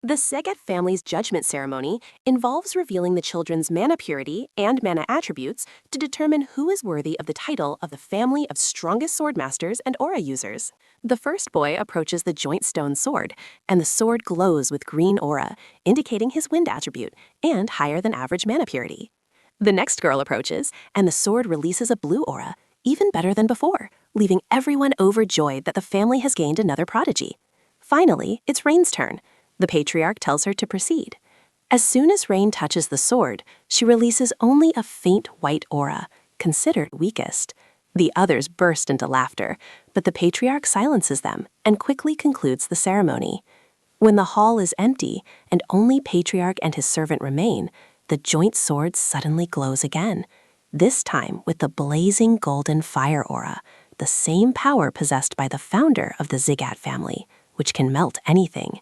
The Sagat family's judgment ceremony involves revealing the children's mana purity and mana attributes to determine who is worthy of the title of the family of strongest sword masters and aura users. The first boy approaches the joint stone sword, and the sword glows with green aura, indicating his wind attribute and higher than average mana purity. The next girl approaches, and the sword releases a blue aura, even better than before, leaving everyone overjoyed that the family has gained another prodigy. Finally, it's Rain's turn. The patriarch tells her to proceed. As soon as Rain touches the sword, she releases only a faint white aura, considered weakest. The others burst into laughter, but the patriarch silences them and quickly concludes the ceremony. When the hall is empty and only patriarch and his servant remain, the joint sword suddenly glows again, this time with the blazing golden fire aura, the same power possessed by the founder of the Sagat family, which can melt anything.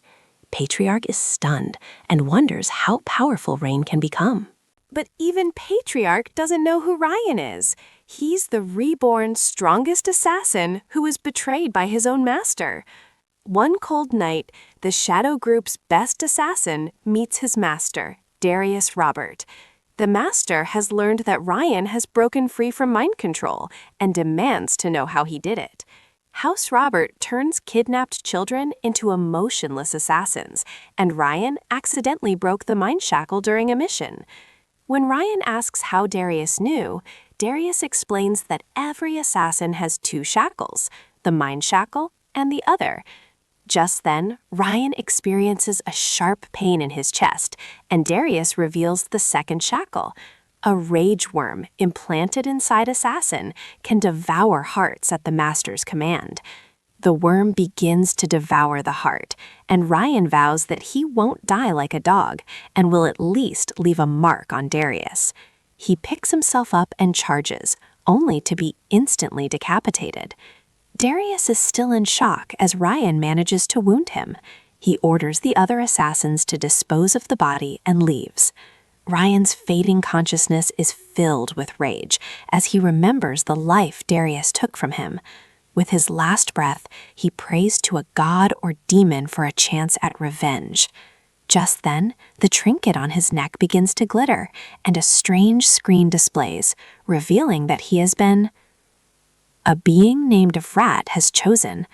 Patriarch is stunned and wonders how powerful Rain can become. But even Patriarch doesn't know who Ryan is. He's the reborn strongest assassin who was betrayed by his own master. One cold night, the Shadow Group's best assassin meets his master, Darius Robert. The master has learned that Ryan has broken free from mind control and demands to know how he did it. House Robert turns kidnapped children into emotionless assassins, and Ryan accidentally broke the mind shackle during a mission. When Ryan asks how Darius knew, Darius explains that every assassin has two shackles, the mind shackle and the other. Just then, Ryan experiences a sharp pain in his chest, and Darius reveals the second shackle. A rage worm implanted inside Assassin can devour hearts at the master's command. The worm begins to devour the heart, and Ryan vows that he won't die like a dog and will at least leave a mark on Darius. He picks himself up and charges, only to be instantly decapitated. Darius is still in shock as Ryan manages to wound him. He orders the other assassins to dispose of the body and leaves. Ryan's fading consciousness is filled with rage as he remembers the life Darius took from him. With his last breath, he prays to a god or demon for a chance at revenge. Just then, the trinket on his neck begins to glitter, and a strange screen displays, revealing that he has been... A being named Vrat has chosen,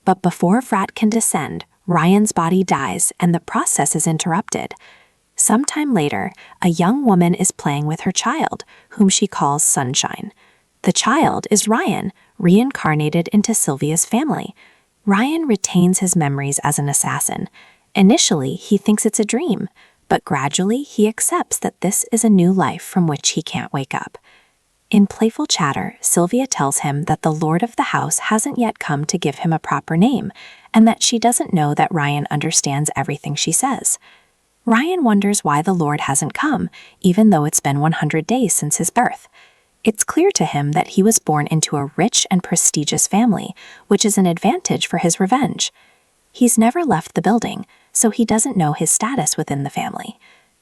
but before Vrat can descend, Ryan's body dies and the process is interrupted. Sometime later, a young woman is playing with her child, whom she calls Sunshine. The child is Ryan, reincarnated into Sylvia's family. Ryan retains his memories as an assassin. Initially, he thinks it's a dream, but gradually he accepts that this is a new life from which he can't wake up. In playful chatter, Sylvia tells him that the lord of the house hasn't yet come to give him a proper name, and that she doesn't know that Ryan understands everything she says. Ryan wonders why the Lord hasn't come, even though it's been 100 days since his birth. It's clear to him that he was born into a rich and prestigious family, which is an advantage for his revenge. He's never left the building, so he doesn't know his status within the family.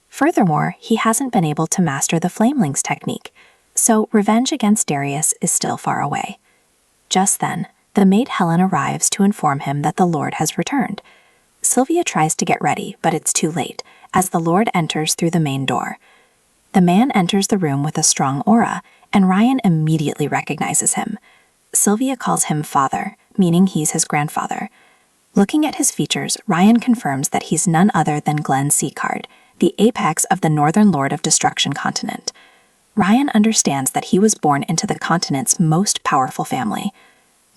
Furthermore, he hasn't been able to master the Flamelings technique, so revenge against Darius is still far away. Just then, the maid Helen arrives to inform him that the Lord has returned. Sylvia tries to get ready, but it's too late, as the Lord enters through the main door. The man enters the room with a strong aura, and Ryan immediately recognizes him. Sylvia calls him father, meaning he's his grandfather. Looking at his features, Ryan confirms that he's none other than Glenn Seacard, the apex of the Northern Lord of Destruction continent. Ryan understands that he was born into the continent's most powerful family.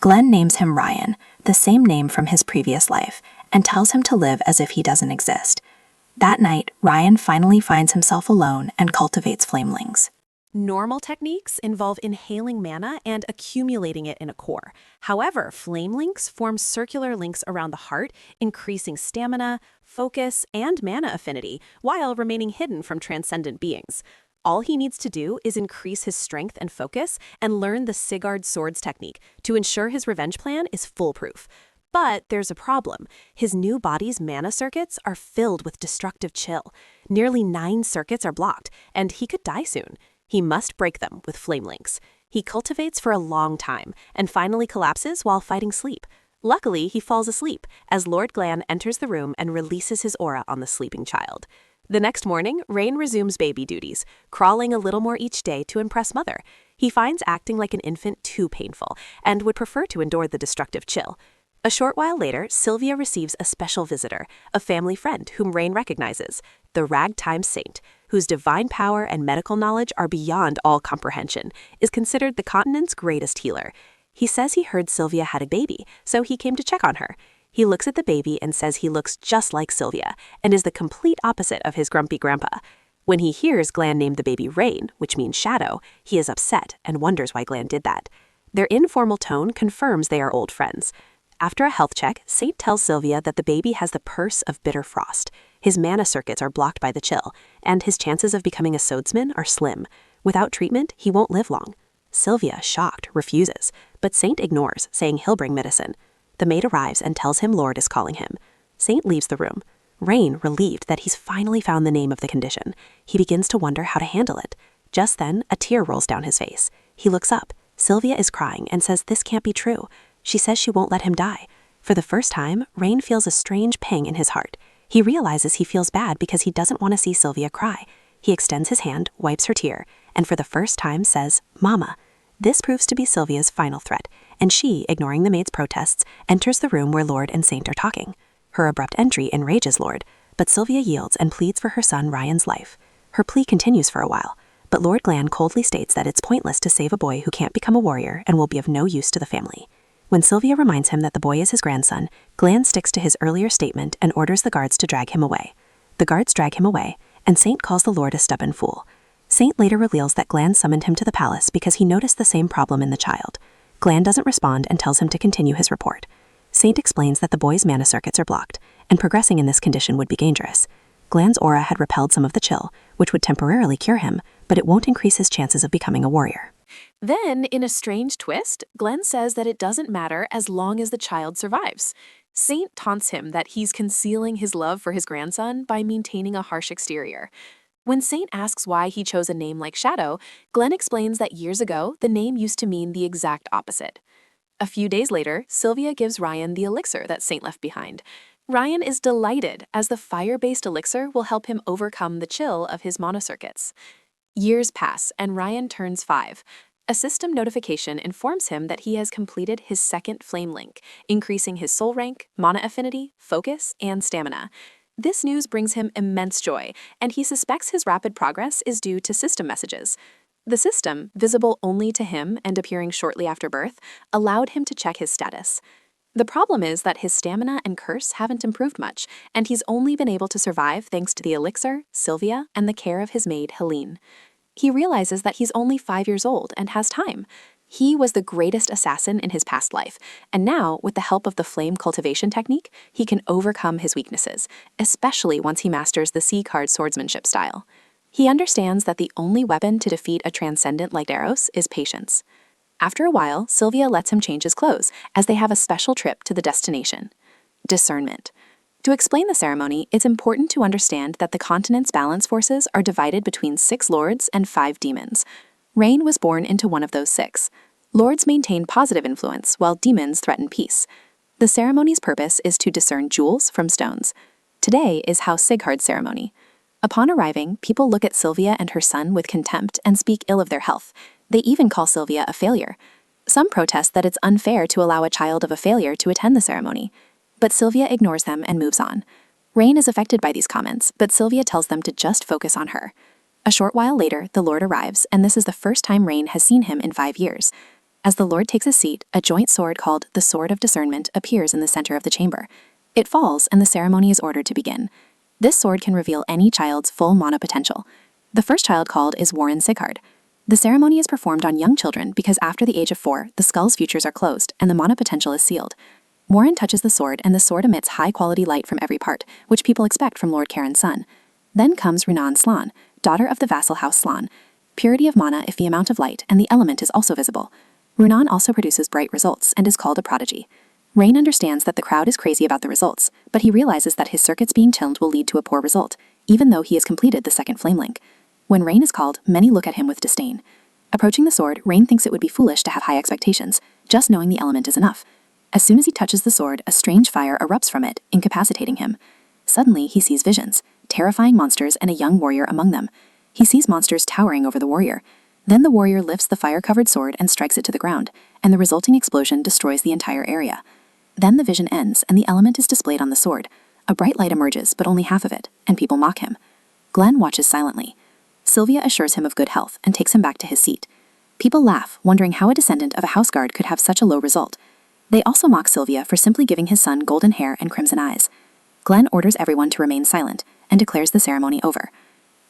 Glenn names him Ryan, the same name from his previous life, and tells him to live as if he doesn't exist. That night, Ryan finally finds himself alone and cultivates Flamelings. Normal techniques involve inhaling mana and accumulating it in a core. However, flame links form circular links around the heart, increasing stamina, focus, and mana affinity, while remaining hidden from transcendent beings. All he needs to do is increase his strength and focus and learn the Sigard Swords technique to ensure his revenge plan is foolproof. But there's a problem. His new body's mana circuits are filled with destructive chill. Nearly 9 circuits are blocked, and he could die soon. He must break them with flame links. He cultivates for a long time and finally collapses while fighting sleep. Luckily, he falls asleep as Lord Glan enters the room and releases his aura on the sleeping child. The next morning, Rain resumes baby duties, crawling a little more each day to impress Mother. He finds acting like an infant too painful and would prefer to endure the destructive chill. A short while later, Sylvia receives a special visitor, a family friend whom Rain recognizes, the ragtime saint, whose divine power and medical knowledge are beyond all comprehension, is considered the continent's greatest healer. He says he heard Sylvia had a baby, so he came to check on her. He looks at the baby and says he looks just like Sylvia and is the complete opposite of his grumpy grandpa. When he hears Glan name the baby Rain, which means shadow, he is upset and wonders why Glan did that. Their informal tone confirms they are old friends. After a health check, Saint tells Sylvia that the baby has the purse of bitter frost. His mana circuits are blocked by the chill, and his chances of becoming a swordsman are slim. Without treatment, he won't live long. Sylvia, shocked, refuses, but Saint ignores, saying he'll bring medicine. The maid arrives and tells him Lord is calling him. Saint leaves the room. Rain, relieved that he's finally found the name of the condition, he begins to wonder how to handle it. Just then, a tear rolls down his face. He looks up. Sylvia is crying and says this can't be true. She says she won't let him die. For the first time, Rain feels a strange pang in his heart. He realizes he feels bad because he doesn't want to see Sylvia cry. He extends his hand, wipes her tear, and for the first time says, "Mama." This proves to be Sylvia's final threat, and she, ignoring the maid's protests, enters the room where Lord and Saint are talking. Her abrupt entry enrages Lord, but Sylvia yields and pleads for her son Ryan's life. Her plea continues for a while, but Lord Glan coldly states that it's pointless to save a boy who can't become a warrior and will be of no use to the family. When Sylvia reminds him that the boy is his grandson, Glan sticks to his earlier statement and orders the guards to drag him away. The guards drag him away, and Saint calls the Lord a stubborn fool. Saint later reveals that Glan summoned him to the palace because he noticed the same problem in the child. Glan doesn't respond and tells him to continue his report. Saint explains that the boy's mana circuits are blocked, and progressing in this condition would be dangerous. Glan's aura had repelled some of the chill, which would temporarily cure him, but it won't increase his chances of becoming a warrior. Then, in a strange twist, Glen says that it doesn't matter as long as the child survives. Saint taunts him that he's concealing his love for his grandson by maintaining a harsh exterior. When Saint asks why he chose a name like Shadow, Glen explains that years ago, the name used to mean the exact opposite. A few days later, Sylvia gives Ryan the elixir that Saint left behind. Ryan is delighted, as the fire-based elixir will help him overcome the chill of his mana circuits. Years pass, and Ryan turns 5. A system notification informs him that he has completed his second flame link, increasing his soul rank, mana affinity, focus, and stamina. This news brings him immense joy, and he suspects his rapid progress is due to system messages. The system, visible only to him and appearing shortly after birth, allowed him to check his status. The problem is that his stamina and curse haven't improved much, and he's only been able to survive thanks to the elixir, Sylvia, and the care of his maid, Helene. He realizes that he's only 5 years old and has time. He was the greatest assassin in his past life, and now, with the help of the flame cultivation technique, he can overcome his weaknesses, especially once he masters the C-card swordsmanship style. He understands that the only weapon to defeat a transcendent like Eros is patience. After a while, Sylvia lets him change his clothes, as they have a special trip to the destination. Discernment. To explain the ceremony, it's important to understand that the continent's balance forces are divided between 6 lords and 5 demons. Rain was born into one of those 6. Lords maintain positive influence, while demons threaten peace. The ceremony's purpose is to discern jewels from stones. Today is House Sighard's ceremony. Upon arriving, people look at Sylvia and her son with contempt and speak ill of their health. They even call Sylvia a failure. Some protest that it's unfair to allow a child of a failure to attend the ceremony. But Sylvia ignores them and moves on. Rain is affected by these comments, but Sylvia tells them to just focus on her. A short while later, the Lord arrives, and this is the first time Rain has seen him in 5 years. As the Lord takes a seat, a joint sword called the Sword of Discernment appears in the center of the chamber. It falls, and the ceremony is ordered to begin. This sword can reveal any child's full mana potential. The first child called is Warren Sighard. The ceremony is performed on young children because after the age of 4, the skull's futures are closed, and the mana potential is sealed. Warren touches the sword, and the sword emits high-quality light from every part, which people expect from Lord Karen's son. Then comes Runan Slan, daughter of the vassal house Slan. Purity of mana if the amount of light and the element is also visible. Runan also produces bright results and is called a prodigy. Rain understands that the crowd is crazy about the results, but he realizes that his circuits being tilted will lead to a poor result, even though he has completed the second flame link. When Rain is called, many look at him with disdain. Approaching the sword, Rain thinks it would be foolish to have high expectations, just knowing the element is enough. As soon as he touches the sword, a strange fire erupts from it, incapacitating him. Suddenly, he sees visions, terrifying monsters and a young warrior among them. He sees monsters towering over the warrior. Then the warrior lifts the fire-covered sword and strikes it to the ground, and the resulting explosion destroys the entire area. Then the vision ends, and the element is displayed on the sword. A bright light emerges, but only half of it, and people mock him. Glenn watches silently. Sylvia assures him of good health and takes him back to his seat. People laugh, wondering how a descendant of a house guard could have such a low result. They also mock Sylvia for simply giving his son golden hair and crimson eyes. Glenn orders everyone to remain silent and declares the ceremony over.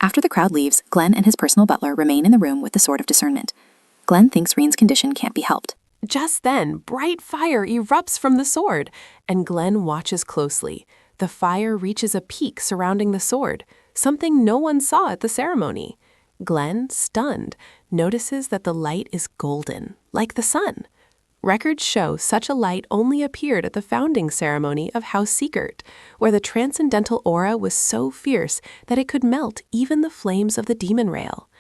After the crowd leaves, Glenn and his personal butler remain in the room with the Sword of Discernment. Glenn thinks Rein's condition can't be helped. Just then, bright fire erupts from the sword, and Glenn watches closely. The fire reaches a peak surrounding the sword, something no one saw at the ceremony. Glenn, stunned, notices that the light is golden, like the sun. Records show such a light only appeared at the founding ceremony of House Secret, where the transcendental aura was so fierce that it could melt even the flames of the demon rail.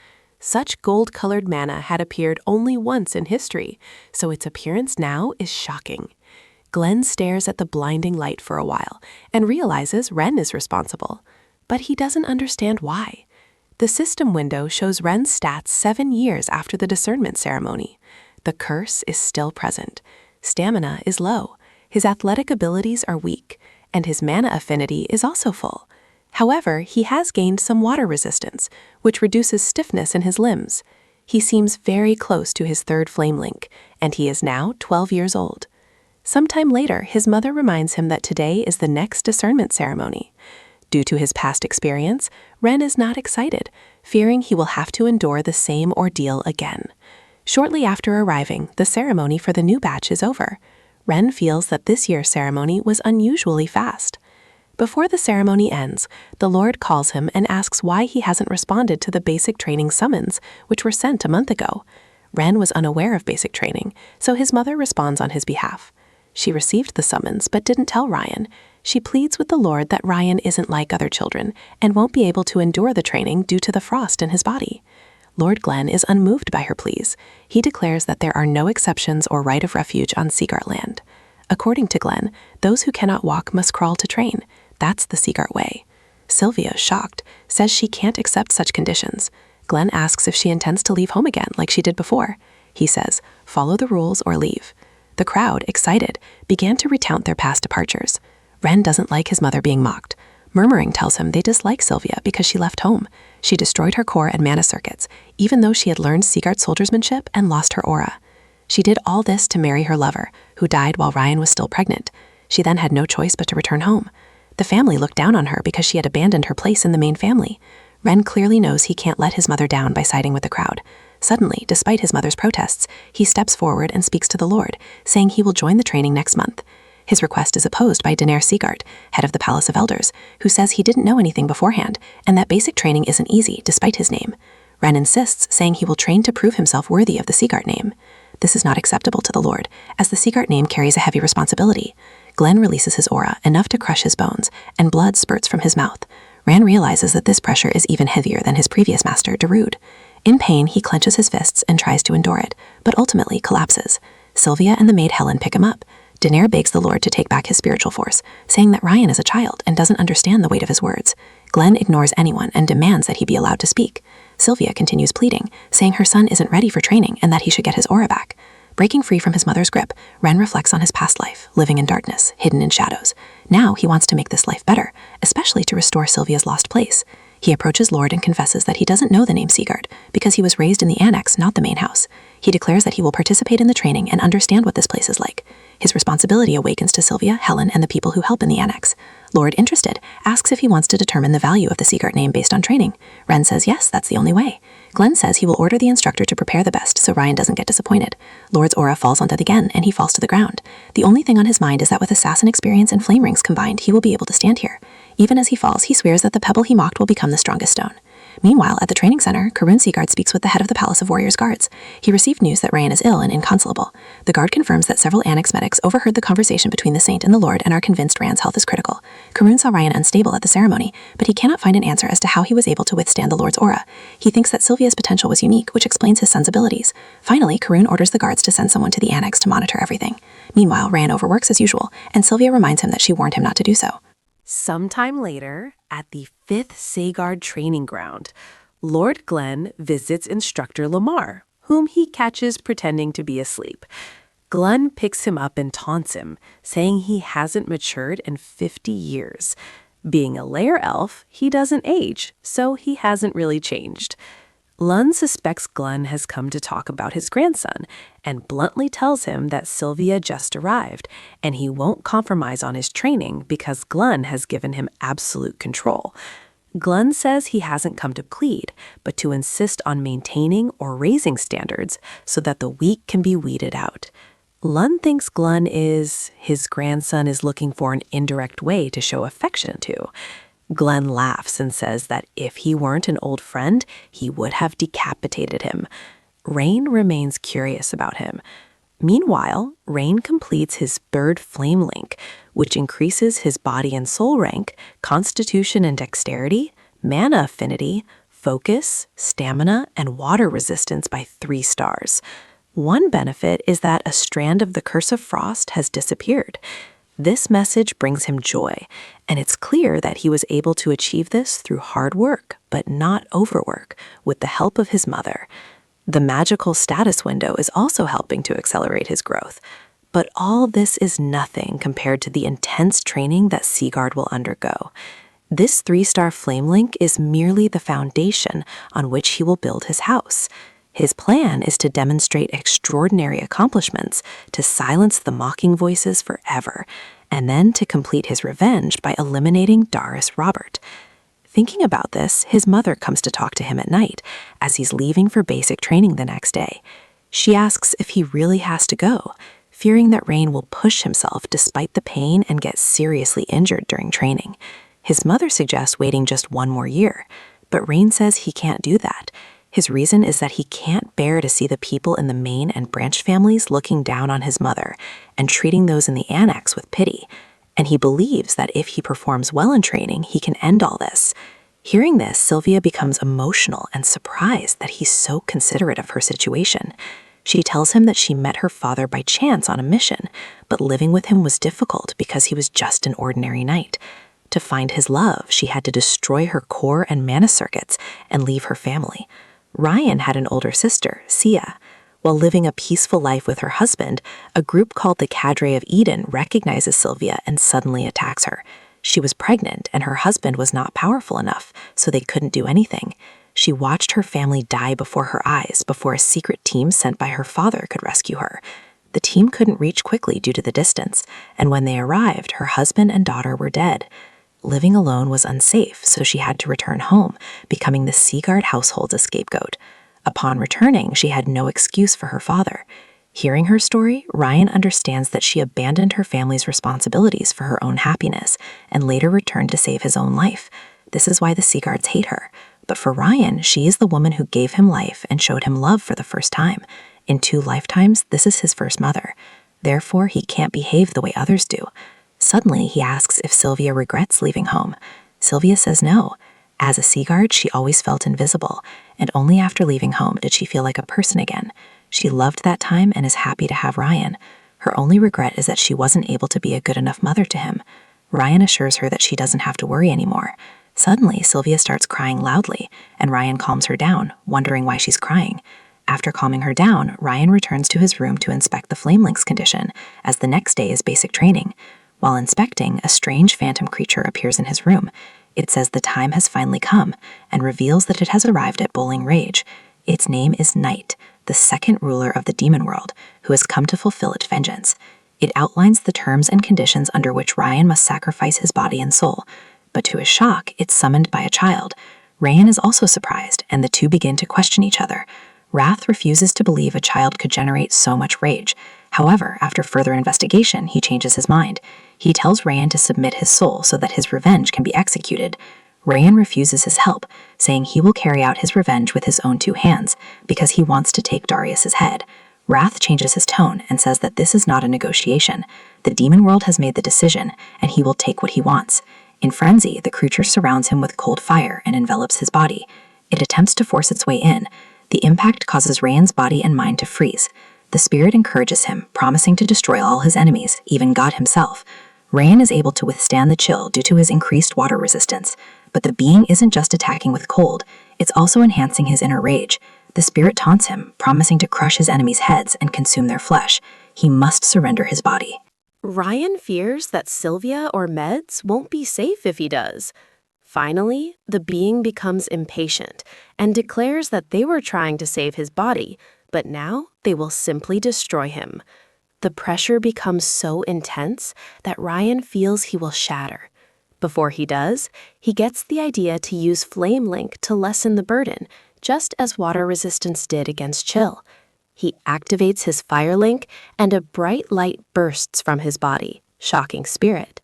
Such gold-colored mana had appeared only once in history, so its appearance now is shocking. Glenn stares at the blinding light for a while and realizes Ren is responsible, but he doesn't understand why. The system window shows Ren's stats 7 years after the discernment ceremony. The curse is still present. Stamina is low, his athletic abilities are weak, and his mana affinity is also full. However, he has gained some water resistance, which reduces stiffness in his limbs. He seems very close to his third flame link, and he is now 12 years old. Sometime later, his mother reminds him that today is the next discernment ceremony. Due to his past experience, Ren is not excited, fearing he will have to endure the same ordeal again. Shortly after arriving, the ceremony for the new batch is over. Ren feels that this year's ceremony was unusually fast. Before the ceremony ends, the Lord calls him and asks why he hasn't responded to the basic training summons, which were sent a month ago. Ren was unaware of basic training, so his mother responds on his behalf. She received the summons but didn't tell Ryan. She pleads with the Lord that Ryan isn't like other children and won't be able to endure the training due to the frost in his body. Lord Glenn is unmoved by her pleas. He declares that there are no exceptions or right of refuge on Seagart land. According to Glenn, those who cannot walk must crawl to train. That's the Seagart way. Sylvia, shocked, says she can't accept such conditions. Glenn asks if she intends to leave home again like she did before. He says, follow the rules or leave. The crowd, excited, began to recount their past departures. Ren doesn't like his mother being mocked. Murmuring tells him they dislike Sylvia because she left home. She destroyed her core and mana circuits, even though she had learned Seagart soldiersmanship and lost her aura. She did all this to marry her lover, who died while Ryan was still pregnant. She then had no choice but to return home. The family looked down on her because she had abandoned her place in the main family. Ren clearly knows he can't let his mother down by siding with the crowd. Suddenly, despite his mother's protests, he steps forward and speaks to the Lord, saying he will join the training next month. His request is opposed by Daenerys Seagart, head of the Palace of Elders, who says he didn't know anything beforehand and that basic training isn't easy despite his name. Ren insists, saying he will train to prove himself worthy of the Seagart name. This is not acceptable to the Lord, as the Seagart name carries a heavy responsibility. Glenn releases his aura, enough to crush his bones, and blood spurts from his mouth. Ran realizes that this pressure is even heavier than his previous master, Darude. In pain, he clenches his fists and tries to endure it, but ultimately collapses. Sylvia and the maid Helen pick him up. Daenerys begs the Lord to take back his spiritual force, saying that Ryan is a child and doesn't understand the weight of his words. Glenn ignores anyone and demands that he be allowed to speak. Sylvia continues pleading, saying her son isn't ready for training and that he should get his aura back. Breaking free from his mother's grip, Ren reflects on his past life, living in darkness, hidden in shadows. Now he wants to make this life better, especially to restore Sylvia's lost place. He approaches Lord and confesses that he doesn't know the name Seagart because he was raised in the annex, not the main house. He declares that he will participate in the training and understand what this place is like. His responsibility awakens to Sylvia, Helen, and the people who help in the annex. Lord, interested, asks if he wants to determine the value of the Seagart name based on training. Ren says yes, that's the only way. Glenn says he will order the instructor to prepare the best so Ryan doesn't get disappointed. Lord's aura falls onto the Gen, and he falls to the ground. The only thing on his mind is that with assassin experience and flame rings combined, he will be able to stand here. Even as he falls, he swears that the pebble he mocked will become the strongest stone. Meanwhile, at the training center, Karun Seaguard speaks with the head of the Palace of Warriors Guards. He received news that Ryan is ill and inconsolable. The guard confirms that several annex medics overheard the conversation between the saint and the lord and are convinced Ryan's health is critical. Karun saw Ryan unstable at the ceremony, but he cannot find an answer as to how he was able to withstand the lord's aura. He thinks that Sylvia's potential was unique, which explains his son's abilities. Finally, Karun orders the guards to send someone to the annex to monitor everything. Meanwhile, Ryan overworks as usual, and Sylvia reminds him that she warned him not to do so. Sometime later, at the 5th Seaguard training ground, Lord Glenn visits instructor Lamar, whom he catches pretending to be asleep. Glenn picks him up and taunts him, saying he hasn't matured in 50 years. Being a lair elf, he doesn't age, so he hasn't really changed. Lund suspects Glenn has come to talk about his grandson and bluntly tells him that Sylvia just arrived and he won't compromise on his training because Glenn has given him absolute control. Glenn says he hasn't come to plead, but to insist on maintaining or raising standards so that the weak can be weeded out. Lund thinks Glenn is his grandson is looking for an indirect way to show affection to. Glenn laughs and says that if he weren't an old friend, he would have decapitated him. Rain remains curious about him. Meanwhile, Rain completes his bird flame link, which increases his body and soul rank, constitution and dexterity, mana affinity, focus, stamina, and water resistance by 3 stars. One benefit is that a strand of the Curse of Frost has disappeared. This message brings him joy, and it's clear that he was able to achieve this through hard work, but not overwork, with the help of his mother. The magical status window is also helping to accelerate his growth. But all this is nothing compared to the intense training that Seaguard will undergo. This 3-star flame link is merely the foundation on which he will build his house. His plan is to demonstrate extraordinary accomplishments, to silence the mocking voices forever, and then to complete his revenge by eliminating Doris Robert. Thinking about this, his mother comes to talk to him at night as he's leaving for basic training the next day. She asks if he really has to go, fearing that Rain will push himself despite the pain and get seriously injured during training. His mother suggests waiting just 1 more year, but Rain says he can't do that. His reason is that he can't bear to see the people in the main and branch families looking down on his mother and treating those in the annex with pity. And he believes that if he performs well in training, he can end all this. Hearing this, Sylvia becomes emotional and surprised that he's so considerate of her situation. She tells him that she met her father by chance on a mission, but living with him was difficult because he was just an ordinary knight. To find his love, she had to destroy her core and mana circuits and leave her family. Ryan had an older sister, Sia. While living a peaceful life with her husband, a group called the Cadre of Eden recognizes Sylvia and suddenly attacks her. She was pregnant and her husband was not powerful enough, so they couldn't do anything. She watched her family die before her eyes before a secret team sent by her father could rescue her. The team couldn't reach quickly due to the distance, and when they arrived, her husband and daughter were dead. Living alone was unsafe, so she had to return home, becoming the Seaguard household's scapegoat. Upon returning, she had no excuse for her father. Hearing her story, Ryan understands that she abandoned her family's responsibilities for her own happiness and later returned to save his own life. This is why the Seaguards hate her. But for Ryan, she is the woman who gave him life and showed him love for the first time. In 2 lifetimes, this is his first mother. Therefore, he can't behave the way others do. Suddenly, he asks if Sylvia regrets leaving home. Sylvia says no. As a Seaguard, she always felt invisible, and only after leaving home did she feel like a person again. She loved that time and is happy to have Ryan. Her only regret is that she wasn't able to be a good enough mother to him. Ryan assures her that she doesn't have to worry anymore. Suddenly, Sylvia starts crying loudly, and Ryan calms her down, wondering why she's crying. After calming her down, Ryan returns to his room to inspect the Flame Link's condition, as the next day is basic training. While inspecting, a strange phantom creature appears in his room. It says the time has finally come, and reveals that it has arrived at Bowling Rage. Its name is Night, the second ruler of the demon world, who has come to fulfill its vengeance. It outlines the terms and conditions under which Ryan must sacrifice his body and soul. But to his shock, it's summoned by a child. Ryan is also surprised, and the two begin to question each other. Wrath refuses to believe a child could generate so much rage. However, after further investigation, he changes his mind. He tells Ryan to submit his soul so that his revenge can be executed. Ryan refuses his help, saying he will carry out his revenge with his own 2 hands because he wants to take Darius's head. Wrath changes his tone and says that this is not a negotiation. The demon world has made the decision, and he will take what he wants. In frenzy, the creature surrounds him with cold fire and envelops his body. It attempts to force its way in. The impact causes Ryan's body and mind to freeze. The spirit encourages him, promising to destroy all his enemies, even God himself. Ryan is able to withstand the chill due to his increased water resistance. But the being isn't just attacking with cold, it's also enhancing his inner rage. The spirit taunts him, promising to crush his enemies' heads and consume their flesh. He must surrender his body. Ryan fears that Sylvia or Meds won't be safe if he does. Finally, the being becomes impatient and declares that they were trying to save his body, but now they will simply destroy him. The pressure becomes so intense that Ryan feels he will shatter. Before he does, he gets the idea to use Flame Link to lessen the burden, just as water resistance did against chill. He activates his Fire Link, and a bright light bursts from his body, shocking Spirit.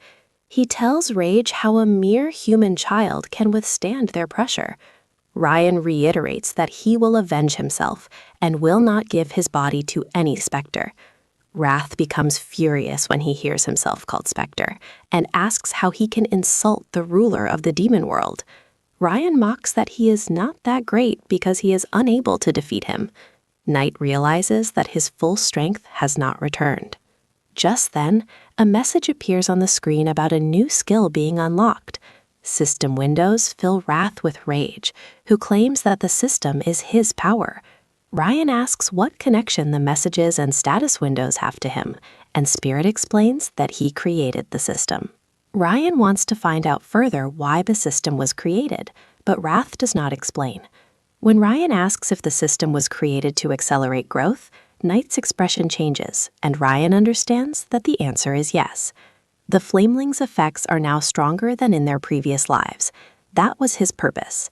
He tells Rage how a mere human child can withstand their pressure. Ryan reiterates that he will avenge himself and will not give his body to any specter. Wrath becomes furious when he hears himself called Spectre and asks how he can insult the ruler of the demon world. Ryan mocks that he is not that great because he is unable to defeat him. Knight realizes that his full strength has not returned. Just then, a message appears on the screen about a new skill being unlocked. System Windows fill Wrath with rage, who claims that the system is his power. Ryan asks what connection the messages and status windows have to him, and Spirit explains that he created the system. Ryan wants to find out further why the system was created, but Wrath does not explain. When Ryan asks if the system was created to accelerate growth, Knight's expression changes, and Ryan understands that the answer is yes. The Flameling's effects are now stronger than in their previous lives. That was his purpose.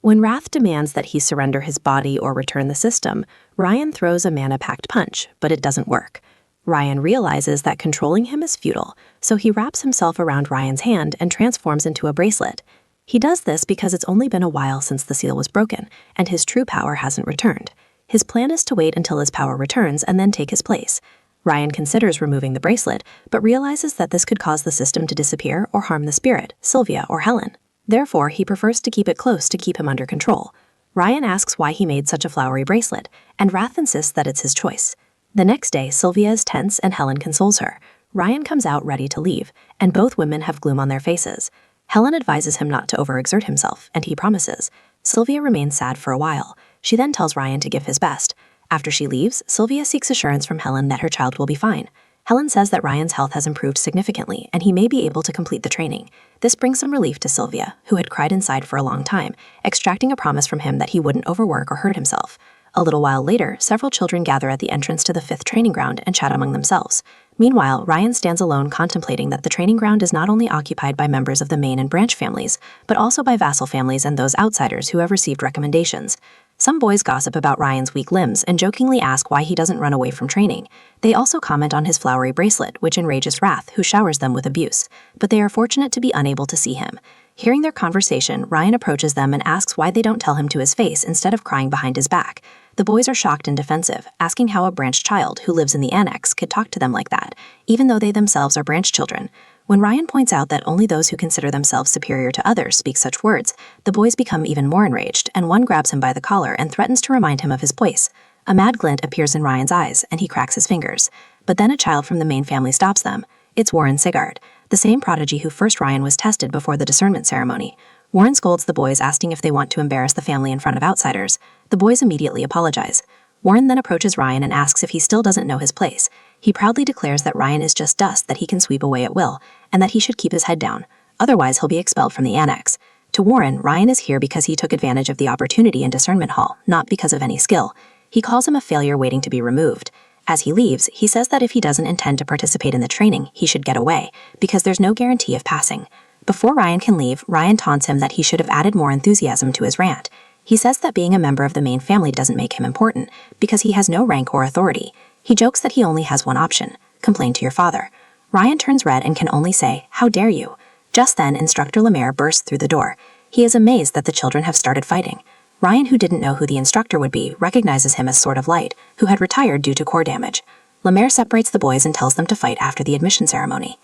When Wrath demands that he surrender his body or return the system, Ryan throws a mana-packed punch, but it doesn't work. Ryan realizes that controlling him is futile, so he wraps himself around Ryan's hand and transforms into a bracelet. He does this because it's only been a while since the seal was broken, and his true power hasn't returned. His plan is to wait until his power returns and then take his place. Ryan considers removing the bracelet, but realizes that this could cause the system to disappear or harm the spirit, Sylvia, or Helen. Therefore, he prefers to keep it close to keep him under control. Ryan asks why he made such a flowery bracelet, and Wrath insists that it's his choice. The next day, Sylvia is tense and Helen consoles her. Ryan comes out ready to leave, and both women have gloom on their faces. Helen advises him not to overexert himself, and he promises. Sylvia remains sad for a while. She then tells Ryan to give his best. After she leaves, Sylvia seeks assurance from Helen that her child will be fine. Helen says that Ryan's health has improved significantly, and he may be able to complete the training. This brings some relief to Sylvia, who had cried inside for a long time, extracting a promise from him that he wouldn't overwork or hurt himself. A little while later, several children gather at the entrance to the 5th training ground and chat among themselves. Meanwhile, Ryan stands alone contemplating that the training ground is not only occupied by members of the main and branch families, but also by vassal families and those outsiders who have received recommendations. Some boys gossip about Ryan's weak limbs and jokingly ask why he doesn't run away from training. They also comment on his flowery bracelet, which enrages Wrath, who showers them with abuse, but they are fortunate to be unable to see him. Hearing their conversation, Ryan approaches them and asks why they don't tell him to his face instead of crying behind his back. The boys are shocked and defensive, asking how a branch child who lives in the annex could talk to them like that, even though they themselves are branch children. When Ryan points out that only those who consider themselves superior to others speak such words, the boys become even more enraged, and one grabs him by the collar and threatens to remind him of his place. A mad glint appears in Ryan's eyes, and he cracks his fingers. But then a child from the main family stops them. It's Warren Sigurd, the same prodigy who first Ryan was tested before the discernment ceremony. Warren scolds the boys, asking if they want to embarrass the family in front of outsiders. The boys immediately apologize. Warren then approaches Ryan and asks if he still doesn't know his place. He proudly declares that Ryan is just dust that he can sweep away at will, and that he should keep his head down. Otherwise, he'll be expelled from the annex. To Warren, Ryan is here because he took advantage of the opportunity in Discernment Hall, not because of any skill. He calls him a failure waiting to be removed. As he leaves, he says that if he doesn't intend to participate in the training, he should get away, because there's no guarantee of passing. Before Ryan can leave, Ryan taunts him that he should have added more enthusiasm to his rant. He says that being a member of the main family doesn't make him important, because he has no rank or authority. He jokes that he only has one option: complain to your father. Ryan turns red and can only say, "How dare you?" Just then, Instructor Lemaire bursts through the door. He is amazed that the children have started fighting. Ryan, who didn't know who the instructor would be, recognizes him as Sword of Light, who had retired due to core damage. Lemaire separates the boys and tells them to fight after the admission ceremony.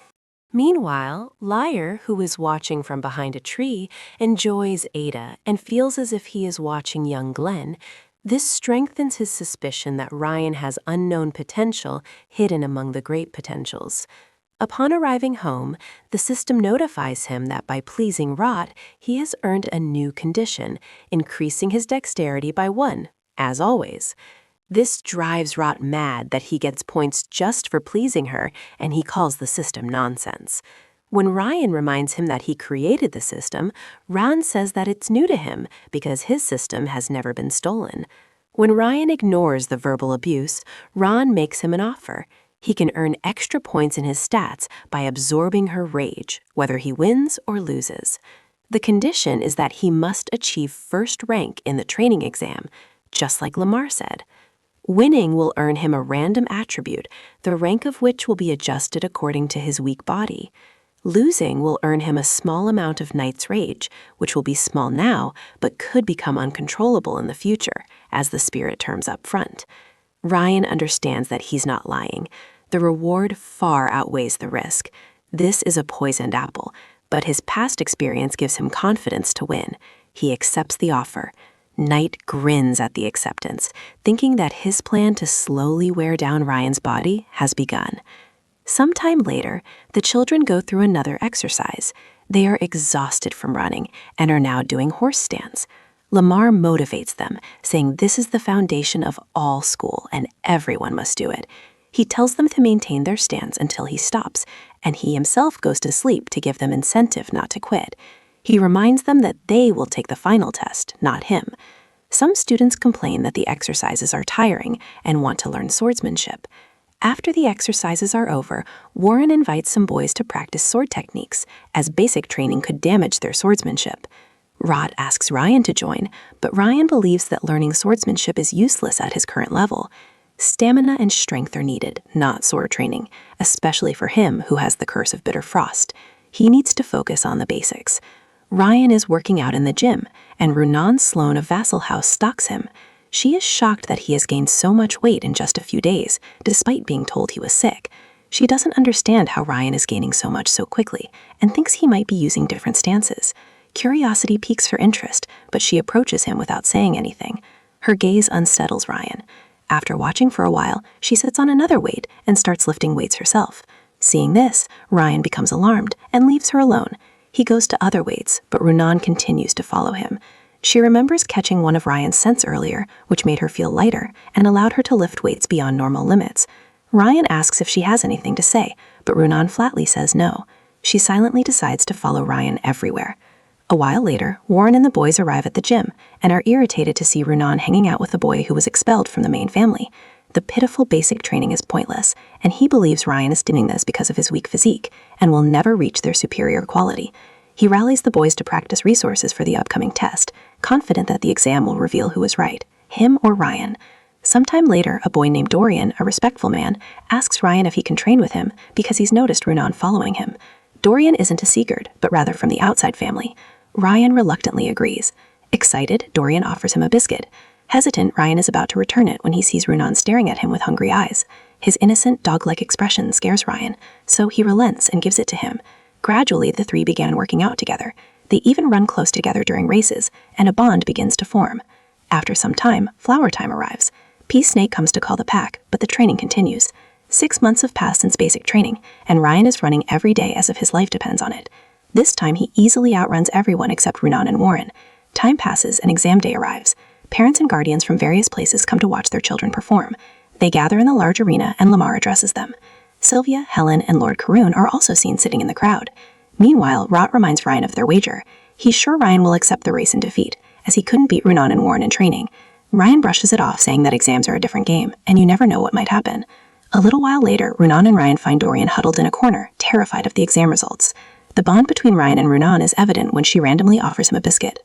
Meanwhile, Lyre, who is watching from behind a tree, enjoys Ada and feels as if he is watching young Glenn. This strengthens his suspicion that Ryan has unknown potential hidden among the great potentials. Upon arriving home, the system notifies him that by pleasing Rot, he has earned a new condition, increasing his dexterity by 1, as always. This drives Rot mad that he gets points just for pleasing her, and he calls the system nonsense. When Ryan reminds him that he created the system, Ran says that it's new to him because his system has never been stolen. When Ryan ignores the verbal abuse, Ran makes him an offer. He can earn extra points in his stats by absorbing her rage, whether he wins or loses. The condition is that he must achieve first rank in the training exam, just like Lamar said. Winning will earn him a random attribute, the rank of which will be adjusted according to his weak body. Losing will earn him a small amount of Knight's Rage, which will be small now, but could become uncontrollable in the future, as the spirit terms up front. Ryan understands that he's not lying. The reward far outweighs the risk. This is a poisoned apple, but his past experience gives him confidence to win. He accepts the offer. Knight grins at the acceptance, thinking that his plan to slowly wear down Ryan's body has begun. Sometime later, the children go through another exercise. They are exhausted from running and are now doing horse stands. Lamar motivates them, saying this is the foundation of all school and everyone must do it. He tells them to maintain their stance until he stops, and he himself goes to sleep to give them incentive not to quit. He reminds them that they will take the final test, not him. Some students complain that the exercises are tiring and want to learn swordsmanship. After the exercises are over, Warren invites some boys to practice sword techniques, as basic training could damage their swordsmanship. Rot asks Ryan to join, but Ryan believes that learning swordsmanship is useless at his current level. Stamina and strength are needed, not sword training, especially for him who has the curse of bitter frost. He needs to focus on the basics. Ryan is working out in the gym, and Runan Sloan of Vassal House stalks him. She is shocked that he has gained so much weight in just a few days, despite being told he was sick. She doesn't understand how Ryan is gaining so much so quickly, and thinks he might be using different stances. Curiosity piques her interest, but she approaches him without saying anything. Her gaze unsettles Ryan. After watching for a while, she sits on another weight and starts lifting weights herself. Seeing this, Ryan becomes alarmed and leaves her alone. He goes to other weights, but Runan continues to follow him. She remembers catching one of Ryan's scents earlier, which made her feel lighter and allowed her to lift weights beyond normal limits. Ryan asks if she has anything to say, but Runan flatly says no. She silently decides to follow Ryan everywhere. A while later, Warren and the boys arrive at the gym and are irritated to see Runan hanging out with the boy who was expelled from the main family. The pitiful basic training is pointless, and he believes Ryan is doing this because of his weak physique and will never reach their superior quality. He rallies the boys to practice resources for the upcoming test, confident that the exam will reveal who is right, him or Ryan. Sometime later, a boy named Dorian, a respectful man, asks Ryan if he can train with him because he's noticed Runan following him. Dorian isn't a Sigurd, but rather from the outside family. Ryan reluctantly agrees. Excited, Dorian offers him a biscuit. Hesitant, Ryan is about to return it when he sees Runan staring at him with hungry eyes. His innocent, dog-like expression scares Ryan, so he relents and gives it to him. Gradually, the three began working out together. They even run close together during races, and a bond begins to form. After some time, flower time arrives. Peace Snake comes to call the pack, but the training continues. 6 months have passed since basic training, and Ryan is running every day as if his life depends on it. This time, he easily outruns everyone except Runan and Warren. Time passes and exam day arrives. Parents and guardians from various places come to watch their children perform. They gather in the large arena, and Lamar addresses them. Sylvia, Helen, and Lord Karoon are also seen sitting in the crowd. Meanwhile, Rot reminds Ryan of their wager. He's sure Ryan will accept the race in defeat, as he couldn't beat Runan and Warren in training. Ryan brushes it off, saying that exams are a different game, and you never know what might happen. A little while later, Runan and Ryan find Dorian huddled in a corner, terrified of the exam results. The bond between Ryan and Runan is evident when she randomly offers him a biscuit.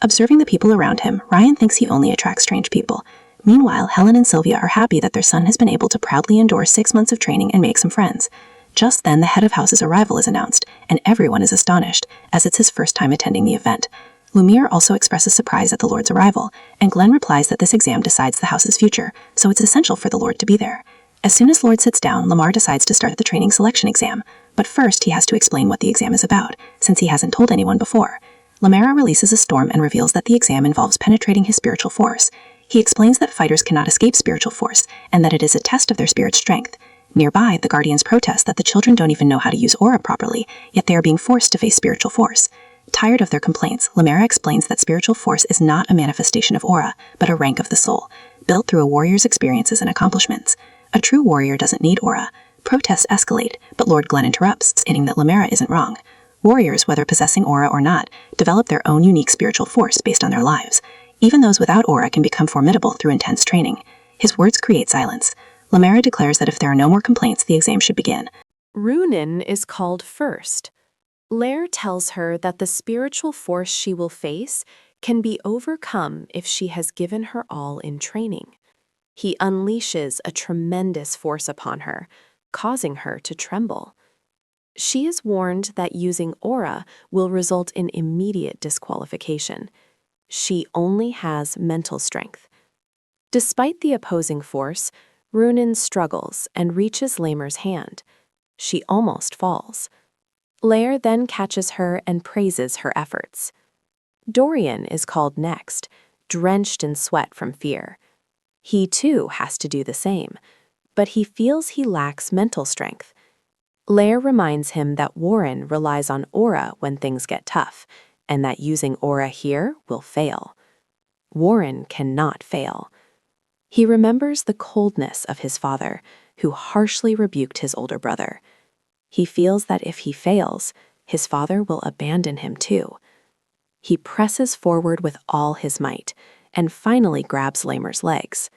Observing the people around him, Ryan thinks he only attracts strange people. Meanwhile, Helen and Sylvia are happy that their son has been able to proudly endure 6 months of training and make some friends. Just then, the head of house's arrival is announced, and everyone is astonished, as it's his first time attending the event. Lumiere also expresses surprise at the Lord's arrival, and Glenn replies that this exam decides the house's future, so it's essential for the Lord to be there. As soon as Lord sits down, Lamar decides to start the training selection exam, but first he has to explain what the exam is about, since he hasn't told anyone before. Lamara releases a storm and reveals that the exam involves penetrating his spiritual force. He explains that fighters cannot escape spiritual force, and that it is a test of their spirit's strength. Nearby, the Guardians protest that the children don't even know how to use aura properly, yet they are being forced to face spiritual force. Tired of their complaints, Lamara explains that spiritual force is not a manifestation of aura, but a rank of the soul, built through a warrior's experiences and accomplishments. A true warrior doesn't need aura. Protests escalate, but Lord Glenn interrupts, stating that Lamara isn't wrong. Warriors, whether possessing aura or not, develop their own unique spiritual force based on their lives. Even those without aura can become formidable through intense training. His words create silence. Lamara declares that if there are no more complaints, the exam should begin. Runin is called first. Lair tells her that the spiritual force she will face can be overcome if she has given her all in training. He unleashes a tremendous force upon her, causing her to tremble. She is warned that using aura will result in immediate disqualification. She only has mental strength. Despite the opposing force, Runin struggles and reaches Lamer's hand. She almost falls. Lair then catches her and praises her efforts. Dorian is called next, drenched in sweat from fear. He too has to do the same, but he feels he lacks mental strength. Lair reminds him that Warren relies on aura when things get tough, and that using aura here will fail. Warren cannot fail. He remembers the coldness of his father, who harshly rebuked his older brother. He feels that if he fails, his father will abandon him too. He presses forward with all his might, and finally grabs Lamer's legs.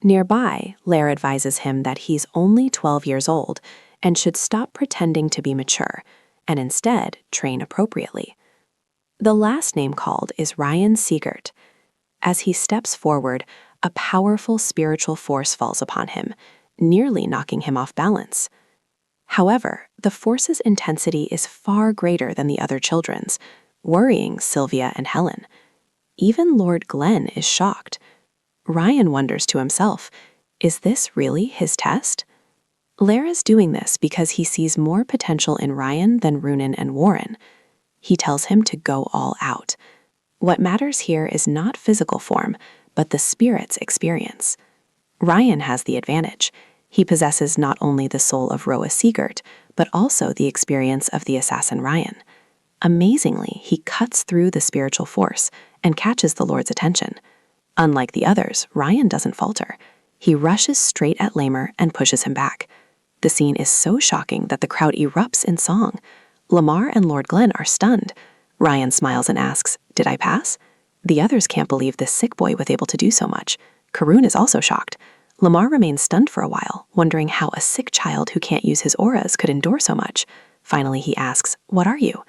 Nearby, Lair advises him that he's only 12 years old and should stop pretending to be mature, and instead train appropriately. The last name called is Ryan Siegert. As he steps forward, a powerful spiritual force falls upon him, nearly knocking him off balance. However, the force's intensity is far greater than the other children's, worrying Sylvia and Helen. Even Lord Glenn is shocked. Ryan wonders to himself, is this really his test? Lair is doing this because he sees more potential in Ryan than Runin and Warren. He tells him to go all out. What matters here is not physical form, but the spirit's experience. Ryan has the advantage. He possesses not only the soul of Roa Siegert, but also the experience of the assassin Ryan. Amazingly, he cuts through the spiritual force and catches the Lord's attention. Unlike the others, Ryan doesn't falter. He rushes straight at Lamer and pushes him back. The scene is so shocking that the crowd erupts in song. Lamar and Lord Glenn are stunned. Ryan smiles and asks, "Did I pass?" The others can't believe this sick boy was able to do so much. Karun is also shocked. Lamar remains stunned for a while, wondering how a sick child who can't use his auras could endure so much. Finally, he asks, "What are you?"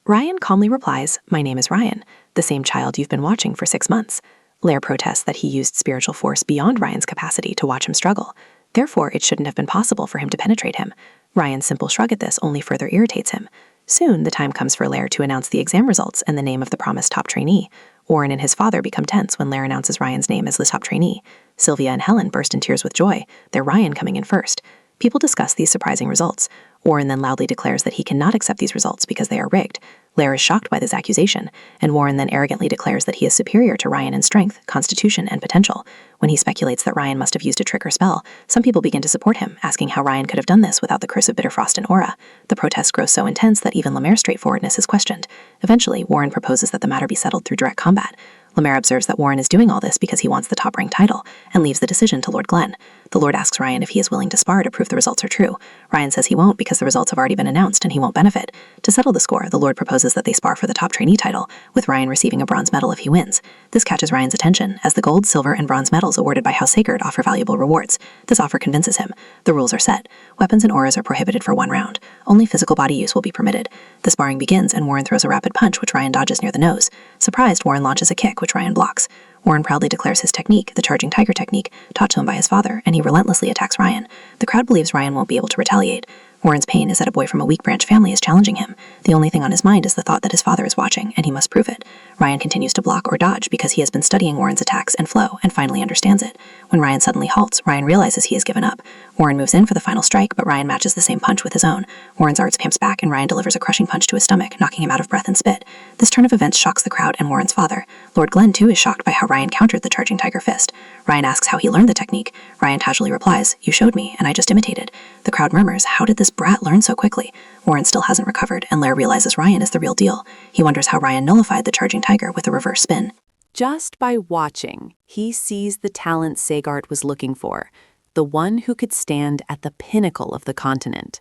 Ryan calmly replies, "My name is Ryan, the same child you've been watching for 6 months." Lair protests that he used spiritual force beyond Ryan's capacity to watch him struggle. Therefore, it shouldn't have been possible for him to penetrate him. Ryan's simple shrug at this only further irritates him. Soon, the time comes for Lair to announce the exam results and the name of the promised top trainee. Warren and his father become tense when Lair announces Ryan's name as the top trainee. Sylvia and Helen burst in tears with joy, their Ryan coming in first. People discuss these surprising results. Warren then loudly declares that he cannot accept these results because they are rigged. Lair is shocked by this accusation, and Warren then arrogantly declares that he is superior to Ryan in strength, constitution, and potential. When he speculates that Ryan must have used a trick or spell, some people begin to support him, asking how Ryan could have done this without the curse of Bitterfrost and aura. The protest grows so intense that even Lemaire's straightforwardness is questioned. Eventually, Warren proposes that the matter be settled through direct combat. Lemaire observes that Warren is doing all this because he wants the top-rank title, and leaves the decision to Lord Glenn. The Lord asks Ryan if he is willing to spar to prove the results are true. Ryan says he won't because the results have already been announced and he won't benefit. To settle the score, the Lord proposes that they spar for the top trainee title, with Ryan receiving a bronze medal if he wins. This catches Ryan's attention, as the gold, silver, and bronze medals awarded by House Sacred offer valuable rewards. This offer convinces him. The rules are set. Weapons and auras are prohibited for 1 round. Only physical body use will be permitted. The sparring begins, and Warren throws a rapid punch, which Ryan dodges near the nose. Surprised, Warren launches a kick, which Ryan blocks. Warren proudly declares his technique, the charging tiger technique, taught to him by his father, and he relentlessly attacks Ryan. The crowd believes Ryan won't be able to retaliate. Warren's pain is that a boy from a weak branch family is challenging him. The only thing on his mind is the thought that his father is watching, and he must prove it. Ryan continues to block or dodge because he has been studying Warren's attacks and flow, and finally understands it. When Ryan suddenly halts, Ryan realizes he has given up. Warren moves in for the final strike, but Ryan matches the same punch with his own. Warren's arts pamps back, and Ryan delivers a crushing punch to his stomach, knocking him out of breath and spit. This turn of events shocks the crowd and Warren's father. Lord Glenn, too, is shocked by how Ryan countered the charging tiger fist. Ryan asks how he learned the technique. Ryan casually replies, "You showed me, and I just imitated." The crowd murmurs, "How did this brat learn so quickly?" Warren still hasn't recovered, and Lair realizes Ryan is the real deal. He wonders how Ryan nullified the charging tiger with a reverse spin. Just by watching, he sees the talent Sagard was looking for, the one who could stand at the pinnacle of the continent.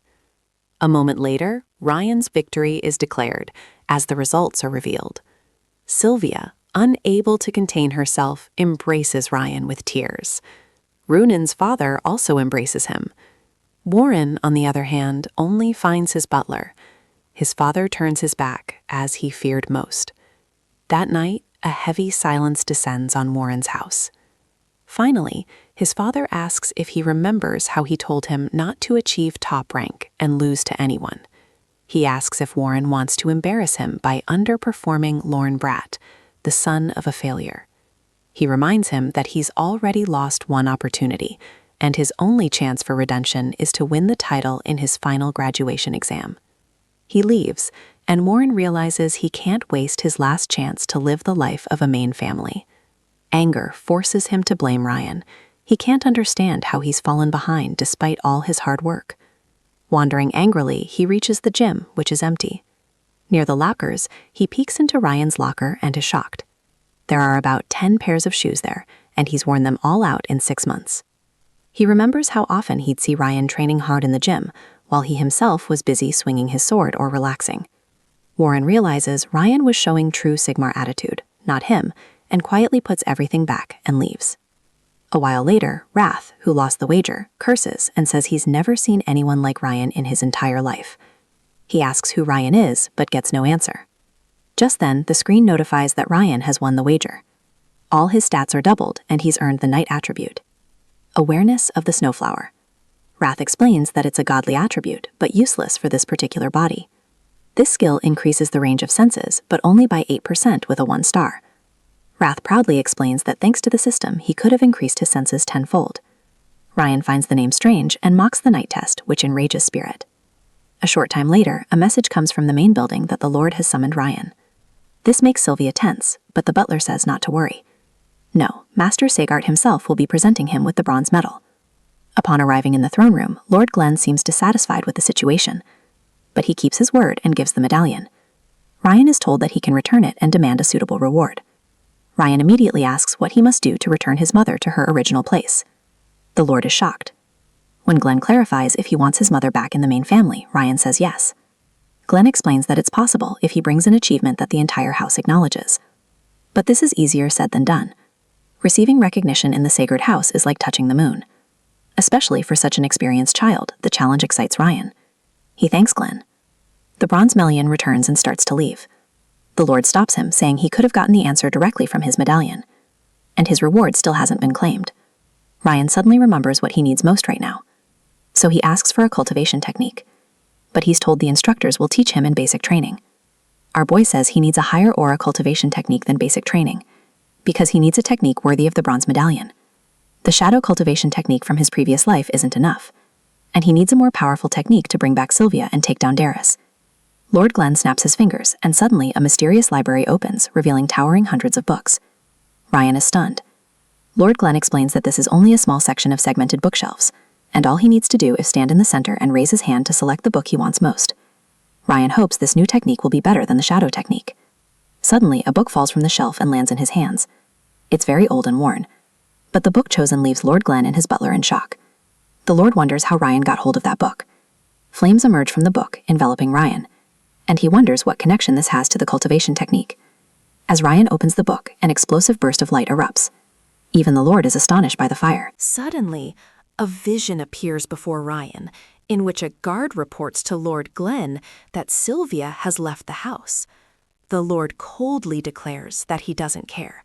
A moment later, Ryan's victory is declared, as the results are revealed. Sylvia, unable to contain herself, embraces Ryan with tears. Runan's father also embraces him. Warren, on the other hand, only finds his butler. His father turns his back, as he feared most. That night, a heavy silence descends on Warren's house. Finally, his father asks if he remembers how he told him not to achieve top rank and lose to anyone. He asks if Warren wants to embarrass him by underperforming Lorne Bratt, the son of a failure. He reminds him that he's already lost one opportunity, and his only chance for redemption is to win the title in his final graduation exam. He leaves, and Warren realizes he can't waste his last chance to live the life of a main family. Anger forces him to blame Ryan. He can't understand how he's fallen behind despite all his hard work. Wandering angrily, he reaches the gym, which is empty. Near the lockers, he peeks into Ryan's locker and is shocked. There are about 10 pairs of shoes there, and he's worn them all out in 6 months. He remembers how often he'd see Ryan training hard in the gym, while he himself was busy swinging his sword or relaxing. Warren realizes Ryan was showing true Sigmar attitude, not him, and quietly puts everything back and leaves. A while later, Wrath, who lost the wager, curses and says he's never seen anyone like Ryan in his entire life. He asks who Ryan is, but gets no answer. Just then, the screen notifies that Ryan has won the wager. All his stats are doubled, and he's earned the Knight attribute. Awareness of the Snowflower. Wrath explains that it's a godly attribute, but useless for this particular body. This skill increases the range of senses, but only by 8% with a 1 star. Wrath proudly explains that thanks to the system, he could have increased his senses tenfold. Ryan finds the name strange and mocks the night test, which enrages Spirit. A short time later, a message comes from the main building that the Lord has summoned Ryan. This makes Sylvia tense, but the butler says not to worry. No, Master Sagard himself will be presenting him with the bronze medal. Upon arriving in the throne room, Lord Glenn seems dissatisfied with the situation, but he keeps his word and gives the medallion. Ryan is told that he can return it and demand a suitable reward. Ryan immediately asks what he must do to return his mother to her original place. The Lord is shocked. When Glenn clarifies if he wants his mother back in the main family, Ryan says yes. Glenn explains that it's possible if he brings an achievement that the entire house acknowledges. But this is easier said than done. Receiving recognition in the Sagard house is like touching the moon. Especially for such an experienced child, the challenge excites Ryan. He thanks Glenn. The bronze medallion returns and starts to leave. The Lord stops him, saying he could have gotten the answer directly from his medallion. And his reward still hasn't been claimed. Ryan suddenly remembers what he needs most right now. So he asks for a cultivation technique. But he's told the instructors will teach him in basic training. Our boy says he needs a higher aura cultivation technique than basic training, because he needs a technique worthy of the bronze medallion. The shadow cultivation technique from his previous life isn't enough, and he needs a more powerful technique to bring back Sylvia and take down Darius. Lord Glenn snaps his fingers, and suddenly a mysterious library opens, revealing towering hundreds of books. Ryan is stunned. Lord Glenn explains that this is only a small section of segmented bookshelves, and all he needs to do is stand in the center and raise his hand to select the book he wants most. Ryan hopes this new technique will be better than the shadow technique. Suddenly, a book falls from the shelf and lands in his hands. It's very old and worn, but the book chosen leaves Lord Glenn and his butler in shock. The Lord wonders how Ryan got hold of that book. Flames emerge from the book, enveloping Ryan, and he wonders what connection this has to the cultivation technique. As Ryan opens the book, an explosive burst of light erupts. Even the Lord is astonished by the fire. Suddenly, a vision appears before Ryan, in which a guard reports to Lord Glenn that Sylvia has left the house. The Lord coldly declares that he doesn't care.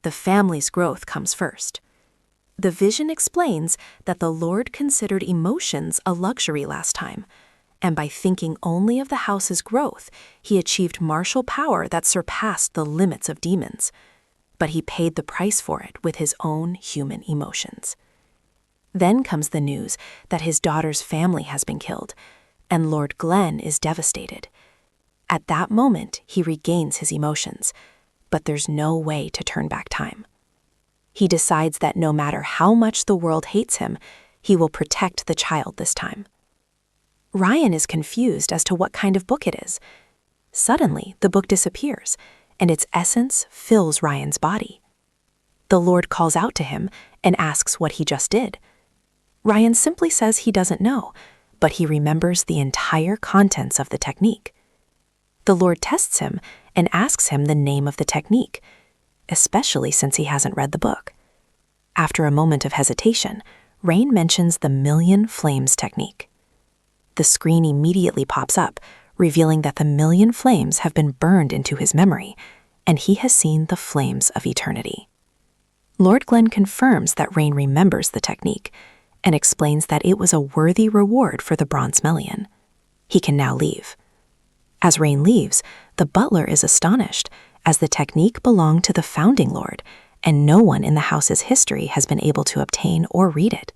The family's growth comes first. The vision explains that the Lord considered emotions a luxury last time. and by thinking only of the house's growth, he achieved martial power that surpassed the limits of demons. But he paid the price for it with his own human emotions. Then comes the news that his daughter's family has been killed, and Lord Glenn is devastated. At that moment, he regains his emotions, but there's no way to turn back time. He decides that no matter how much the world hates him, he will protect the child this time. Ryan is confused as to what kind of book it is. Suddenly, the book disappears, and its essence fills Ryan's body. The Lord calls out to him and asks what he just did. Ryan simply says he doesn't know, but he remembers the entire contents of the technique. The Lord tests him and asks him the name of the technique, especially since he hasn't read the book. After a moment of hesitation, Rain mentions the Million Flames technique. The screen immediately pops up, revealing that the million flames have been burned into his memory, and he has seen the flames of eternity. Lord Glenn confirms that Rain remembers the technique, and explains that it was a worthy reward for the Bronze Melian. He can now leave. As Rain leaves, the butler is astonished, as the technique belonged to the founding lord, and no one in the house's history has been able to obtain or read it.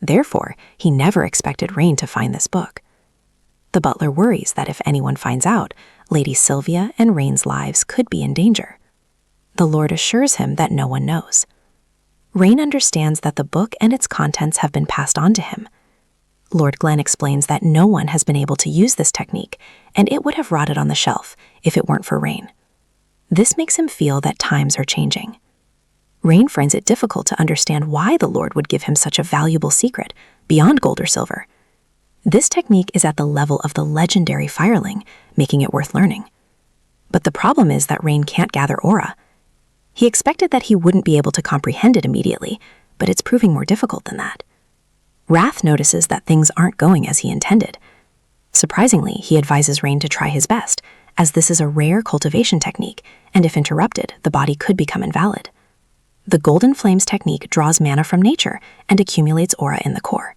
Therefore, he never expected Rain to find this book. The butler worries that if anyone finds out, Lady Sylvia and Rain's lives could be in danger. The Lord assures him that no one knows. Rain understands that the book and its contents have been passed on to him. Lord Glenn explains that no one has been able to use this technique, and it would have rotted on the shelf if it weren't for Rain. This makes him feel that times are changing. Rain finds it difficult to understand why the Lord would give him such a valuable secret, beyond gold or silver. This technique is at the level of the legendary Fireling, making it worth learning. But the problem is that Rain can't gather aura. He expected that he wouldn't be able to comprehend it immediately, but it's proving more difficult than that. Wrath notices that things aren't going as he intended. Surprisingly, he advises Rain to try his best, as this is a rare cultivation technique, and if interrupted, the body could become invalid. The Golden Flames technique draws mana from nature and accumulates aura in the core.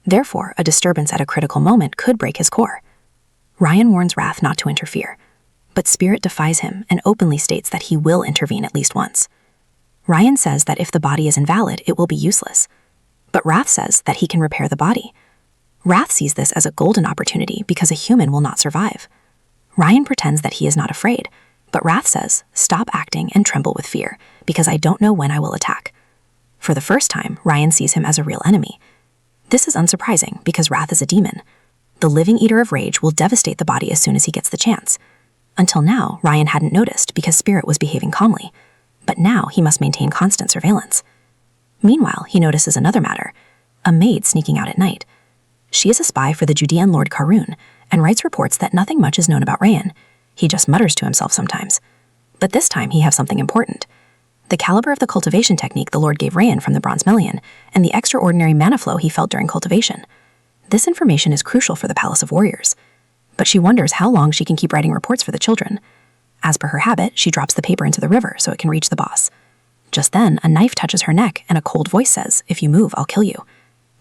Therefore, a disturbance at a critical moment could break his core. Ryan warns Wrath not to interfere, but Spirit defies him and openly states that he will intervene at least once. Ryan says that if the body is invalid, it will be useless, but Wrath says that he can repair the body. Wrath sees this as a golden opportunity because a human will not survive. Ryan pretends that he is not afraid, but Wrath says, "Stop acting and tremble with fear, because I don't know when I will attack." For the first time, Ryan sees him as a real enemy. This is unsurprising because Wrath is a demon. The living eater of rage will devastate the body as soon as he gets the chance. Until now, Ryan hadn't noticed because Spirit was behaving calmly, but now he must maintain constant surveillance. Meanwhile, he notices another matter, a maid sneaking out at night. She is a spy for the Judean Lord Karun, and writes reports that nothing much is known about Rayan. He just mutters to himself sometimes. But this time he has something important. The caliber of the cultivation technique the Lord gave Rayan from the Bronze Melian, and the extraordinary mana flow he felt during cultivation. This information is crucial for the Palace of Warriors. But she wonders how long she can keep writing reports for the children. As per her habit, she drops the paper into the river so it can reach the boss. Just then, a knife touches her neck and a cold voice says, "If you move, I'll kill you."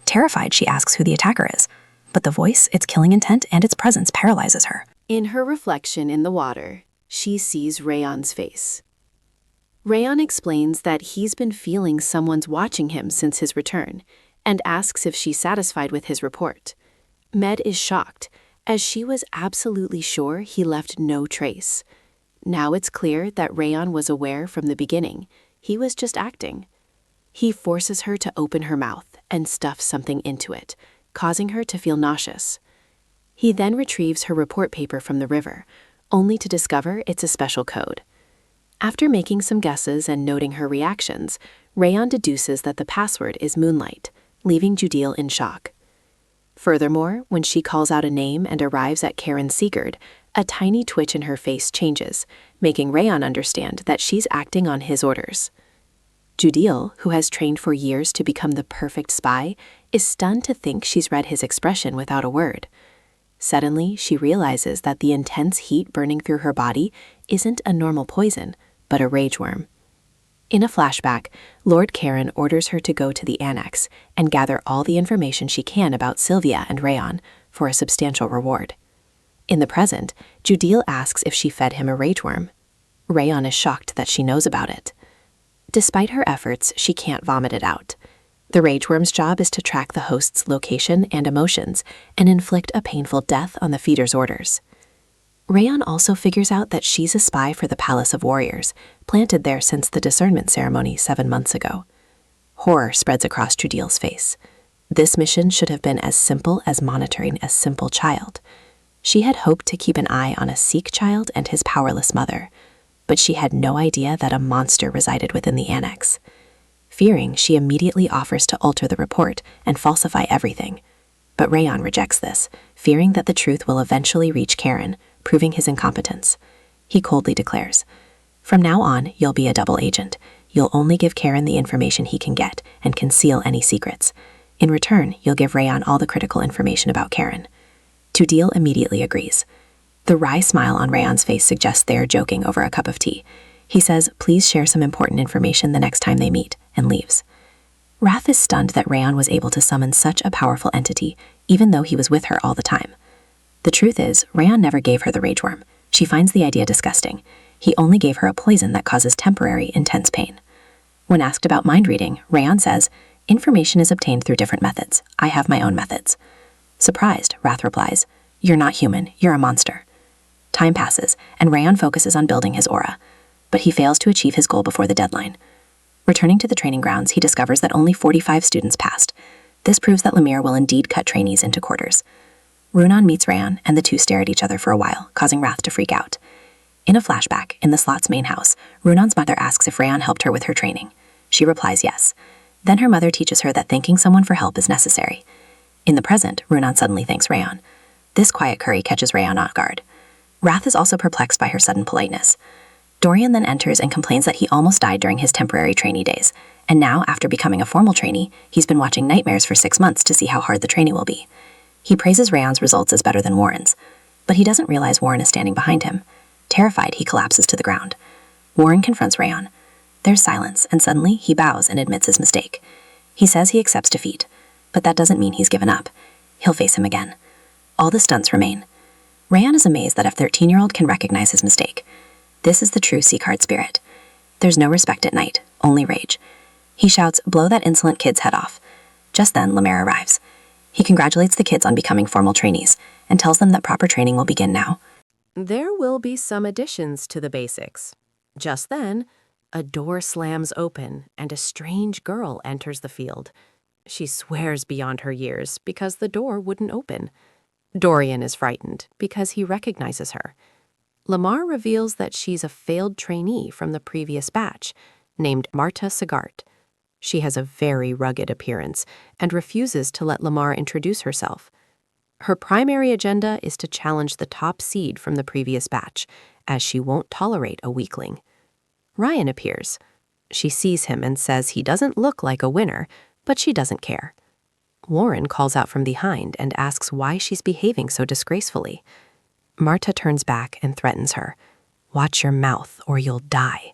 Terrified, she asks who the attacker is, but the voice, its killing intent, and its presence paralyzes her. In her reflection in the water, she sees Rayon's face. Rayon explains that he's been feeling someone's watching him since his return, and asks if she's satisfied with his report. Med is shocked, as she was absolutely sure he left no trace. Now it's clear that Rayon was aware from the beginning. He was just acting. He forces her to open her mouth and stuff something into it, causing her to feel nauseous. He then retrieves her report paper from the river, only to discover it's a special code. After making some guesses and noting her reactions, Rayon deduces that the password is Moonlight, leaving Judeel in shock. Furthermore, when she calls out a name and arrives at Karen Sigurd, a tiny twitch in her face changes, making Rayon understand that she's acting on his orders. Judeel, who has trained for years to become the perfect spy, is stunned to think she's read his expression without a word. Suddenly, she realizes that the intense heat burning through her body isn't a normal poison, but a rage worm. In a flashback, Lord Karen orders her to go to the annex and gather all the information she can about Sylvia and Rayon, for a substantial reward. In the present, Judil asks if she fed him a rage worm. Rayon is shocked that she knows about it. Despite her efforts, she can't vomit it out. The rage worm's job is to track the host's location and emotions and inflict a painful death on the feeder's orders. Rayon also figures out that she's a spy for the Palace of Warriors, planted there since the discernment ceremony 7 months ago. Horror spreads across Judil's face. This mission should have been as simple as monitoring a simple child. She had hoped to keep an eye on a Sikh child and his powerless mother, but she had no idea that a monster resided within the annex. Fearing, she immediately offers to alter the report and falsify everything. But Rayon rejects this, fearing that the truth will eventually reach Karen, proving his incompetence. He coldly declares, "From now on, you'll be a double agent. You'll only give Karen the information he can get and conceal any secrets. In return, you'll give Rayon all the critical information about Karen." Judil immediately agrees. The wry smile on Rayon's face suggests they are joking over a cup of tea. He says, "Please share some important information the next time they meet," and leaves. Wrath is stunned that Rayon was able to summon such a powerful entity, even though he was with her all the time. The truth is, Rayon never gave her the rage worm. She finds the idea disgusting. He only gave her a poison that causes temporary, intense pain. When asked about mind reading, Rayon says, "Information is obtained through different methods. I have my own methods." Surprised, Wrath replies, "You're not human, you're a monster." Time passes, and Rayon focuses on building his aura, but he fails to achieve his goal before the deadline. Returning to the training grounds, he discovers that only 45 students passed. This proves that Lemire will indeed cut trainees into quarters. Runan meets Rayon, and the two stare at each other for a while, causing Wrath to freak out. In a flashback, in the slot's main house, Runan's mother asks if Rayon helped her with her training. She replies yes. Then her mother teaches her that thanking someone for help is necessary. In the present, Runan suddenly thanks Rayon. This quiet curry catches Rayon off guard. Wrath is also perplexed by her sudden politeness. Dorian then enters and complains that he almost died during his temporary trainee days, and now, after becoming a formal trainee, he's been watching nightmares for 6 months to see how hard the training will be. He praises Rayon's results as better than Warren's, but he doesn't realize Warren is standing behind him. Terrified, he collapses to the ground. Warren confronts Rayon. There's silence, and suddenly he bows and admits his mistake. He says he accepts defeat, but that doesn't mean he's given up. He'll face him again. All the stunts remain. Rayon is amazed that a 13-year-old can recognize his mistake. This is the true Seacard spirit. There's no respect at night, only rage. He shouts, "Blow that insolent kid's head off." Just then, Lemire arrives. He congratulates the kids on becoming formal trainees and tells them that proper training will begin now. There will be some additions to the basics. Just then, a door slams open and a strange girl enters the field. She swears beyond her years because the door wouldn't open. Dorian is frightened because he recognizes her. Lamar reveals that she's a failed trainee from the previous batch, named Marta Sagart. She has a very rugged appearance and refuses to let Lamar introduce herself. Her primary agenda is to challenge the top seed from the previous batch, as she won't tolerate a weakling. Ryan appears. She sees him and says he doesn't look like a winner, but she doesn't care. Warren calls out from behind and asks why she's behaving so disgracefully. Marta turns back and threatens her. "Watch your mouth or you'll die."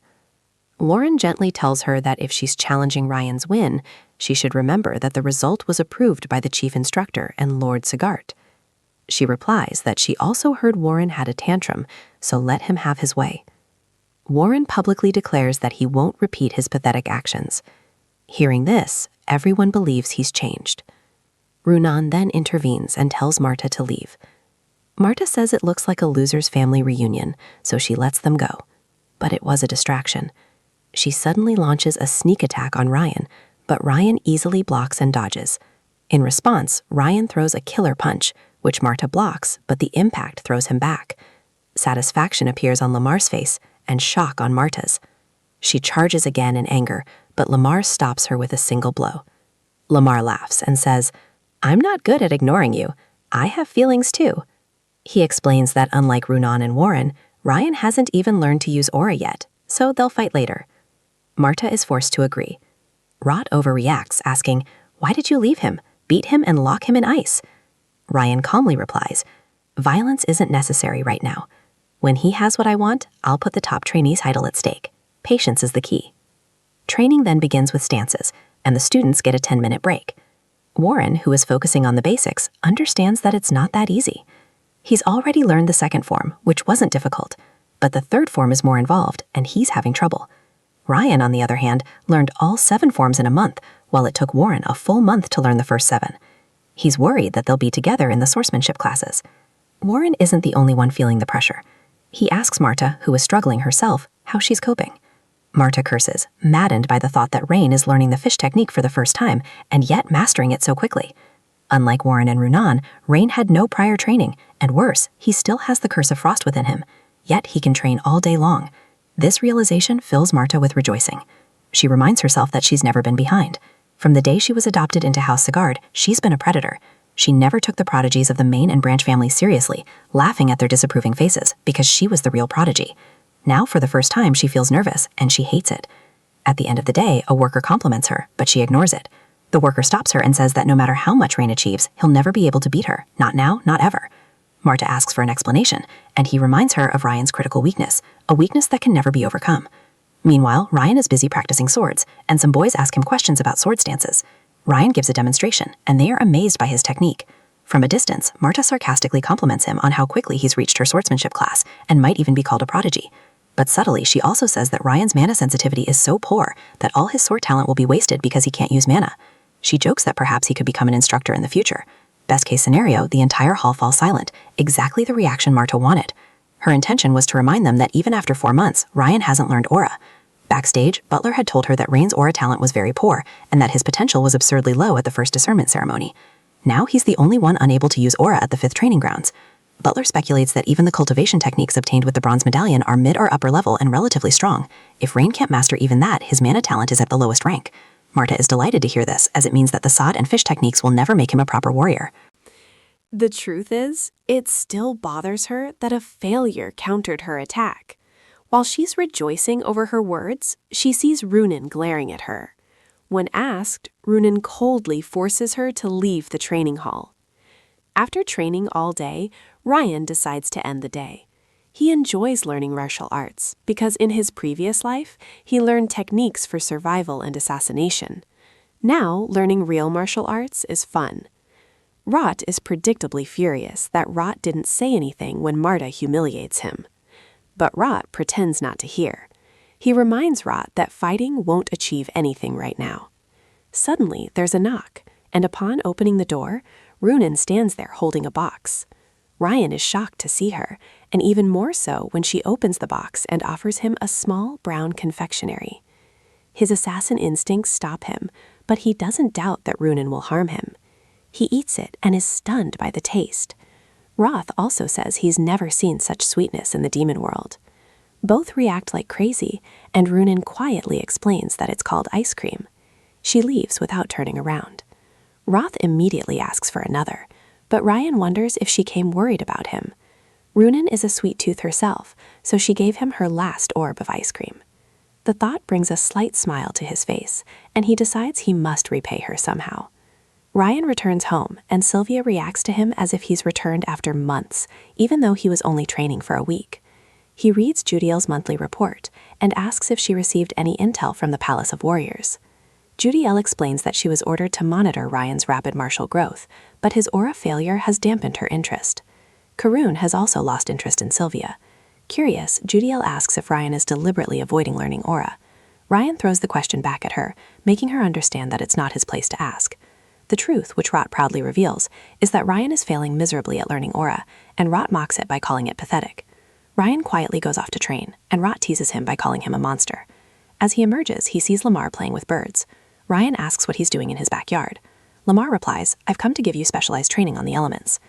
Warren gently tells her that if she's challenging Ryan's win, she should remember that the result was approved by the chief instructor and Lord Sagart. She replies that she also heard Warren had a tantrum, so let him have his way. Warren publicly declares that he won't repeat his pathetic actions. Hearing this, everyone believes he's changed. Runan then intervenes and tells Marta to leave. Marta says it looks like a loser's family reunion, so she lets them go. But it was a distraction. She suddenly launches a sneak attack on Ryan, but Ryan easily blocks and dodges. In response, Ryan throws a killer punch, which Marta blocks, but the impact throws him back. Satisfaction appears on Lamar's face and shock on Marta's. She charges again in anger, but Lamar stops her with a single blow. Lamar laughs and says, "I'm not good at ignoring you. I have feelings too." He explains that unlike Runan and Warren, Ryan hasn't even learned to use aura yet, so they'll fight later. Marta is forced to agree. Rot overreacts, asking, "Why did you leave him? Beat him and lock him in ice." Ryan calmly replies, "Violence isn't necessary right now. When he has what I want, I'll put the top trainee's title at stake. Patience is the key." Training then begins with stances, and the students get a 10-minute break. Warren, who is focusing on the basics, understands that it's not that easy. He's already learned the second form, which wasn't difficult, but the third form is more involved, and he's having trouble. Ryan, on the other hand, learned all 7 forms in a month, while it took Warren a full month to learn the first 7. He's worried that they'll be together in the swordsmanship classes. Warren isn't the only one feeling the pressure. He asks Marta, who is struggling herself, how she's coping. Marta curses, maddened by the thought that Rain is learning the fish technique for the first time, and yet mastering it so quickly. Unlike Warren and Runan, Rain had no prior training, and worse, he still has the curse of frost within him, yet he can train all day long. This realization fills Marta with rejoicing. She reminds herself that she's never been behind. From the day she was adopted into House Sigard, she's been a predator. She never took the prodigies of the main and branch families seriously, laughing at their disapproving faces, because she was the real prodigy. Now, for the first time, she feels nervous, and she hates it. At the end of the day, a worker compliments her, but she ignores it. The worker stops her and says that no matter how much Rain achieves, he'll never be able to beat her. Not now, not ever. Marta asks for an explanation, and he reminds her of Ryan's critical weakness, a weakness that can never be overcome. Meanwhile, Ryan is busy practicing swords, and some boys ask him questions about sword stances. Ryan gives a demonstration, and they are amazed by his technique. From a distance, Marta sarcastically compliments him on how quickly he's reached her swordsmanship class, and might even be called a prodigy. But subtly, she also says that Ryan's mana sensitivity is so poor that all his sword talent will be wasted because he can't use mana. She jokes that perhaps he could become an instructor in the future. Best case scenario, the entire hall falls silent, exactly the reaction Marta wanted. Her intention was to remind them that even after 4 months, Ryan hasn't learned aura. Backstage, Butler had told her that Rain's aura talent was very poor, and that his potential was absurdly low at the first discernment ceremony. Now he's the only one unable to use aura at the 5th training grounds. Butler speculates that even the cultivation techniques obtained with the bronze medallion are mid or upper level and relatively strong. If Rain can't master even that, his mana talent is at the lowest rank. Marta is delighted to hear this, as it means that the sod and fish techniques will never make him a proper warrior. The truth is, it still bothers her that a failure countered her attack. While she's rejoicing over her words, she sees Runan glaring at her. When asked, Runan coldly forces her to leave the training hall. After training all day, Ryan decides to end the day. He enjoys learning martial arts because in his previous life, he learned techniques for survival and assassination. Now, learning real martial arts is fun. Rot is predictably furious that Rot didn't say anything when Marta humiliates him. But Rot pretends not to hear. He reminds Rot that fighting won't achieve anything right now. Suddenly, there's a knock, and upon opening the door, Runan stands there holding a box. Ryan is shocked to see her, and even more so when she opens the box and offers him a small brown confectionery. His assassin instincts stop him, but he doesn't doubt that Runan will harm him. He eats it and is stunned by the taste. Roth also says he's never seen such sweetness in the demon world. Both react like crazy, and Runan quietly explains that it's called ice cream. She leaves without turning around. Roth immediately asks for another, but Ryan wonders if she came worried about him. Runan is a sweet tooth herself, so she gave him her last orb of ice cream. The thought brings a slight smile to his face, and he decides he must repay her somehow. Ryan returns home, and Sylvia reacts to him as if he's returned after months, even though he was only training for a week. He reads Judiel's monthly report and asks if she received any intel from the Palace of Warriors. Judiel explains that she was ordered to monitor Ryan's rapid martial growth, but his aura failure has dampened her interest. Karun has also lost interest in Sylvia. Curious, Judiel asks if Ryan is deliberately avoiding learning aura. Ryan throws the question back at her, making her understand that it's not his place to ask. The truth, which Rot proudly reveals, is that Ryan is failing miserably at learning aura, and Rot mocks it by calling it pathetic. Ryan quietly goes off to train, and Rot teases him by calling him a monster. As he emerges, he sees Lamar playing with birds. Ryan asks what he's doing in his backyard. Lamar replies, "I've come to give you specialized training on the elements."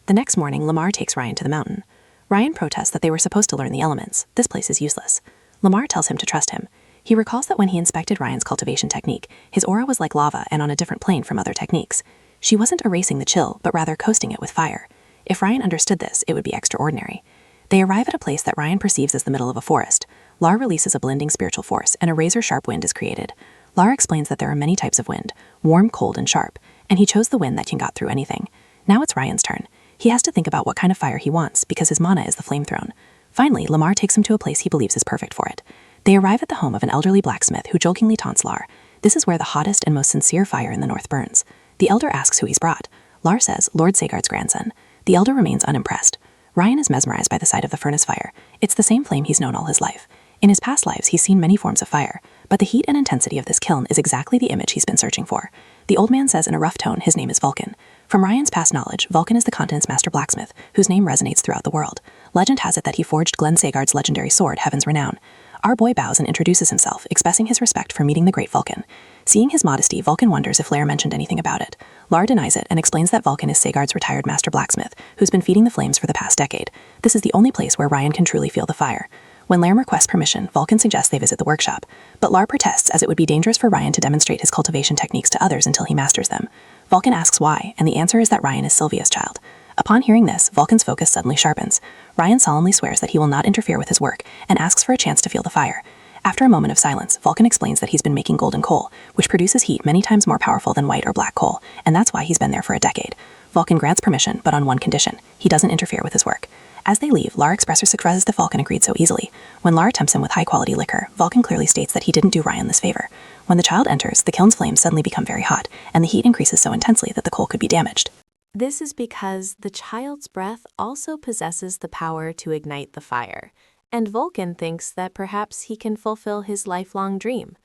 The next morning, Lamar takes Ryan to the mountain. Ryan protests that they were supposed to learn the elements. This place is useless. Lamar tells him to trust him. He recalls that when he inspected Ryan's cultivation technique, his aura was like lava and on a different plane from other techniques. She wasn't erasing the chill, but rather coasting it with fire. If Ryan understood this, it would be extraordinary. They arrive at a place that Ryan perceives as the middle of a forest. Lar releases a blending spiritual force, and a razor-sharp wind is created. Lar explains that there are many types of wind, warm, cold, and sharp, and he chose the wind that can got through anything. Now it's Ryan's turn. He has to think about what kind of fire he wants, because his mana is the flame throne. Finally, Lamar takes him to a place he believes is perfect for it. They arrive at the home of an elderly blacksmith who jokingly taunts Lar. This is where the hottest and most sincere fire in the north burns. The elder asks who he's brought. Lar says, Lord Sagard's grandson. The elder remains unimpressed. Ryan is mesmerized by the sight of the furnace fire. It's the same flame he's known all his life. In his past lives, he's seen many forms of fire, but the heat and intensity of this kiln is exactly the image he's been searching for. The old man says in a rough tone his name is Vulcan. From Ryan's past knowledge, Vulcan is the continent's master blacksmith, whose name resonates throughout the world. Legend has it that he forged Glenn Sagard's legendary sword, Heaven's Renown. Our boy bows and introduces himself, expressing his respect for meeting the great Vulcan. Seeing his modesty, Vulcan wonders if Lair mentioned anything about it. Lar denies it and explains that Vulcan is Sagard's retired master blacksmith, who's been feeding the flames for the past decade. This is the only place where Ryan can truly feel the fire. When Lair requests permission, Vulcan suggests they visit the workshop, but Lar protests as it would be dangerous for Ryan to demonstrate his cultivation techniques to others until he masters them. Vulcan asks why, and the answer is that Ryan is Sylvia's child. Upon hearing this, Vulcan's focus suddenly sharpens. Ryan solemnly swears that he will not interfere with his work and asks for a chance to feel the fire. After a moment of silence, Vulcan explains that he's been making golden coal, which produces heat many times more powerful than white or black coal, and that's why he's been there for a decade. Vulcan grants permission, but on one condition: he doesn't interfere with his work. As they leave, Lar expresses surprise that Vulcan agreed so easily. When Lar tempts him with high-quality liquor, Vulcan clearly states that he didn't do Ryan this favor. When the child enters, the kiln's flames suddenly become very hot, and the heat increases so intensely that the coal could be damaged. This is because the child's breath also possesses the power to ignite the fire, and Vulcan thinks that perhaps he can fulfill his lifelong dream.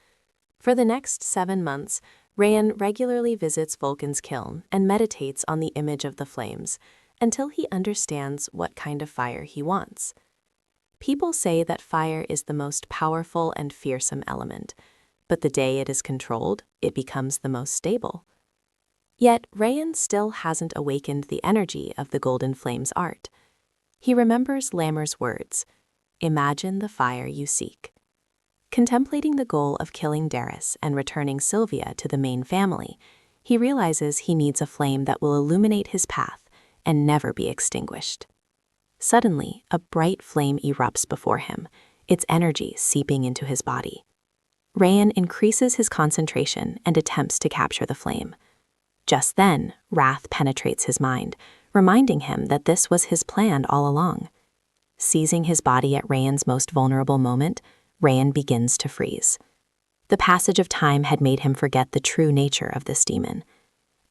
For the next 7 months, Ryan regularly visits Vulcan's kiln and meditates on the image of the flames until he understands what kind of fire he wants. People say that fire is the most powerful and fearsome element, but the day it is controlled, it becomes the most stable. Yet Ryan still hasn't awakened the energy of the Golden Flame's art. He remembers Lammer's words, "Imagine the fire you seek." Contemplating the goal of killing Darius and returning Sylvia to the main family, he realizes he needs a flame that will illuminate his path and never be extinguished. Suddenly, a bright flame erupts before him, its energy seeping into his body. Ryan increases his concentration and attempts to capture the flame. Just then, wrath penetrates his mind, reminding him that this was his plan all along. Seizing his body at Ryan's most vulnerable moment, Ryan begins to freeze. The passage of time had made him forget the true nature of this demon.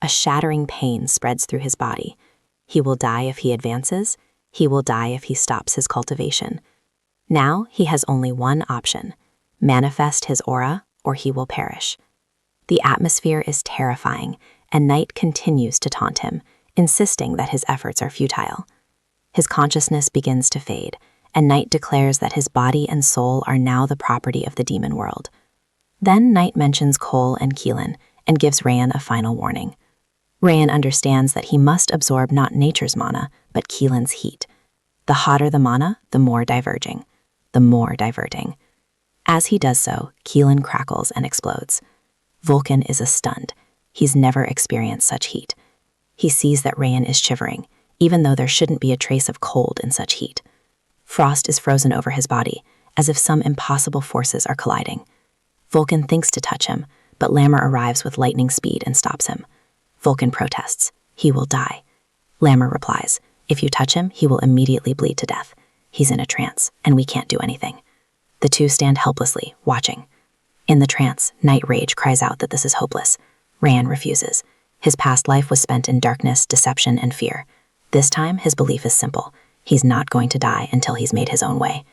A shattering pain spreads through his body. He will die if he advances. He will die if he stops his cultivation. Now he has only one option: manifest his aura, or he will perish. The atmosphere is terrifying, and night continues to taunt him, insisting that his efforts are futile. His consciousness begins to fade, and Night declares that his body and soul are now the property of the demon world. Then Night mentions Cole and Keelan and gives Ryan a final warning. Ryan understands that he must absorb not nature's mana, but Keelan's heat. The hotter the mana, the more diverging, the more diverting. As he does so, Keelan crackles and explodes. Vulcan is stunned. He's never experienced such heat. He sees that Ryan is shivering, even though there shouldn't be a trace of cold in such heat. Frost is frozen over his body, as if some impossible forces are colliding. Vulcan thinks to touch him, but Lammer arrives with lightning speed and stops him. Vulcan protests. He will die. Lammer replies, if you touch him, he will immediately bleed to death. He's in a trance, and we can't do anything. The two stand helplessly, watching. In the trance, Night Rage cries out that this is hopeless. Ryan refuses. His past life was spent in darkness, deception, and fear. This time, his belief is simple. He's not going to die until he's made his own way.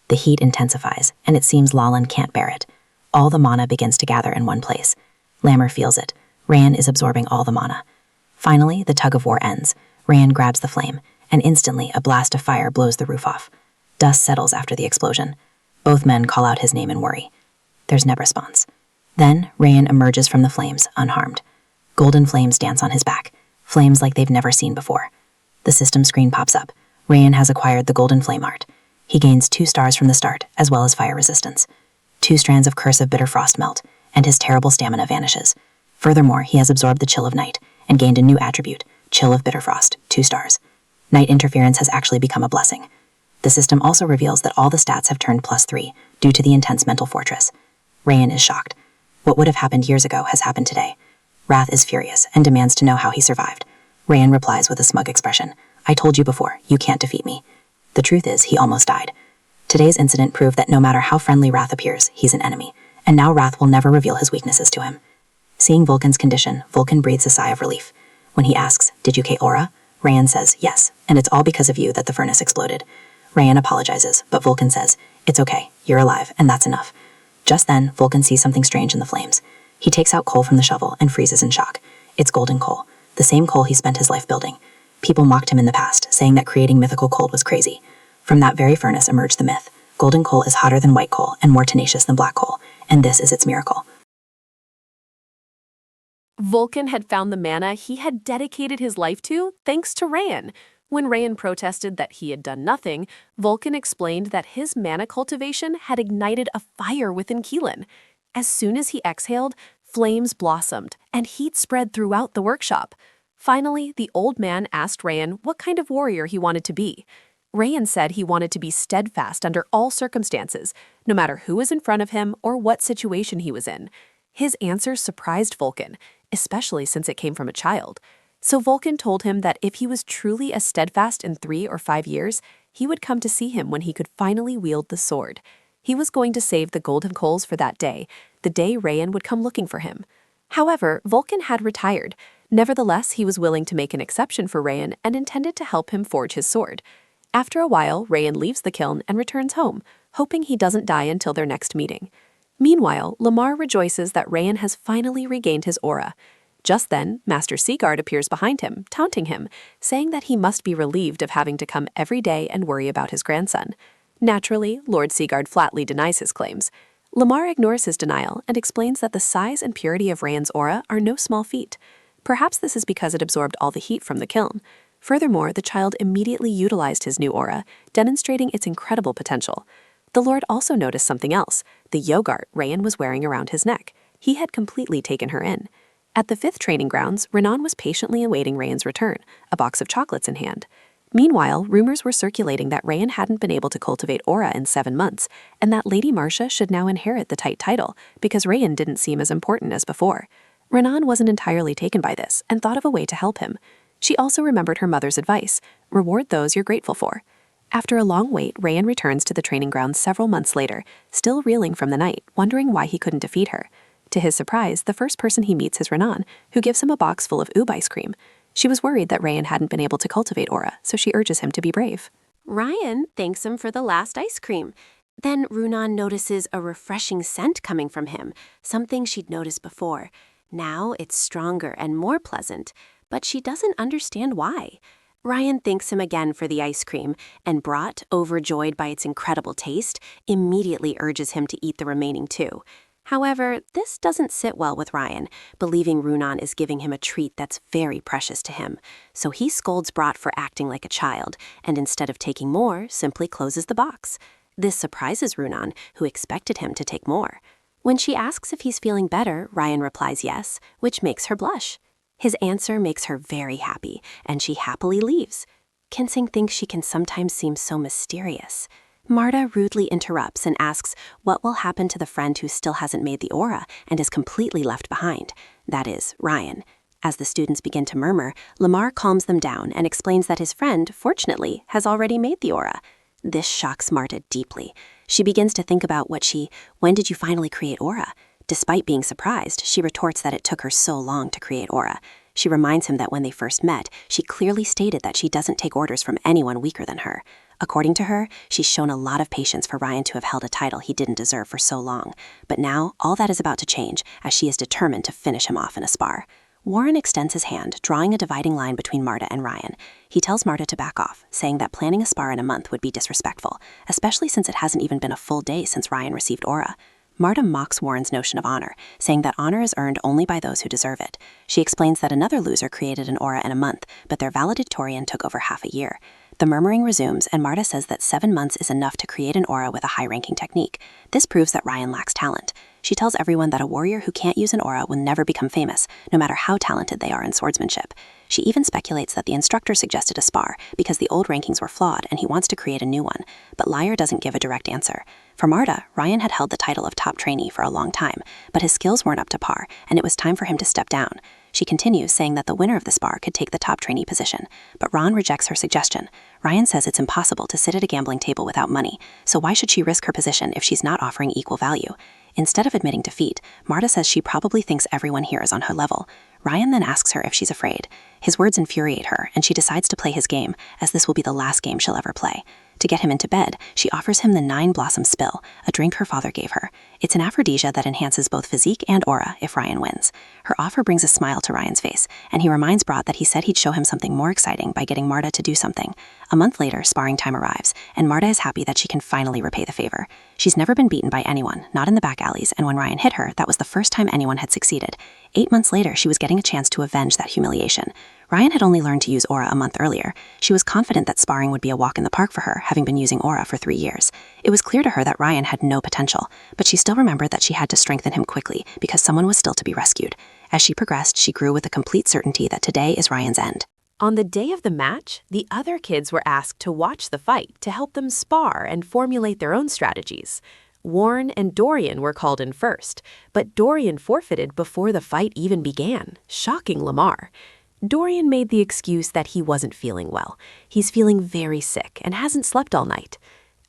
The heat intensifies, and it seems Lalan can't bear it. All the mana begins to gather in one place. Lammer feels it. Ryan is absorbing all the mana. Finally, the tug-of-war ends. Ryan grabs the flame, and instantly a blast of fire blows the roof off. Dust settles after the explosion. Both men call out his name in worry. There's no response. Then, Ryan emerges from the flames, unharmed. Golden flames dance on his back, flames like they've never seen before. The system screen pops up. Ryan has acquired the Golden Flame art. He gains 2 stars from the start, as well as fire resistance. 2 strands of Curse of Bitter Frost melt, and his terrible stamina vanishes. Furthermore, he has absorbed the Chill of Night, and gained a new attribute, Chill of Bitter Frost, 2 stars. Night interference has actually become a blessing. The system also reveals that all the stats have turned +3, due to the intense mental fortress. Ryan is shocked. What would have happened years ago has happened today. Wrath is furious, and demands to know how he survived. Ryan replies with a smug expression, I told you before, you can't defeat me. The truth is, he almost died. Today's incident proved that no matter how friendly Wrath appears, he's an enemy, and now Wrath will never reveal his weaknesses to him. Seeing Vulcan's condition, Vulcan breathes a sigh of relief. When he asks, "Did you K Aura?" Ryan says, "Yes, and it's all because of you that the furnace exploded." Ryan apologizes, but Vulcan says, "It's okay, you're alive, and that's enough." Just then, Vulcan sees something strange in the flames. He takes out coal from the shovel and freezes in shock. It's golden coal, the same coal he spent his life building. People mocked him in the past, saying that creating mythical coal was crazy. From that very furnace emerged the myth. Golden coal is hotter than white coal and more tenacious than black coal, and this is its miracle. Vulcan had found the mana he had dedicated his life to thanks to Ryan. When Ryan protested that he had done nothing, Vulcan explained that his mana cultivation had ignited a fire within Keelan. As soon as he exhaled, flames blossomed and heat spread throughout the workshop. Finally, the old man asked Ryan what kind of warrior he wanted to be. Ryan said he wanted to be steadfast under all circumstances, no matter who was in front of him or what situation he was in. His answer surprised Vulcan, especially since it came from a child. So Vulcan told him that if he was truly as steadfast in 3 or 5 years, he would come to see him when he could finally wield the sword. He was going to save the golden coals for that day, the day Ryan would come looking for him. However, Vulcan had retired. Nevertheless, he was willing to make an exception for Ryan and intended to help him forge his sword. After a while, Ryan leaves the kiln and returns home, hoping he doesn't die until their next meeting. Meanwhile, Lamar rejoices that Ryan has finally regained his aura. Just then, Master Seaguard appears behind him, taunting him, saying that he must be relieved of having to come every day and worry about his grandson. Naturally, Lord Seaguard flatly denies his claims. Lamar ignores his denial and explains that the size and purity of Ryan's aura are no small feat. Perhaps this is because it absorbed all the heat from the kiln. Furthermore, the child immediately utilized his new aura, demonstrating its incredible potential. The Lord also noticed something else, the yogurt Ryan was wearing around his neck. He had completely taken her in. At the 5th training grounds, Renan was patiently awaiting Ryan's return, a box of chocolates in hand. Meanwhile, rumors were circulating that Ryan hadn't been able to cultivate aura in 7 months, and that Lady Marcia should now inherit the tight title, because Ryan didn't seem as important as before. Renan wasn't entirely taken by this, and thought of a way to help him. She also remembered her mother's advice, reward those you're grateful for. After a long wait, Ryan returns to the training grounds several months later, still reeling from the night, wondering why he couldn't defeat her. To his surprise, the first person he meets is Renan, who gives him a box full of oob ice cream. She was worried that Ryan hadn't been able to cultivate aura, so she urges him to be brave. Ryan thanks him for the last ice cream. Then Runan notices a refreshing scent coming from him, something she'd noticed before. Now it's stronger and more pleasant, but she doesn't understand why. Ryan thanks him again for the ice cream, and Brat, overjoyed by its incredible taste, immediately urges him to eat the remaining 2. However, this doesn't sit well with Ryan, believing Runan is giving him a treat that's very precious to him. So he scolds Brat for acting like a child, and instead of taking more, simply closes the box. This surprises Runan, who expected him to take more. When she asks if he's feeling better, Ryan replies yes, which makes her blush. His answer makes her very happy, and she happily leaves. Kensing thinks she can sometimes seem so mysterious. Marta rudely interrupts and asks what will happen to the friend who still hasn't made the aura and is completely left behind. That is, Ryan. As the students begin to murmur, Lamar calms them down and explains that his friend, fortunately, has already made the aura. This shocks Marta deeply. She begins to think about when did you finally create aura? Despite being surprised, she retorts that it took her so long to create aura. She reminds him that when they first met, she clearly stated that she doesn't take orders from anyone weaker than her. According to her, she's shown a lot of patience for Ryan to have held a title he didn't deserve for so long. But now, all that is about to change, as she is determined to finish him off in a spar. Warren extends his hand, drawing a dividing line between Marta and Ryan. He tells Marta to back off, saying that planning a spar in a month would be disrespectful, especially since it hasn't even been a full day since Ryan received aura. Marta mocks Warren's notion of honor, saying that honor is earned only by those who deserve it. She explains that another loser created an aura in a month, but their valedictorian took over half a year. The murmuring resumes, and Marta says that 7 months is enough to create an aura with a high-ranking technique. This proves that Ryan lacks talent. She tells everyone that a warrior who can't use an aura will never become famous, no matter how talented they are in swordsmanship. She even speculates that the instructor suggested a spar because the old rankings were flawed and he wants to create a new one, but Liar doesn't give a direct answer. For Marta, Ryan had held the title of top trainee for a long time, but his skills weren't up to par, and it was time for him to step down. She continues, saying that the winner of the spar could take the top trainee position, but Ron rejects her suggestion. Ryan says it's impossible to sit at a gambling table without money, so why should she risk her position if she's not offering equal value? Instead of admitting defeat, Marta says she probably thinks everyone here is on her level. Ryan then asks her if she's afraid. His words infuriate her, and she decides to play his game, as this will be the last game she'll ever play. To get him into bed, she offers him the 9-blossom spill, a drink her father gave her. It's an aphrodisia that enhances both physique and aura if Ryan wins. Her offer brings a smile to Ryan's face, and he reminds Brat that he said he'd show him something more exciting by getting Marta to do something. A month later, sparring time arrives, and Marta is happy that she can finally repay the favor. She's never been beaten by anyone, not in the back alleys, and when Ryan hit her, that was the first time anyone had succeeded. 8 months later, she was getting a chance to avenge that humiliation. Ryan had only learned to use aura a month earlier. She was confident that sparring would be a walk in the park for her, having been using aura for 3 years. It was clear to her that Ryan had no potential, but she still remembered that she had to strengthen him quickly because someone was still to be rescued. As she progressed, she grew with the complete certainty that today is Ryan's end. On the day of the match, the other kids were asked to watch the fight to help them spar and formulate their own strategies. Warren and Dorian were called in first, but Dorian forfeited before the fight even began, shocking Lamar. Dorian made the excuse that he wasn't feeling well. He's feeling very sick and hasn't slept all night.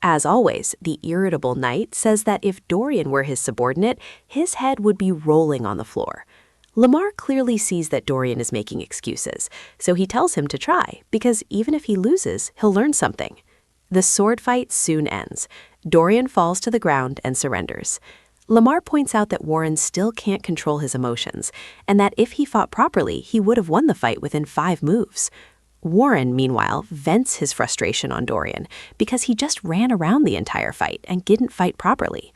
As always, the irritable knight says that if Dorian were his subordinate, his head would be rolling on the floor. Lamar clearly sees that Dorian is making excuses, so he tells him to try, because even if he loses, he'll learn something. The sword fight soon ends. Dorian falls to the ground and surrenders. Lamar points out that Warren still can't control his emotions, and that if he fought properly, he would have won the fight within 5 moves. Warren, meanwhile, vents his frustration on Dorian because he just ran around the entire fight and didn't fight properly.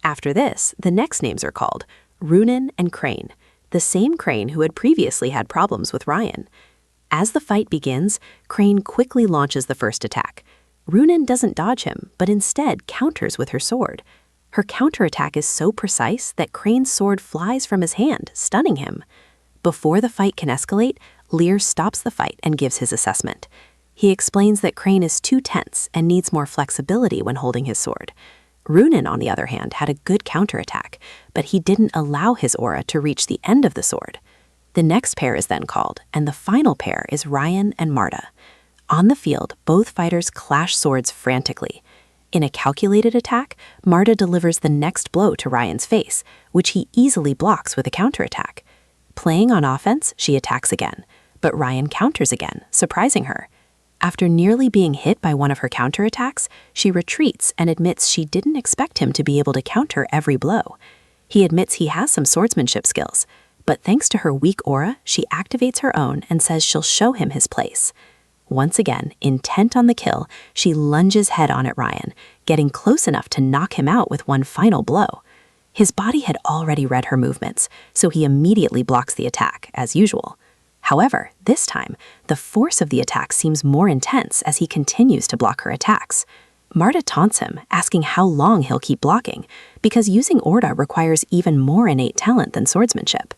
After this, the next names are called, Runin and Crane, the same Crane who had previously had problems with Ryan. As the fight begins, Crane quickly launches the first attack. Runin doesn't dodge him, but instead counters with her sword. Her counterattack is so precise that Crane's sword flies from his hand, stunning him. Before the fight can escalate, Lear stops the fight and gives his assessment. He explains that Crane is too tense and needs more flexibility when holding his sword. Runin, on the other hand, had a good counterattack, but he didn't allow his aura to reach the end of the sword. The next pair is then called, and the final pair is Ryan and Marta. On the field, both fighters clash swords frantically. In a calculated attack, Marta delivers the next blow to Ryan's face, which he easily blocks with a counterattack. Playing on offense, she attacks again, but Ryan counters again, surprising her. After nearly being hit by one of her counterattacks, she retreats and admits she didn't expect him to be able to counter every blow. He admits he has some swordsmanship skills, but thanks to her weak aura, she activates her own and says she'll show him his place. Once again, intent on the kill, she lunges head-on at Ryan, getting close enough to knock him out with one final blow. His body had already read her movements, so he immediately blocks the attack, as usual. However, this time, the force of the attack seems more intense as he continues to block her attacks. Marta taunts him, asking how long he'll keep blocking, because using Aura requires even more innate talent than swordsmanship.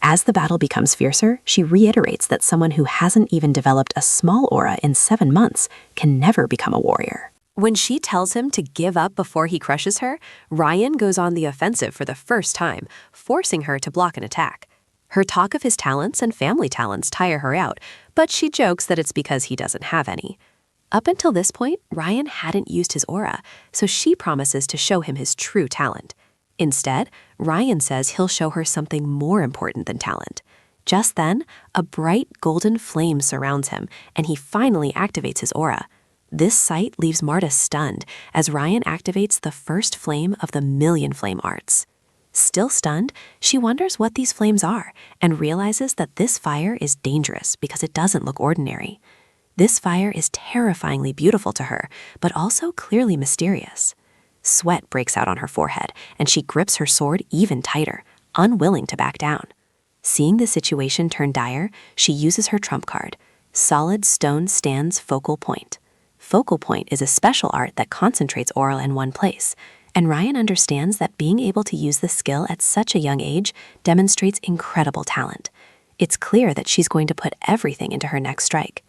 As the battle becomes fiercer, she reiterates that someone who hasn't even developed a small aura in 7 months can never become a warrior. When she tells him to give up before he crushes her, Ryan goes on the offensive for the first time, forcing her to block an attack. Her talk of his talents and family talents tire her out, but she jokes that it's because he doesn't have any. Up until this point, Ryan hadn't used his aura, so she promises to show him his true talent. Instead, Ryan says he'll show her something more important than talent. Just then, a bright golden flame surrounds him, and he finally activates his aura. This sight leaves Marta stunned as Ryan activates the first flame of the Million Flame arts. Still stunned, she wonders what these flames are and realizes that this fire is dangerous because it doesn't look ordinary. This fire is terrifyingly beautiful to her, but also clearly mysterious. Sweat breaks out on her forehead, and she grips her sword even tighter, unwilling to back down. Seeing the situation turn dire, she uses her trump card. Solid Stone Stand's Focal Point. Focal Point is a special art that concentrates aura in one place, and Ryan understands that being able to use this skill at such a young age demonstrates incredible talent. It's clear that she's going to put everything into her next strike.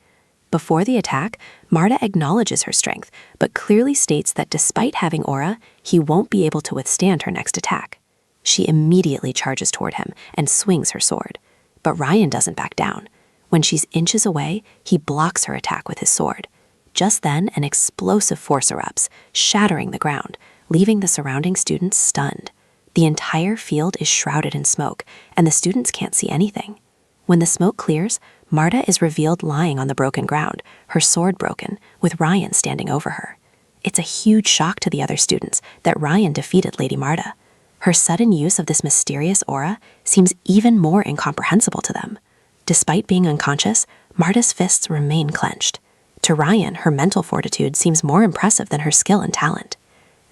Before the attack, Marta acknowledges her strength, but clearly states that despite having aura, he won't be able to withstand her next attack. She immediately charges toward him and swings her sword. But Ryan doesn't back down. When she's inches away, he blocks her attack with his sword. Just then, an explosive force erupts, shattering the ground, leaving the surrounding students stunned. The entire field is shrouded in smoke, and the students can't see anything. When the smoke clears, Marta is revealed lying on the broken ground, her sword broken, with Ryan standing over her. It's a huge shock to the other students that Ryan defeated Lady Marta. Her sudden use of this mysterious aura seems even more incomprehensible to them. Despite being unconscious, Marta's fists remain clenched. To Ryan, her mental fortitude seems more impressive than her skill and talent.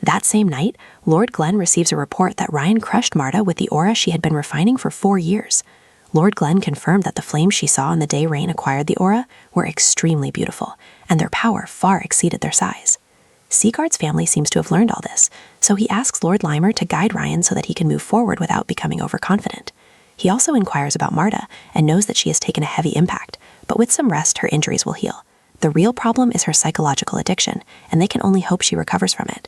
That same night, Lord Glenn receives a report that Ryan crushed Marta with the aura she had been refining for 4 years. Lord Glenn confirmed that the flames she saw on the day Rain acquired the aura were extremely beautiful, and their power far exceeded their size. Seagard's family seems to have learned all this, so he asks Lord Limer to guide Ryan so that he can move forward without becoming overconfident. He also inquires about Marta and knows that she has taken a heavy impact, but with some rest, her injuries will heal. The real problem is her psychological addiction, and they can only hope she recovers from it.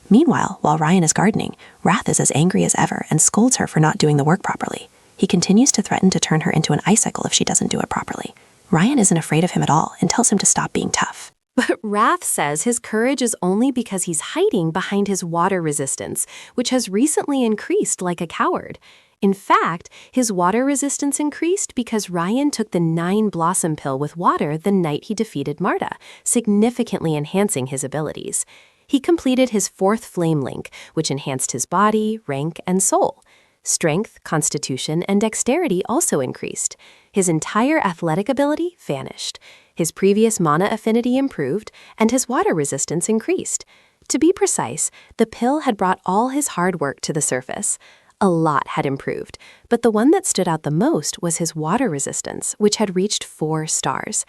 Meanwhile, while Ryan is gardening, Wrath is as angry as ever and scolds her for not doing the work properly. He continues to threaten to turn her into an icicle if she doesn't do it properly. Ryan isn't afraid of him at all and tells him to stop being tough. But Wrath says his courage is only because he's hiding behind his water resistance, which has recently increased like a coward. In fact, his water resistance increased because Ryan took the 9-blossom pill with water the night he defeated Marta, significantly enhancing his abilities. He completed his 4th flame link, which enhanced his body, rank, and soul. Strength, constitution, and dexterity also increased. His entire athletic ability vanished. His previous mana affinity improved, and his water resistance increased. To be precise, the pill had brought all his hard work to the surface. A lot had improved, but the one that stood out the most was his water resistance, which had reached 4 stars.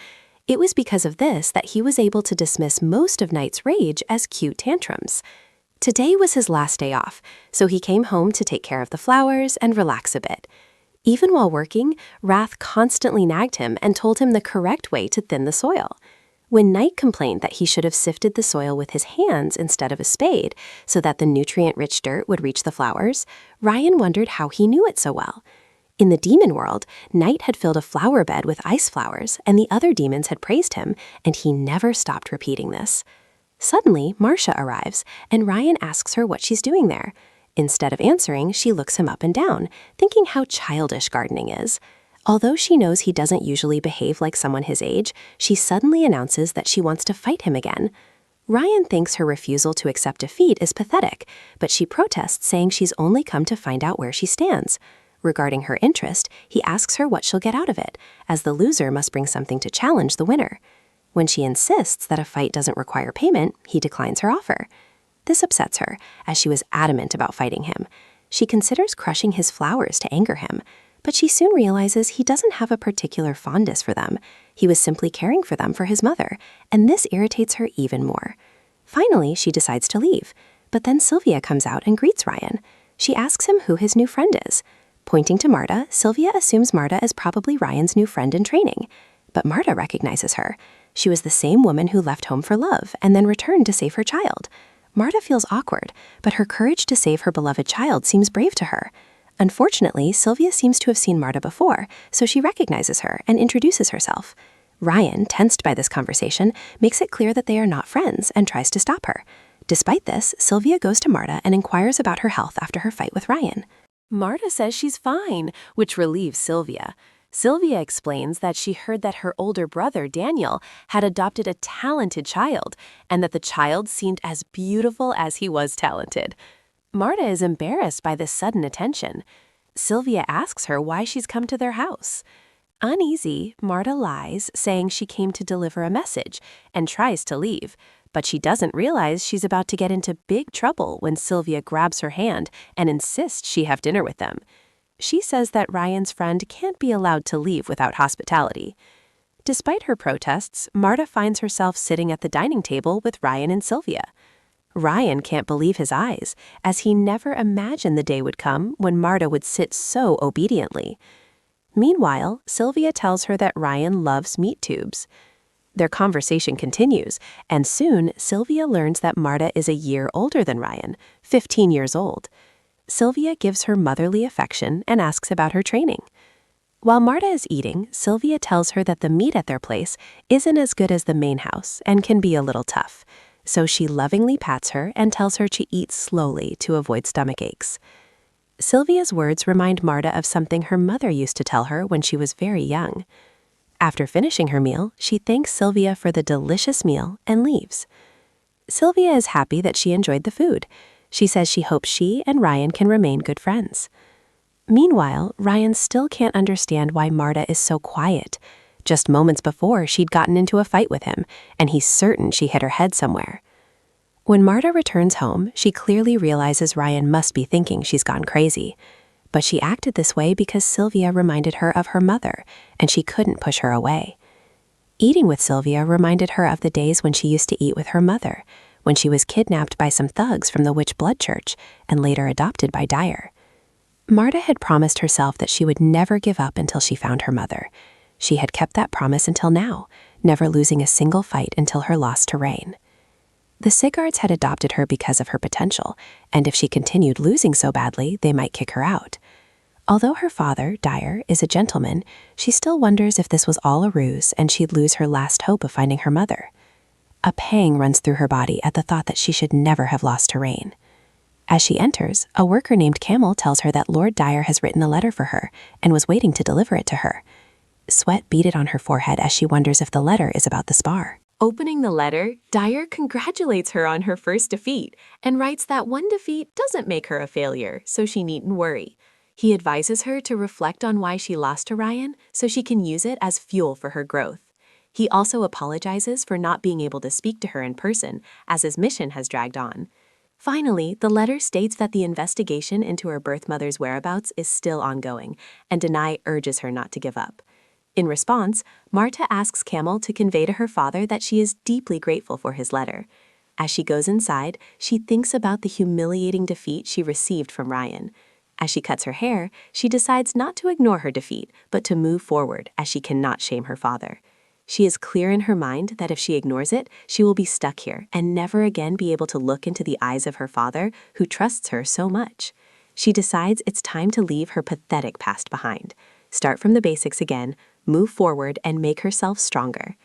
It was because of this that he was able to dismiss most of Knight's rage as cute tantrums. Today was his last day off, so he came home to take care of the flowers and relax a bit. Even while working, Wrath constantly nagged him and told him the correct way to thin the soil. When Knight complained that he should have sifted the soil with his hands instead of a spade so that the nutrient-rich dirt would reach the flowers, Ryan wondered how he knew it so well. In the demon world, Knight had filled a flower bed with ice flowers, and the other demons had praised him, and he never stopped repeating this. Suddenly, Marcia arrives, and Ryan asks her what she's doing there. Instead of answering, she looks him up and down, thinking how childish gardening is. Although she knows he doesn't usually behave like someone his age, she suddenly announces that she wants to fight him again. Ryan thinks her refusal to accept defeat is pathetic, but she protests, saying she's only come to find out where she stands. Regarding her interest, he asks her what she'll get out of it, as the loser must bring something to challenge the winner. When she insists that a fight doesn't require payment, he declines her offer. This upsets her, as she was adamant about fighting him. She considers crushing his flowers to anger him, but she soon realizes he doesn't have a particular fondness for them. He was simply caring for them for his mother, and this irritates her even more. Finally, she decides to leave, but then Sylvia comes out and greets Ryan. She asks him who his new friend is. Pointing to Marta, Sylvia assumes Marta is probably Ryan's new friend in training. But Marta recognizes her. She was the same woman who left home for love and then returned to save her child. Marta feels awkward, but her courage to save her beloved child seems brave to her. Unfortunately, Sylvia seems to have seen Marta before, so she recognizes her and introduces herself. Ryan, tensed by this conversation, makes it clear that they are not friends and tries to stop her. Despite this, Sylvia goes to Marta and inquires about her health after her fight with Ryan. Marta says she's fine, which relieves Sylvia. Sylvia explains that she heard that her older brother, Daniel, had adopted a talented child, and that the child seemed as beautiful as he was talented. Marta is embarrassed by this sudden attention. Sylvia asks her why she's come to their house. Uneasy, Marta lies, saying she came to deliver a message, and tries to leave, but she doesn't realize she's about to get into big trouble when Sylvia grabs her hand and insists she have dinner with them. She says that Ryan's friend can't be allowed to leave without hospitality. Despite her protests, Marta finds herself sitting at the dining table with Ryan and Sylvia. Ryan can't believe his eyes, as he never imagined the day would come when Marta would sit so obediently. Meanwhile, Sylvia tells her that Ryan loves meat tubes. Their conversation continues, and soon Sylvia learns that Marta is a year older than Ryan, 15 years old. Sylvia gives her motherly affection and asks about her training. While Marta is eating, Sylvia tells her that the meat at their place isn't as good as the main house and can be a little tough, so she lovingly pats her and tells her to eat slowly to avoid stomach aches. Sylvia's words remind Marta of something her mother used to tell her when she was very young. After finishing her meal, she thanks Sylvia for the delicious meal and leaves. Sylvia is happy that she enjoyed the food. She says she hopes she and Ryan can remain good friends. Meanwhile, Ryan still can't understand why Marta is so quiet. Just moments before, she'd gotten into a fight with him, and he's certain she hit her head somewhere. When Marta returns home, she clearly realizes Ryan must be thinking she's gone crazy. But she acted this way because Sylvia reminded her of her mother, and she couldn't push her away. Eating with Sylvia reminded her of the days when she used to eat with her mother, when she was kidnapped by some thugs from the Witch Blood Church and later adopted by Dyer. Marta had promised herself that she would never give up until she found her mother. She had kept that promise until now, never losing a single fight until her loss to Rain. The Siggards had adopted her because of her potential, and if she continued losing so badly, they might kick her out. Although her father, Dyer, is a gentleman, she still wonders if this was all a ruse and she'd lose her last hope of finding her mother. A pang runs through her body at the thought that she should never have lost to Rain. As she enters, a worker named Camel tells her that Lord Dyer has written a letter for her and was waiting to deliver it to her. Sweat beaded on her forehead as she wonders if the letter is about the spar. Opening the letter, Dyer congratulates her on her first defeat and writes that one defeat doesn't make her a failure, so she needn't worry. He advises her to reflect on why she lost to Ryan so she can use it as fuel for her growth. He also apologizes for not being able to speak to her in person, as his mission has dragged on. Finally, the letter states that the investigation into her birth mother's whereabouts is still ongoing, and Denai urges her not to give up. In response, Marta asks Camel to convey to her father that she is deeply grateful for his letter. As she goes inside, she thinks about the humiliating defeat she received from Ryan. As she cuts her hair, she decides not to ignore her defeat, but to move forward, as she cannot shame her father. She is clear in her mind that if she ignores it, she will be stuck here and never again be able to look into the eyes of her father, who trusts her so much. She decides it's time to leave her pathetic past behind, start from the basics again, move forward, and make herself stronger.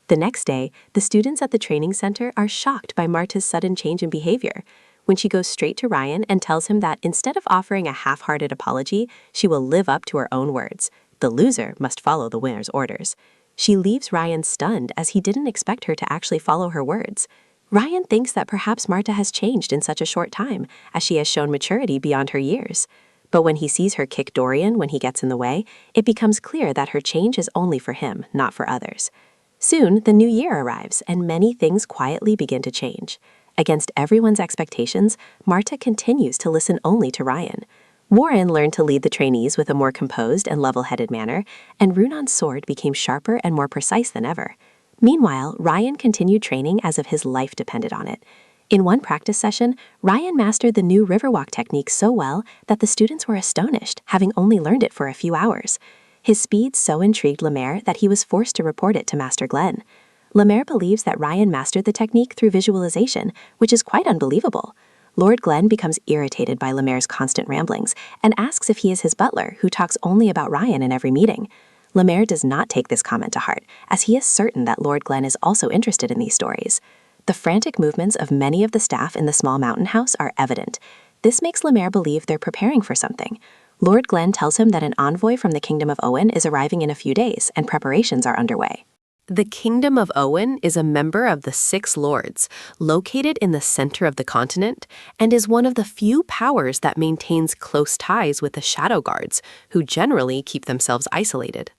The next day, the students at the training center are shocked by Marta's sudden change in behavior. When she goes straight to Ryan and tells him that instead of offering a half-hearted apology, she will live up to her own words. The loser must follow the winner's orders. She leaves Ryan stunned as he didn't expect her to actually follow her words. Ryan thinks that perhaps Marta has changed in such a short time, as she has shown maturity beyond her years. But when he sees her kick Dorian when he gets in the way, it becomes clear that her change is only for him, not for others. Soon, the new year arrives, and many things quietly begin to change. Against everyone's expectations, Marta continues to listen only to Ryan. Warren learned to lead the trainees with a more composed and level-headed manner, and Runon's sword became sharper and more precise than ever. Meanwhile, Ryan continued training as if his life depended on it. In one practice session, Ryan mastered the new riverwalk technique so well that the students were astonished, having only learned it for a few hours. His speed so intrigued Lemaire that he was forced to report it to Master Glenn. Lemaire believes that Ryan mastered the technique through visualization, which is quite unbelievable. Lord Glenn becomes irritated by Lemaire's constant ramblings and asks if he is his butler, who talks only about Ryan in every meeting. Lemaire does not take this comment to heart, as he is certain that Lord Glenn is also interested in these stories. The frantic movements of many of the staff in the small mountain house are evident. This makes Lemaire believe they're preparing for something. Lord Glenn tells him that an envoy from the Kingdom of Owen is arriving in a few days, and preparations are underway. The Kingdom of Owen is a member of the Six Lords, located in the center of the continent, and is one of the few powers that maintains close ties with the Shadow Guards, who generally keep themselves isolated.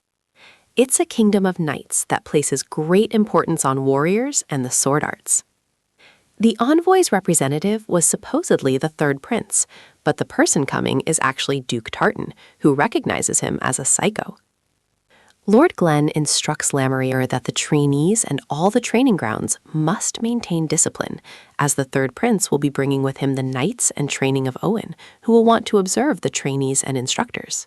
It's a kingdom of knights that places great importance on warriors and the sword arts. The envoy's representative was supposedly the third prince, but the person coming is actually Duke Tartan, who recognizes him as a psycho. Lord Glenn instructs Lammeriear that the trainees and all the training grounds must maintain discipline, as the third prince will be bringing with him the knights and training of Owen, who will want to observe the trainees and instructors.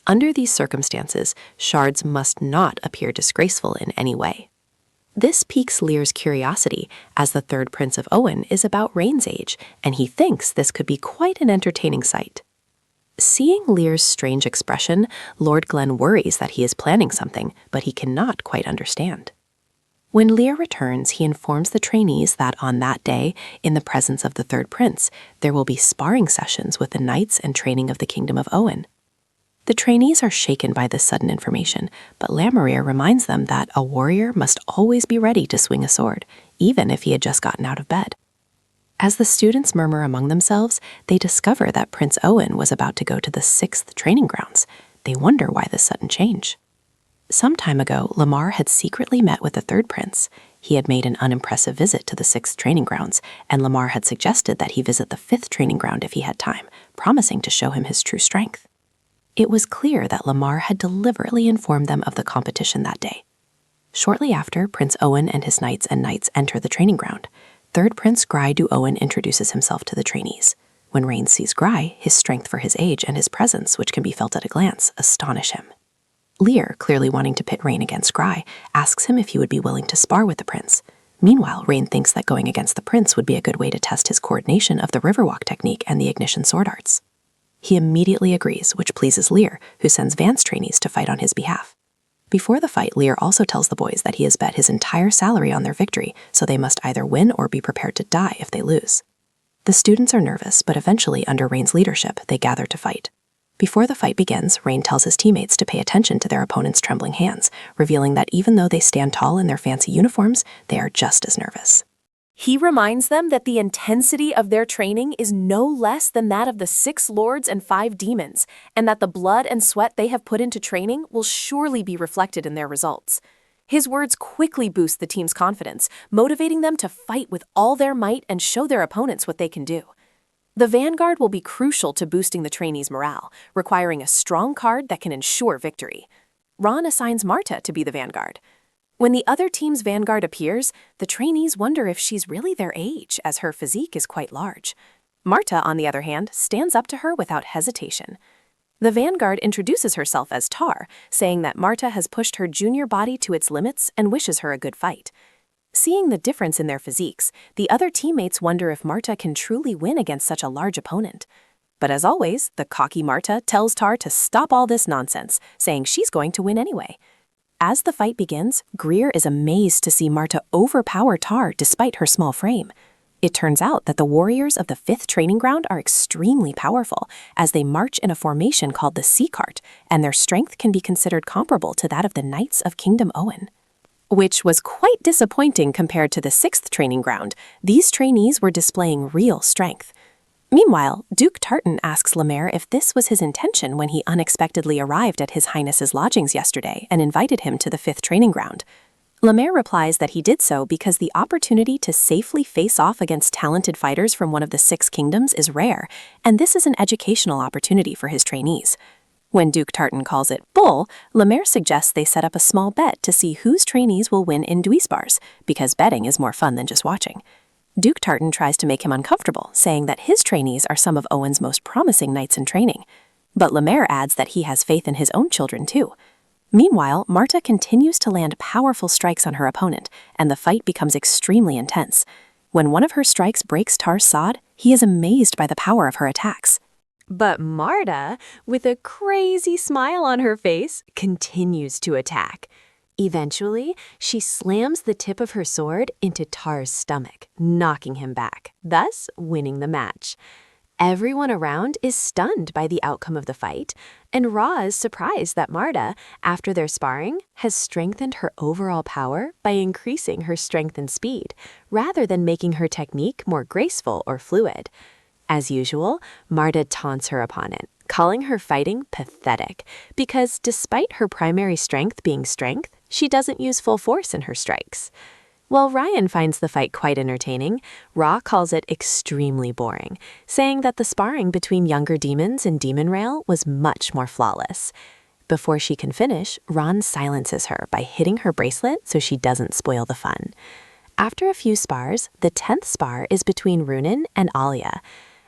Under these circumstances, shards must not appear disgraceful in any way. This piques Lear's curiosity, as the third prince of Owen is about Rain's age, and he thinks this could be quite an entertaining sight. Seeing Lear's strange expression, Lord Glenn worries that he is planning something, but he cannot quite understand. When Lear returns, he informs the trainees that on that day, in the presence of the third prince, there will be sparring sessions with the knights and training of the kingdom of Owen. The trainees are shaken by this sudden information, but Lammerrear reminds them that a warrior must always be ready to swing a sword, even if he had just gotten out of bed. As the students murmur among themselves, they discover that Prince Owen was about to go to the 6th training grounds. They wonder why this sudden change. Some time ago, Lamar had secretly met with the third prince. He had made an unimpressive visit to the 6th training grounds, and Lamar had suggested that he visit the 5th training ground if he had time, promising to show him his true strength. It was clear that Lamar had deliberately informed them of the competition that day. Shortly after, Prince Owen and his knights enter the training ground. Third Prince Gry du Owen introduces himself to the trainees. When Rain sees Gry, his strength for his age and his presence, which can be felt at a glance, astonish him. Lear, clearly wanting to pit Rain against Gry, asks him if he would be willing to spar with the prince. Meanwhile, Rain thinks that going against the prince would be a good way to test his coordination of the Riverwalk technique and the ignition sword arts. He immediately agrees, which pleases Lear, who sends Vance trainees to fight on his behalf. Before the fight, Lear also tells the boys that he has bet his entire salary on their victory, so they must either win or be prepared to die if they lose. The students are nervous, but eventually, under Rain's leadership, they gather to fight. Before the fight begins, Rain tells his teammates to pay attention to their opponent's trembling hands, revealing that even though they stand tall in their fancy uniforms, they are just as nervous. He reminds them that the intensity of their training is no less than that of the 6 lords and 5 demons, and that the blood and sweat they have put into training will surely be reflected in their results. His words quickly boost the team's confidence, motivating them to fight with all their might and show their opponents what they can do. The Vanguard will be crucial to boosting the trainees' morale, requiring a strong card that can ensure victory. Ron assigns Marta to be the Vanguard. When the other team's Vanguard appears, the trainees wonder if she's really their age, as her physique is quite large. Marta, on the other hand, stands up to her without hesitation. The Vanguard introduces herself as Tar, saying that Marta has pushed her junior body to its limits and wishes her a good fight. Seeing the difference in their physiques, the other teammates wonder if Marta can truly win against such a large opponent. But as always, the cocky Marta tells Tar to stop all this nonsense, saying she's going to win anyway. As the fight begins, Greer is amazed to see Marta overpower Tar despite her small frame. It turns out that the warriors of the 5th training ground are extremely powerful, as they march in a formation called the Sea Cart, and their strength can be considered comparable to that of the Knights of Kingdom Owen. Which was quite disappointing compared to the 6th training ground. These trainees were displaying real strength. Meanwhile, Duke Tartan asks Lemaire if this was his intention when he unexpectedly arrived at His Highness's lodgings yesterday and invited him to the 5th training ground. Lemaire replies that he did so because the opportunity to safely face off against talented fighters from one of the 6 kingdoms is rare, and this is an educational opportunity for his trainees. When Duke Tartan calls it bull, Lemaire suggests they set up a small bet to see whose trainees will win in Duisbars, because betting is more fun than just watching. Duke Tartan tries to make him uncomfortable, saying that his trainees are some of Owen's most promising knights in training. But Lemaire adds that he has faith in his own children, too. Meanwhile, Marta continues to land powerful strikes on her opponent, and the fight becomes extremely intense. When one of her strikes breaks Tar's sod, he is amazed by the power of her attacks. But Marta, with a crazy smile on her face, continues to attack. Eventually, she slams the tip of her sword into Tar's stomach, knocking him back, thus winning the match. Everyone around is stunned by the outcome of the fight, and Ra is surprised that Marta, after their sparring, has strengthened her overall power by increasing her strength and speed, rather than making her technique more graceful or fluid. As usual, Marta taunts her opponent, calling her fighting pathetic, because despite her primary strength being strength, she doesn't use full force in her strikes. While Ryan finds the fight quite entertaining, Ra calls it extremely boring, saying that the sparring between younger demons and Demon Rail was much more flawless. Before she can finish, Ron silences her by hitting her bracelet so she doesn't spoil the fun. After a few spars, the 10th spar is between Runin and Alia.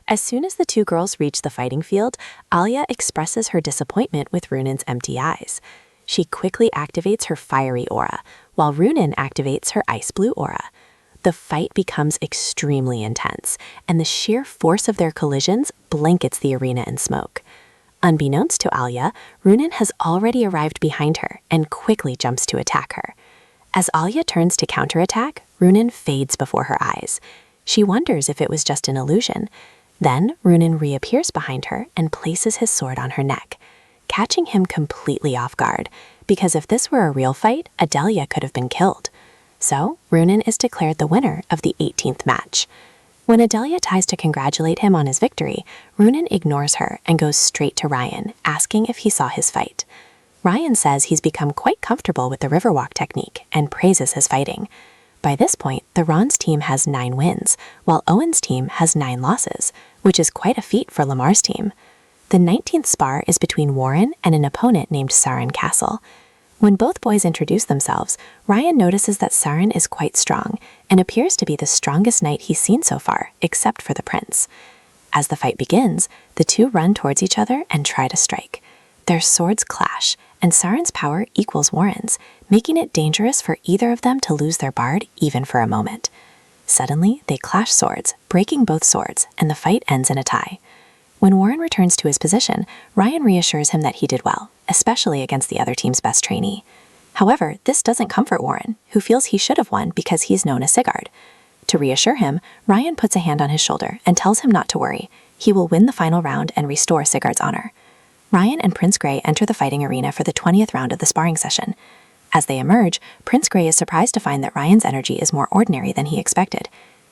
As soon as the two girls reach the fighting field, Alia expresses her disappointment with Runin's empty eyes. She quickly activates her fiery aura, while Runin activates her ice blue aura. The fight becomes extremely intense, and the sheer force of their collisions blankets the arena in smoke. Unbeknownst to Alia, Runin has already arrived behind her and quickly jumps to attack her. As Alya turns to counterattack, Runin fades before her eyes. She wonders if it was just an illusion. Then Runin reappears behind her and places his sword on her neck, catching him completely off guard, because if this were a real fight, Adelia could have been killed. So Runin is declared the winner of the 18th match. When Adelia tries to congratulate him on his victory, Runin ignores her and goes straight to Ryan, asking if he saw his fight. Ryan says he's become quite comfortable with the Riverwalk technique and praises his fighting. By this point, the Ron's team has 9 wins, while Owen's team has 9 losses, which is quite a feat for Lamar's team. The 19th spar is between Warren and an opponent named Sarin Castle. When both boys introduce themselves, Ryan notices that Sarin is quite strong and appears to be the strongest knight he's seen so far, except for the prince. As the fight begins, the two run towards each other and try to strike. Their swords clash, and Sarin's power equals Warren's, making it dangerous for either of them to lose their bard even for a moment. Suddenly, they clash swords, breaking both swords, and the fight ends in a tie. When Warren returns to his position, Ryan reassures him that he did well, especially against the other team's best trainee. However, this doesn't comfort Warren, who feels he should have won because he's known as Sigurd. To reassure him, Ryan puts a hand on his shoulder and tells him not to worry. He will win the final round and restore Sigurd's honor. Ryan and Prince Grey enter the fighting arena for the 20th round of the sparring session. As they emerge, Prince Grey is surprised to find that Ryan's energy is more ordinary than he expected.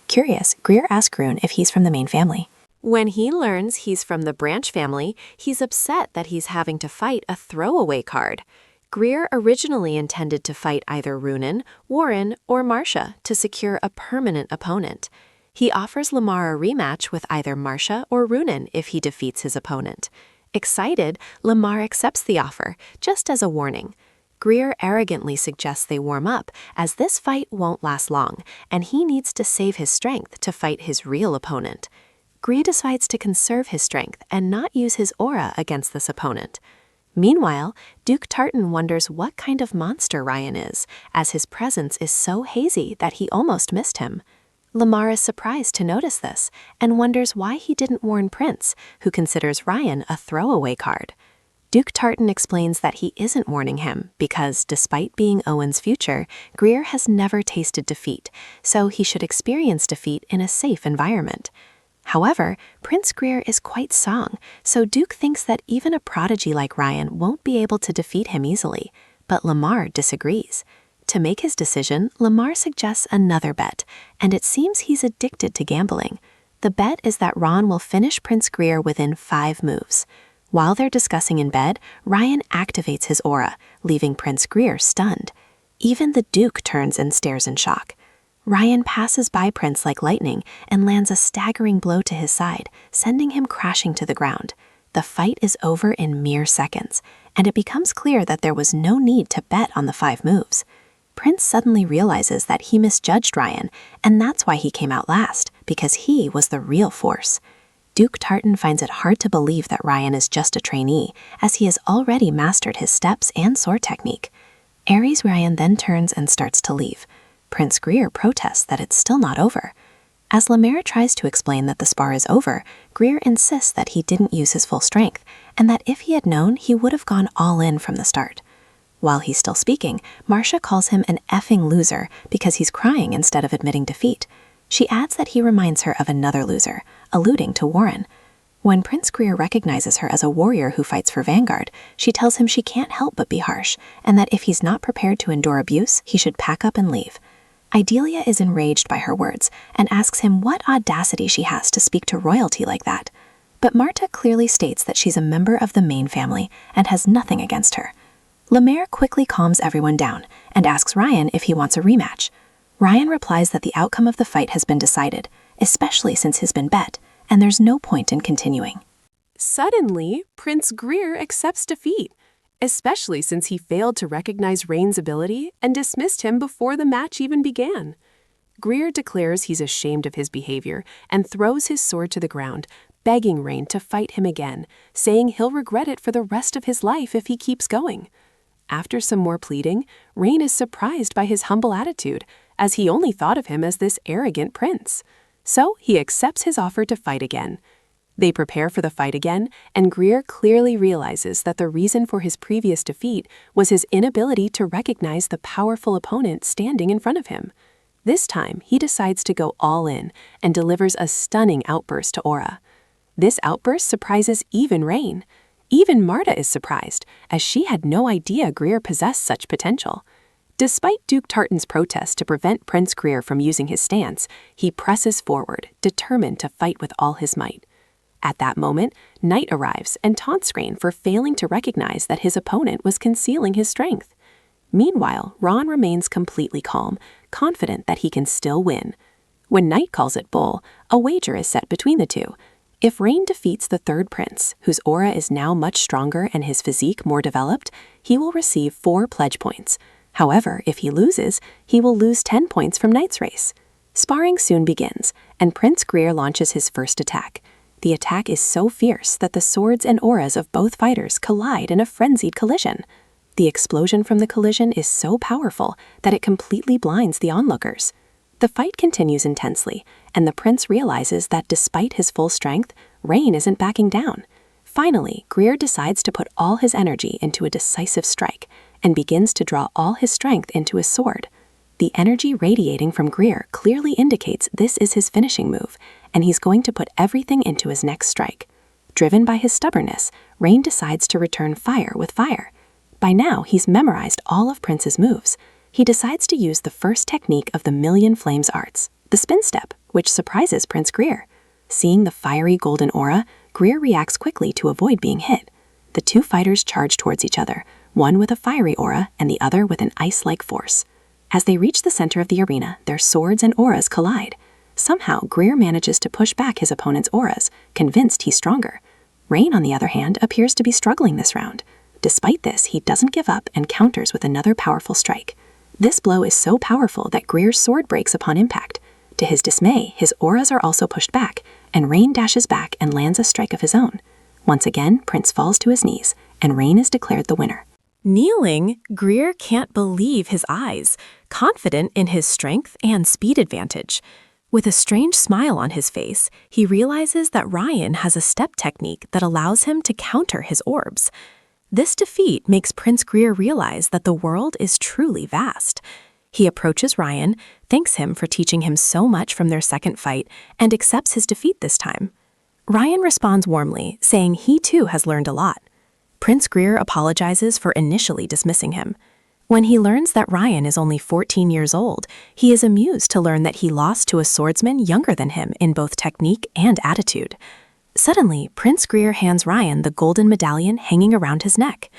Curious, Greer asks Rune if he's from the main family. When he learns he's from the Branch family, he's upset that he's having to fight a throwaway card. Greer originally intended to fight either Runin, Warren, or Marcia to secure a permanent opponent. He offers Lamar a rematch with either Marcia or Runin if he defeats his opponent. Excited, Lamar accepts the offer, just as a warning. Greer arrogantly suggests they warm up, as this fight won't last long, and he needs to save his strength to fight his real opponent. Greer decides to conserve his strength and not use his aura against this opponent. Meanwhile, Duke Tartan wonders what kind of monster Ryan is, as his presence is so hazy that he almost missed him. Lamar is surprised to notice this and wonders why he didn't warn Prince, who considers Ryan a throwaway card. Duke Tartan explains that he isn't warning him because, despite being Owen's future, Greer has never tasted defeat, so he should experience defeat in a safe environment. However, Prince Greer is quite strong, so Duke thinks that even a prodigy like Ryan won't be able to defeat him easily, but Lamar disagrees. To make his decision, Lamar suggests another bet, and it seems he's addicted to gambling. The bet is that Ron will finish Prince Greer within 5 moves. While they're discussing in bed, Ryan activates his aura, leaving Prince Greer stunned. Even the Duke turns and stares in shock. Ryan passes by Prince like lightning and lands a staggering blow to his side, sending him crashing to the ground. The fight is over in mere seconds, and it becomes clear that there was no need to bet on the 5 moves. Prince suddenly realizes that he misjudged Ryan, and that's why he came out last, because he was the real force. Duke Tartan finds it hard to believe that Ryan is just a trainee, as he has already mastered his steps and sword technique. Ares Ryan then turns and starts to leave. Prince Greer protests that it's still not over. As Lemaire tries to explain that the spar is over, Greer insists that he didn't use his full strength, and that if he had known, he would have gone all in from the start. While he's still speaking, Marcia calls him an effing loser because he's crying instead of admitting defeat. She adds that he reminds her of another loser, alluding to Warren. When Prince Greer recognizes her as a warrior who fights for Vanguard, she tells him she can't help but be harsh, and that if he's not prepared to endure abuse, he should pack up and leave. Idelia is enraged by her words and asks him what audacity she has to speak to royalty like that. But Marta clearly states that she's a member of the main family and has nothing against her. Lemaire quickly calms everyone down and asks Ryan if he wants a rematch. Ryan replies that the outcome of the fight has been decided, especially since he's been bet, and there's no point in continuing. Suddenly, Prince Greer accepts defeat, especially since he failed to recognize Rain's ability and dismissed him before the match even began. Greer declares he's ashamed of his behavior and throws his sword to the ground, begging Rain to fight him again, saying he'll regret it for the rest of his life if he keeps going. After some more pleading, Rain is surprised by his humble attitude, as he only thought of him as this arrogant prince. So he accepts his offer to fight again. They prepare for the fight again, and Greer clearly realizes that the reason for his previous defeat was his inability to recognize the powerful opponent standing in front of him. This time, he decides to go all in and delivers a stunning outburst to Aura. This outburst surprises even Rain. Even Marta is surprised, as she had no idea Greer possessed such potential. Despite Duke Tartan's protest to prevent Prince Greer from using his stance, he presses forward, determined to fight with all his might. At that moment, Knight arrives and taunts Rain for failing to recognize that his opponent was concealing his strength. Meanwhile, Ron remains completely calm, confident that he can still win. When Knight calls it bull, a wager is set between the two. If Rain defeats the third prince, whose aura is now much stronger and his physique more developed, he will receive 4 pledge points. However, if he loses, he will lose 10 points from Knight's race. Sparring soon begins, and Prince Greer launches his first attack. The attack is so fierce that the swords and auras of both fighters collide in a frenzied collision. The explosion from the collision is so powerful that it completely blinds the onlookers. The fight continues intensely, and the prince realizes that despite his full strength, Rain isn't backing down. Finally, Greer decides to put all his energy into a decisive strike, and begins to draw all his strength into his sword. The energy radiating from Greer clearly indicates this is his finishing move, and he's going to put everything into his next strike. Driven by his stubbornness, Rain decides to return fire with fire. By now, he's memorized all of Prince's moves. He decides to use the first technique of the Million Flames arts, the spin step, which surprises Prince Greer. Seeing the fiery golden aura, Greer reacts quickly to avoid being hit. The two fighters charge towards each other, one with a fiery aura and the other with an ice-like force. As they reach the center of the arena, their swords and auras collide. Somehow, Greer manages to push back his opponent's auras, convinced he's stronger. Rain, on the other hand, appears to be struggling this round. Despite this, he doesn't give up and counters with another powerful strike. This blow is so powerful that Greer's sword breaks upon impact. To his dismay, his auras are also pushed back, and Rain dashes back and lands a strike of his own. Once again, Prince falls to his knees, and Rain is declared the winner. Kneeling, Greer can't believe his eyes, confident in his strength and speed advantage. With a strange smile on his face, he realizes that Ryan has a step technique that allows him to counter his orbs. This defeat makes Prince Greer realize that the world is truly vast. He approaches Ryan, thanks him for teaching him so much from their second fight, and accepts his defeat this time. Ryan responds warmly, saying he too has learned a lot. Prince Greer apologizes for initially dismissing him. When he learns that Ryan is only 14 years old, he is amused to learn that he lost to a swordsman younger than him in both technique and attitude. Suddenly, Prince Greer hands Ryan the golden medallion hanging around his neck.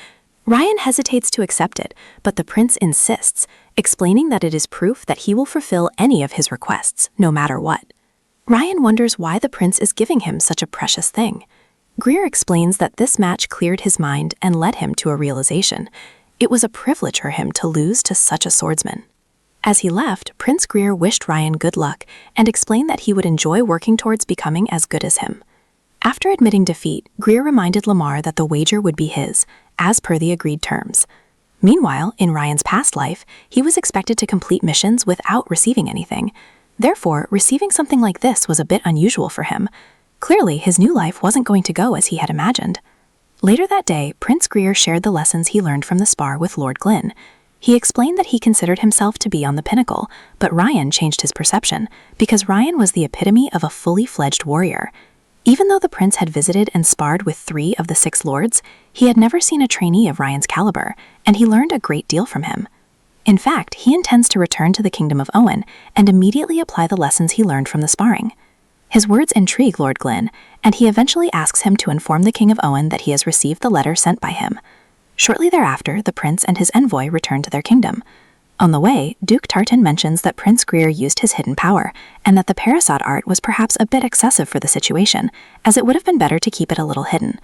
Ryan hesitates to accept it, but the prince insists, explaining that it is proof that he will fulfill any of his requests, no matter what. Ryan wonders why the prince is giving him such a precious thing. Greer explains that this match cleared his mind and led him to a realization. It was a privilege for him to lose to such a swordsman. As he left, Prince Greer wished Ryan good luck and explained that he would enjoy working towards becoming as good as him. After admitting defeat, Greer reminded Lamar that the wager would be his, as per the agreed terms. Meanwhile, in Ryan's past life, he was expected to complete missions without receiving anything. Therefore, receiving something like this was a bit unusual for him. Clearly, his new life wasn't going to go as he had imagined. Later that day, Prince Greer shared the lessons he learned from the spar with Lord Glynn. He explained that he considered himself to be on the pinnacle, but Ryan changed his perception, because Ryan was the epitome of a fully fledged warrior. Even though the prince had visited and sparred with 3 of the 6 lords, he had never seen a trainee of Ryan's caliber, and he learned a great deal from him. In fact, he intends to return to the kingdom of Owen and immediately apply the lessons he learned from the sparring. His words intrigue Lord Glynn, and he eventually asks him to inform the king of Owen that he has received the letter sent by him. Shortly thereafter, the prince and his envoy return to their kingdom. On the way, Duke Tartan mentions that Prince Greer used his hidden power, and that the parasot art was perhaps a bit excessive for the situation, as it would have been better to keep it a little hidden.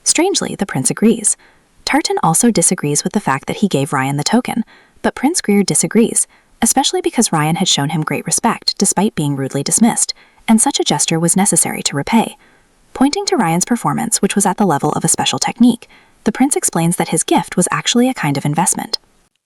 Strangely, the prince agrees. Tartan also disagrees with the fact that he gave Ryan the token, but Prince Greer disagrees, especially because Ryan had shown him great respect despite being rudely dismissed, and such a gesture was necessary to repay. Pointing to Ryan's performance, which was at the level of a special technique, the prince explains that his gift was actually a kind of investment.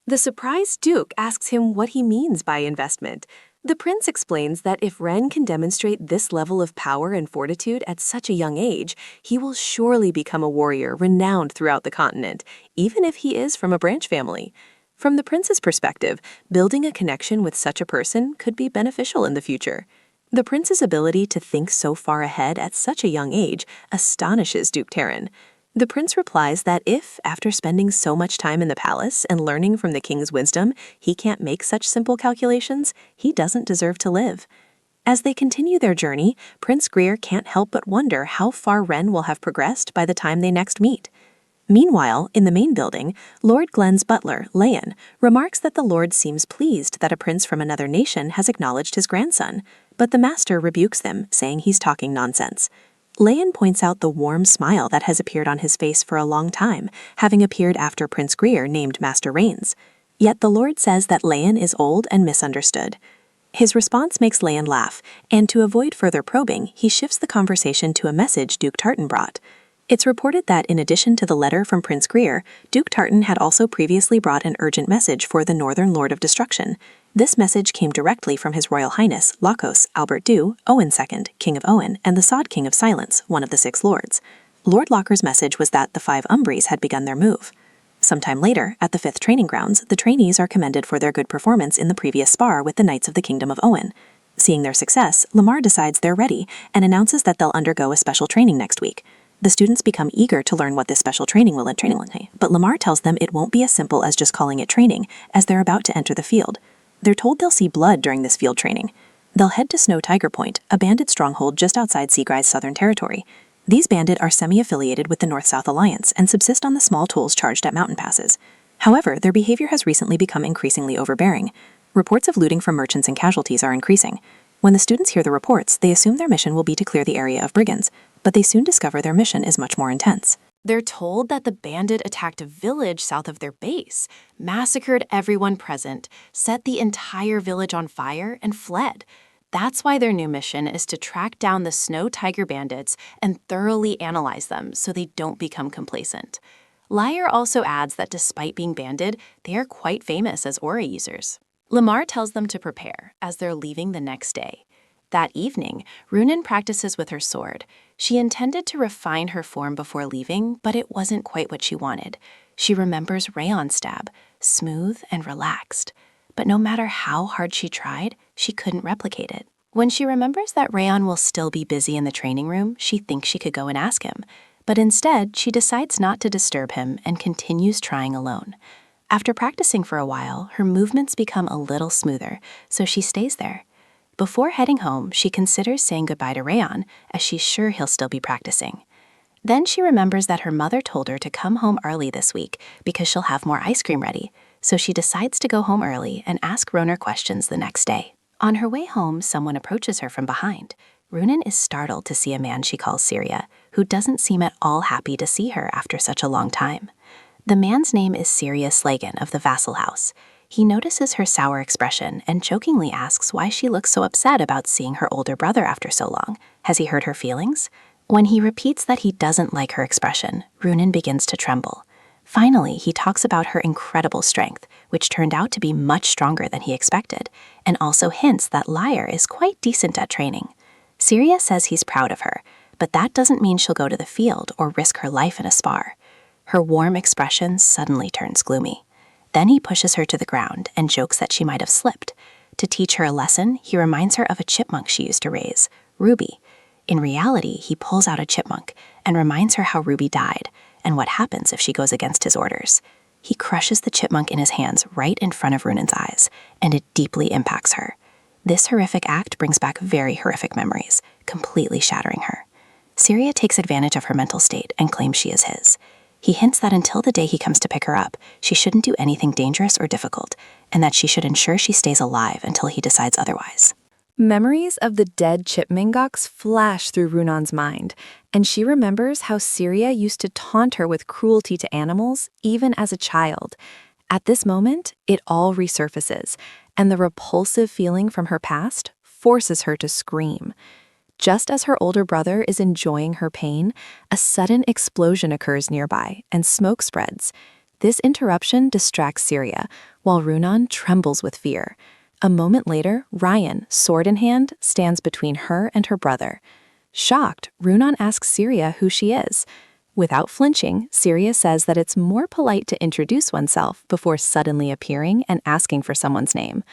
The surprised Duke asks him what he means by investment. The prince explains that if Ren can demonstrate this level of power and fortitude at such a young age, he will surely become a warrior renowned throughout the continent, even if he is from a branch family. From the prince's perspective, building a connection with such a person could be beneficial in the future. The prince's ability to think so far ahead at such a young age astonishes Duke Taran. The prince replies that if, after spending so much time in the palace and learning from the king's wisdom, he can't make such simple calculations, he doesn't deserve to live. As they continue their journey, Prince Greer can't help but wonder how far Ren will have progressed by the time they next meet. Meanwhile, in the main building, Lord Glen's butler, Leon, remarks that the lord seems pleased that a prince from another nation has acknowledged his grandson, but the master rebukes them, saying he's talking nonsense. Leon points out the warm smile that has appeared on his face for a long time, having appeared after Prince Greer named Master Rains. Yet the lord says that Leon is old and misunderstood. His response makes Leon laugh, and to avoid further probing, he shifts the conversation to a message Duke Tartan brought. It's reported that in addition to the letter from Prince Greer, Duke Tartan had also previously brought an urgent message for the Northern Lord of Destruction. This message came directly from His Royal Highness Lachos Albert Du, Owen II, King of Owen, and the Sod King of Silence, one of the 6 lords. Lord Locker's message was that the 5 Umbries had begun their move. Sometime later, at the 5th training grounds, the trainees are commended for their good performance in the previous spar with the Knights of the Kingdom of Owen. Seeing their success, Lamar decides they're ready and announces that they'll undergo a special training next week. The students become eager to learn what this special training will entail, but Lamar tells them it won't be as simple as just calling it training, as they're about to enter the field. They're told they'll see blood during this field training. They'll head to Snow Tiger Point, a bandit stronghold just outside Seagrai's southern territory. These bandit are semi-affiliated with the North-South Alliance and subsist on the small tolls charged at mountain passes. However, their behavior has recently become increasingly overbearing. Reports of looting from merchants and casualties are increasing. When the students hear the reports, they assume their mission will be to clear the area of brigands, but they soon discover their mission is much more intense. They're told that the bandit attacked a village south of their base, massacred everyone present, set the entire village on fire, and fled. That's why their new mission is to track down the Snow Tiger bandits and thoroughly analyze them so they don't become complacent. Liar also adds that despite being banded, they are quite famous as aura users. Lamar tells them to prepare, as they're leaving the next day. That evening, Runan practices with her sword. She intended to refine her form before leaving, but it wasn't quite what she wanted. She remembers Rayon's stab, smooth and relaxed. But no matter how hard she tried, she couldn't replicate it. When she remembers that Rayon will still be busy in the training room, she thinks she could go and ask him. But instead, she decides not to disturb him and continues trying alone. After practicing for a while, her movements become a little smoother, so she stays there. Before heading home, she considers saying goodbye to Rayon, as she's sure he'll still be practicing. Then she remembers that her mother told her to come home early this week because she'll have more ice cream ready, so she decides to go home early and ask Roner questions the next day. On her way home, someone approaches her from behind. Runan is startled to see a man she calls Syria, who doesn't seem at all happy to see her after such a long time. The man's name is Syria Slagan of the Vassal House. He notices her sour expression and jokingly asks why she looks so upset about seeing her older brother after so long. Has he hurt her feelings? When he repeats that he doesn't like her expression, Runan begins to tremble. Finally, he talks about her incredible strength, which turned out to be much stronger than he expected, and also hints that Liar is quite decent at training. Syria says he's proud of her, but that doesn't mean she'll go to the field or risk her life in a spar. Her warm expression suddenly turns gloomy. Then he pushes her to the ground and jokes that she might have slipped. To teach her a lesson, he reminds her of a chipmunk she used to raise, Ruby. In reality, he pulls out a chipmunk and reminds her how Ruby died and what happens if she goes against his orders. He crushes the chipmunk in his hands right in front of Runan's eyes, and it deeply impacts her. This horrific act brings back very horrific memories, completely shattering her. Syria takes advantage of her mental state and claims she is his. He hints that until the day he comes to pick her up, she shouldn't do anything dangerous or difficult, and that she should ensure she stays alive until he decides otherwise. Memories of the dead Chipmingoks flash through Runan's mind, and she remembers how Syria used to taunt her with cruelty to animals, even as a child. At this moment, it all resurfaces, and the repulsive feeling from her past forces her to scream. Just as her older brother is enjoying her pain, a sudden explosion occurs nearby, and smoke spreads. This interruption distracts Syria, while Runan trembles with fear. A moment later, Ryan, sword in hand, stands between her and her brother. Shocked, Runan asks Syria who she is. Without flinching, Syria says that it's more polite to introduce oneself before suddenly appearing and asking for someone's name.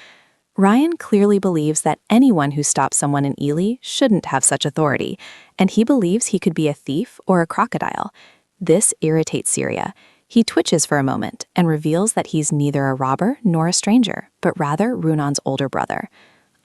Ryan clearly believes that anyone who stops someone in Ely shouldn't have such authority, and he believes he could be a thief or a crocodile. This irritates Syria. He twitches for a moment and reveals that he's neither a robber nor a stranger, but rather Runan's older brother.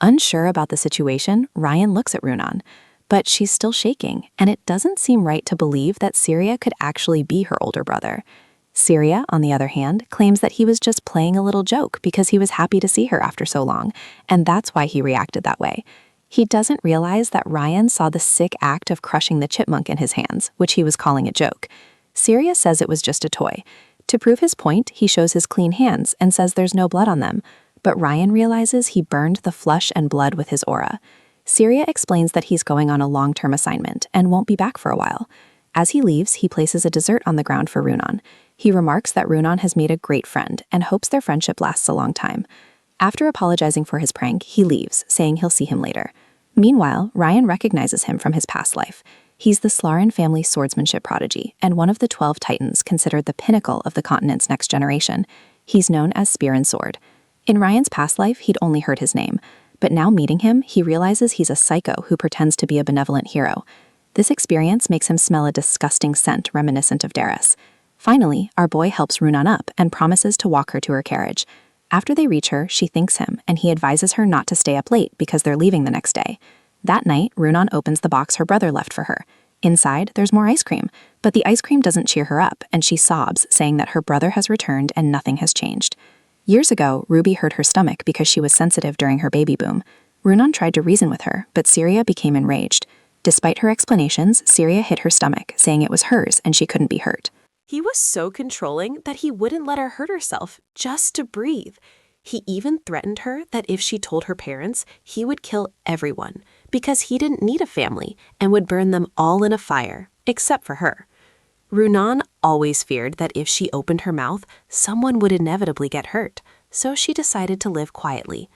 Unsure about the situation, Ryan looks at Runan, but she's still shaking, and it doesn't seem right to believe that Syria could actually be her older brother. Syria, on the other hand, claims that he was just playing a little joke because he was happy to see her after so long, and that's why he reacted that way. He doesn't realize that Ryan saw the sick act of crushing the chipmunk in his hands, which he was calling a joke. Syria says it was just a toy. To prove his point, he shows his clean hands and says there's no blood on them, but Ryan realizes he burned the flesh and blood with his aura. Syria explains that he's going on a long-term assignment and won't be back for a while. As he leaves, he places a dessert on the ground for Runan. He remarks that Runan has made a great friend and hopes their friendship lasts a long time. After apologizing for his prank, he leaves, saying he'll see him later. Meanwhile, Ryan recognizes him from his past life. He's the Slarin family swordsmanship prodigy and one of the 12 titans considered the pinnacle of the continent's next generation. He's known as Spear and Sword. In Ryan's past life, he'd only heard his name, but now meeting him, he realizes he's a psycho who pretends to be a benevolent hero. This experience makes him smell a disgusting scent reminiscent of Darius. Finally, our boy helps Runan up and promises to walk her to her carriage. After they reach her, she thanks him, and he advises her not to stay up late because they're leaving the next day. That night, Runan opens the box her brother left for her. Inside, there's more ice cream, but the ice cream doesn't cheer her up, and she sobs, saying that her brother has returned and nothing has changed. Years ago, Ruby hurt her stomach because she was sensitive during her baby boom. Runan tried to reason with her, but Syria became enraged. Despite her explanations, Syria hit her stomach, saying it was hers and she couldn't be hurt. He was so controlling that he wouldn't let her hurt herself just to breathe. He even threatened her that if she told her parents, he would kill everyone because he didn't need a family and would burn them all in a fire, except for her. Runan always feared that if she opened her mouth, someone would inevitably get hurt, so she decided to live quietly.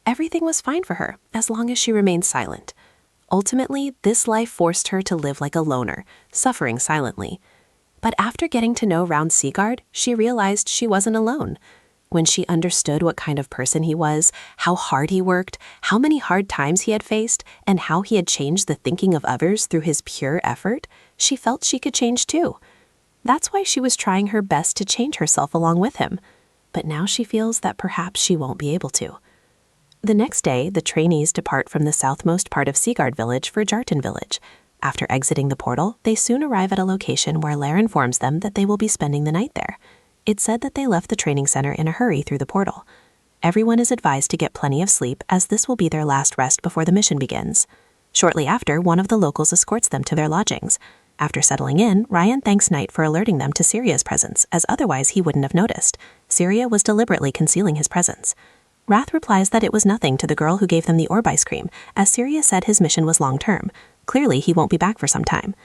Everything was fine for her as long as she remained silent. Ultimately, this life forced her to live like a loner, suffering silently. But after getting to know Round Seaguard, she realized she wasn't alone. When she understood what kind of person he was, how hard he worked, how many hard times he had faced, and how he had changed the thinking of others through his pure effort, she felt she could change too. That's why she was trying her best to change herself along with him. But now she feels that perhaps she won't be able to. The next day, the trainees depart from the southmost part of Seaguard Village for Jarton Village. After exiting the portal, they soon arrive at a location where Lair informs them that they will be spending the night there. It's said that they left the training center in a hurry through the portal. Everyone is advised to get plenty of sleep as this will be their last rest before the mission begins. Shortly after, one of the locals escorts them to their lodgings. After settling in, Ryan thanks Knight for alerting them to Syria's presence, as otherwise he wouldn't have noticed. Syria was deliberately concealing his presence. Wrath replies that it was nothing to the girl who gave them the orb ice cream, as Syria said his mission was long-term. Clearly, he won't be back for some time.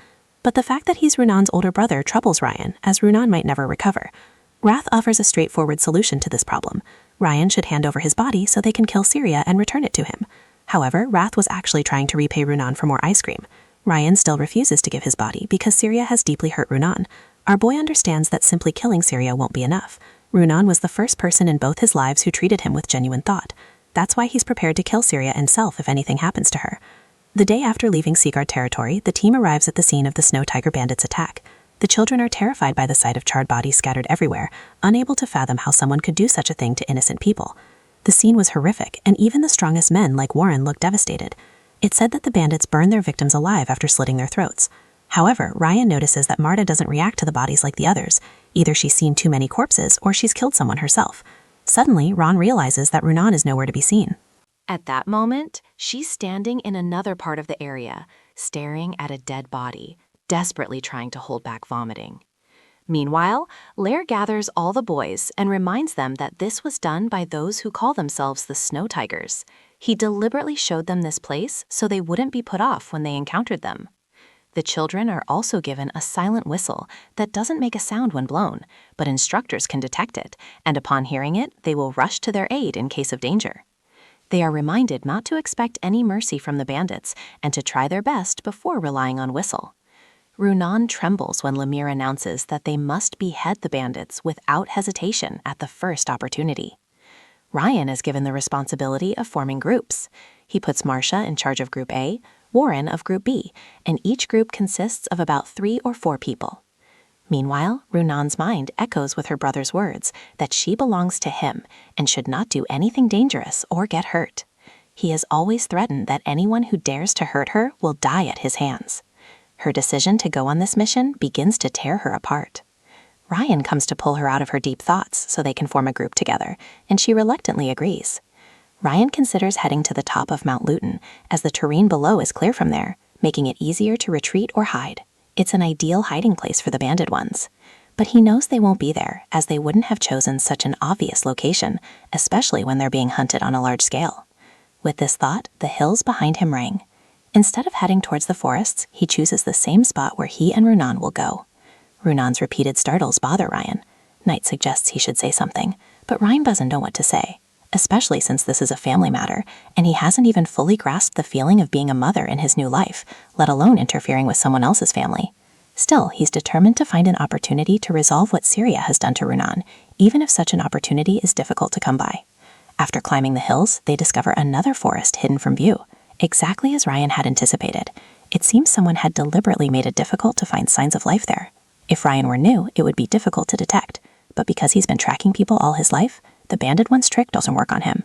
But the fact that he's Runan's older brother troubles Ryan, as Runan might never recover. Wrath offers a straightforward solution to this problem. Ryan should hand over his body so they can kill Syria and return it to him. However, Wrath was actually trying to repay Runan for more ice cream. Ryan still refuses to give his body because Syria has deeply hurt Runan. Our boy understands that simply killing Syria won't be enough. Runan was the first person in both his lives who treated him with genuine thought. That's why he's prepared to kill Syria himself if anything happens to her. The day after leaving Seaguard territory, the team arrives at the scene of the Snow Tiger Bandits' attack. The children are terrified by the sight of charred bodies scattered everywhere, unable to fathom how someone could do such a thing to innocent people. The scene was horrific, and even the strongest men like Warren looked devastated. It's said that the bandits burned their victims alive after slitting their throats. However, Ryan notices that Marta doesn't react to the bodies like the others. Either she's seen too many corpses or she's killed someone herself. Suddenly, Ron realizes that Runan is nowhere to be seen. At that moment, she's standing in another part of the area, staring at a dead body, desperately trying to hold back vomiting. Meanwhile, Lair gathers all the boys and reminds them that this was done by those who call themselves the Snow Tigers. He deliberately showed them this place so they wouldn't be put off when they encountered them. The children are also given a silent whistle that doesn't make a sound when blown, but instructors can detect it, and upon hearing it, they will rush to their aid in case of danger. They are reminded not to expect any mercy from the bandits and to try their best before relying on Whistle. Runan trembles when Lemire announces that they must behead the bandits without hesitation at the first opportunity. Ryan is given the responsibility of forming groups. He puts Marcia in charge of Group A, Warren of Group B, and each group consists of about 3 or 4 people. Meanwhile, Runan's mind echoes with her brother's words that she belongs to him and should not do anything dangerous or get hurt. He has always threatened that anyone who dares to hurt her will die at his hands. Her decision to go on this mission begins to tear her apart. Ryan comes to pull her out of her deep thoughts so they can form a group together, and she reluctantly agrees. Ryan considers heading to the top of Mount Luton, as the terrain below is clear from there, making it easier to retreat or hide. It's an ideal hiding place for the banded ones. But he knows they won't be there, as they wouldn't have chosen such an obvious location, especially when they're being hunted on a large scale. With this thought, the hills behind him ring. Instead of heading towards the forests, he chooses the same spot where he and Runan will go. Runan's repeated startles bother Ryan. Knight suggests he should say something, but Ryan doesn't know what to say, especially since this is a family matter, and he hasn't even fully grasped the feeling of being a mother in his new life, let alone interfering with someone else's family. Still, he's determined to find an opportunity to resolve what Syria has done to Runan, even if such an opportunity is difficult to come by. After climbing the hills, they discover another forest hidden from view, exactly as Ryan had anticipated. It seems someone had deliberately made it difficult to find signs of life there. If Ryan were new, it would be difficult to detect, but because he's been tracking people all his life, the banded one's trick doesn't work on him.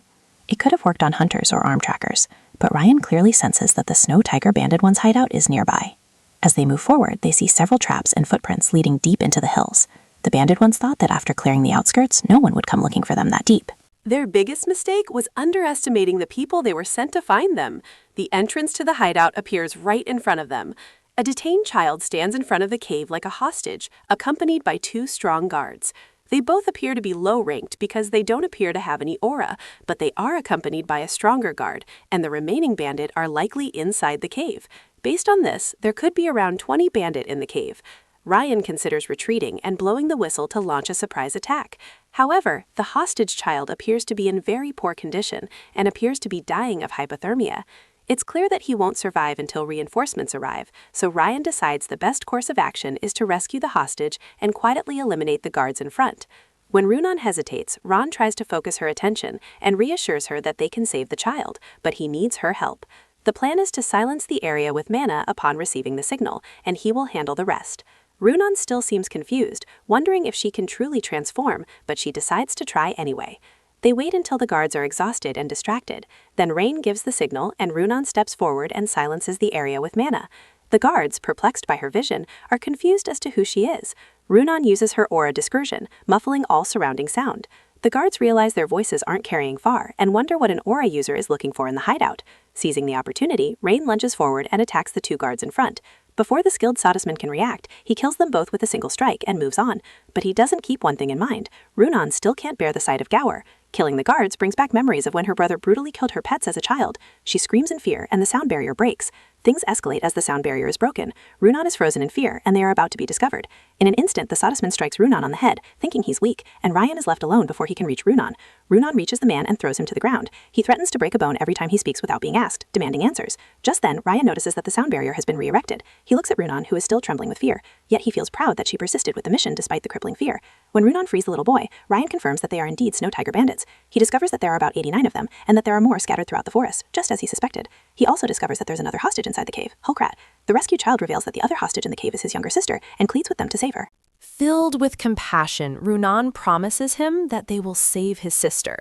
It could have worked on hunters or arm trackers, but Ryan clearly senses that the Snow Tiger banded one's hideout is nearby. As they move forward, they see several traps and footprints leading deep into the hills. The banded ones thought that after clearing the outskirts, no one would come looking for them that deep. Their biggest mistake was underestimating the people they were sent to find them. The entrance to the hideout appears right in front of them. A detained child stands in front of the cave like a hostage, accompanied by 2 strong guards. They both appear to be low-ranked because they don't appear to have any aura, but they are accompanied by a stronger guard, and the remaining bandit are likely inside the cave. Based on this, there could be around 20 bandit in the cave. Ryan considers retreating and blowing the whistle to launch a surprise attack. However, the hostage child appears to be in very poor condition and appears to be dying of hypothermia. It's clear that he won't survive until reinforcements arrive, so Ryan decides the best course of action is to rescue the hostage and quietly eliminate the guards in front. When Runan hesitates, Ron tries to focus her attention and reassures her that they can save the child, but he needs her help. The plan is to silence the area with mana upon receiving the signal, and he will handle the rest. Runan still seems confused, wondering if she can truly transform, but she decides to try anyway. They wait until the guards are exhausted and distracted. Then Rain gives the signal, and Runan steps forward and silences the area with mana. The guards, perplexed by her vision, are confused as to who she is. Runan uses her aura dispersion, muffling all surrounding sound. The guards realize their voices aren't carrying far and wonder what an aura user is looking for in the hideout. Seizing the opportunity, Rain lunges forward and attacks the 2 guards in front. Before the skilled Sodisman can react, he kills them both with a single strike and moves on. But he doesn't keep one thing in mind. Runan still can't bear the sight of Gower. Killing the guards brings back memories of when her brother brutally killed her pets as a child. She screams in fear, and the sound barrier breaks. Things escalate as the sound barrier is broken. Runan is frozen in fear, and they are about to be discovered. In an instant, the Sodisman strikes Runan on the head, thinking he's weak, and Ryan is left alone before he can reach Runan. Runan reaches the man and throws him to the ground. He threatens to break a bone every time he speaks without being asked, demanding answers. Just then, Ryan notices that the sound barrier has been re-erected. He looks at Runan, who is still trembling with fear, yet he feels proud that she persisted with the mission despite the crippling fear. When Runan frees the little boy, Ryan confirms that they are indeed Snow Tiger bandits. He discovers that there are about 89 of them, and that there are more scattered throughout the forest, just as he suspected. He also discovers that there's another hostage inside the cave, Hulkrat. The rescued child reveals that the other hostage in the cave is his younger sister, and pleads with them to save her. Filled with compassion, Runan promises him that they will save his sister.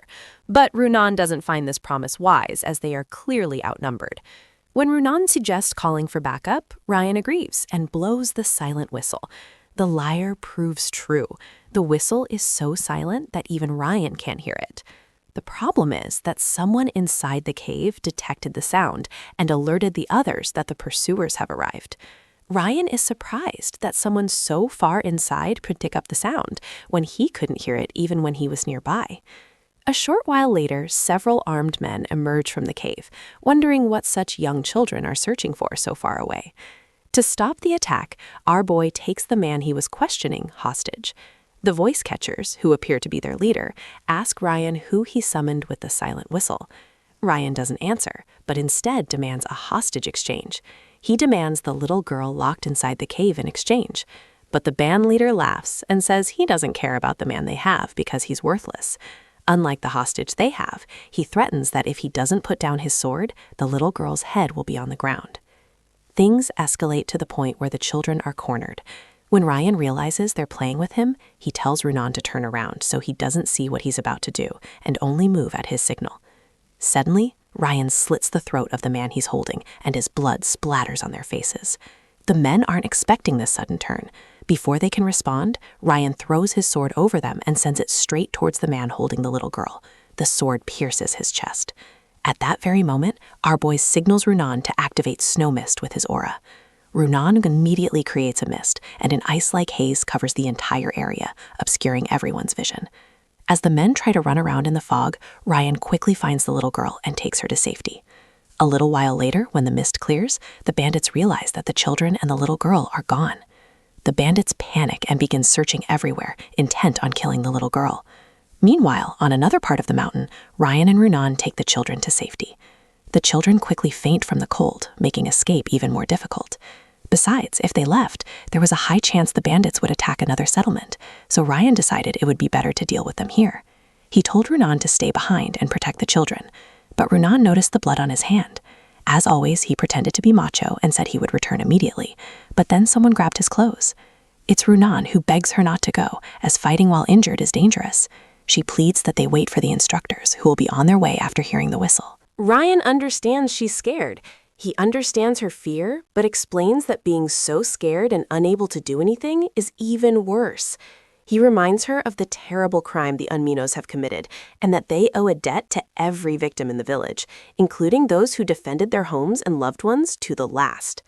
But Runan doesn't find this promise wise, as they are clearly outnumbered. When Runan suggests calling for backup, Ryan agrees and blows the silent whistle. The liar proves true. The whistle is so silent that even Ryan can't hear it. The problem is that someone inside the cave detected the sound and alerted the others that the pursuers have arrived. Ryan is surprised that someone so far inside could pick up the sound when he couldn't hear it even when he was nearby. A short while later, several armed men emerge from the cave, wondering what such young children are searching for so far away. To stop the attack, our boy takes the man he was questioning hostage. The voice catchers, who appear to be their leader, ask Ryan who he summoned with the silent whistle. Ryan doesn't answer, but instead demands a hostage exchange. He demands the little girl locked inside the cave in exchange. But the band leader laughs and says he doesn't care about the man they have because he's worthless. Unlike the hostage they have, he threatens that if he doesn't put down his sword, the little girl's head will be on the ground. Things escalate to the point where the children are cornered. When Ryan realizes they're playing with him, he tells Runan to turn around so he doesn't see what he's about to do and only move at his signal. Suddenly, Ryan slits the throat of the man he's holding and his blood splatters on their faces. The men aren't expecting this sudden turn. Before they can respond, Ryan throws his sword over them and sends it straight towards the man holding the little girl. The sword pierces his chest. At that very moment, our boy signals Runan to activate snow mist with his aura. Runan immediately creates a mist, and an ice-like haze covers the entire area, obscuring everyone's vision. As the men try to run around in the fog, Ryan quickly finds the little girl and takes her to safety. A little while later, when the mist clears, the bandits realize that the children and the little girl are gone. The bandits panic and begin searching everywhere, intent on killing the little girl. Meanwhile, on another part of the mountain, Ryan and Runan take the children to safety. The children quickly faint from the cold, making escape even more difficult. Besides, if they left, there was a high chance the bandits would attack another settlement, so Ryan decided it would be better to deal with them here. He told Runan to stay behind and protect the children, but Runan noticed the blood on his hand. As always, he pretended to be macho and said he would return immediately, but then someone grabbed his clothes. It's Runan who begs her not to go, as fighting while injured is dangerous. She pleads that they wait for the instructors, who will be on their way after hearing the whistle. Ryan understands she's scared. He understands her fear, but explains that being so scared and unable to do anything is even worse. He reminds her of the terrible crime the Unminos have committed, and that they owe a debt to every victim in the village, including those who defended their homes and loved ones to the last.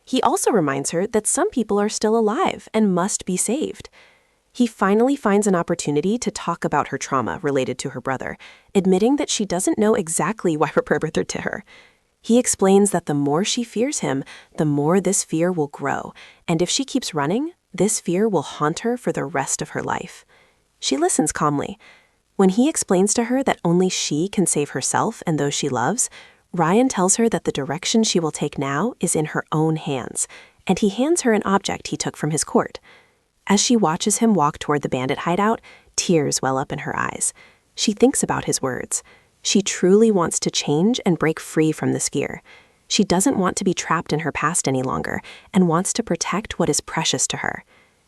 He also reminds her that some people are still alive and must be saved. He finally finds an opportunity to talk about her trauma related to her brother, admitting that she doesn't know exactly why Ripper birthed to her. He explains that the more she fears him, the more this fear will grow, and if she keeps running, this fear will haunt her for the rest of her life. She listens calmly. When he explains to her that only she can save herself and those she loves, Ryan tells her that the direction she will take now is in her own hands, and he hands her an object he took from his court. As she watches him walk toward the bandit hideout, tears well up in her eyes. She thinks about his words. She truly wants to change and break free from the skier. She doesn't want to be trapped in her past any longer and wants to protect what is precious to her.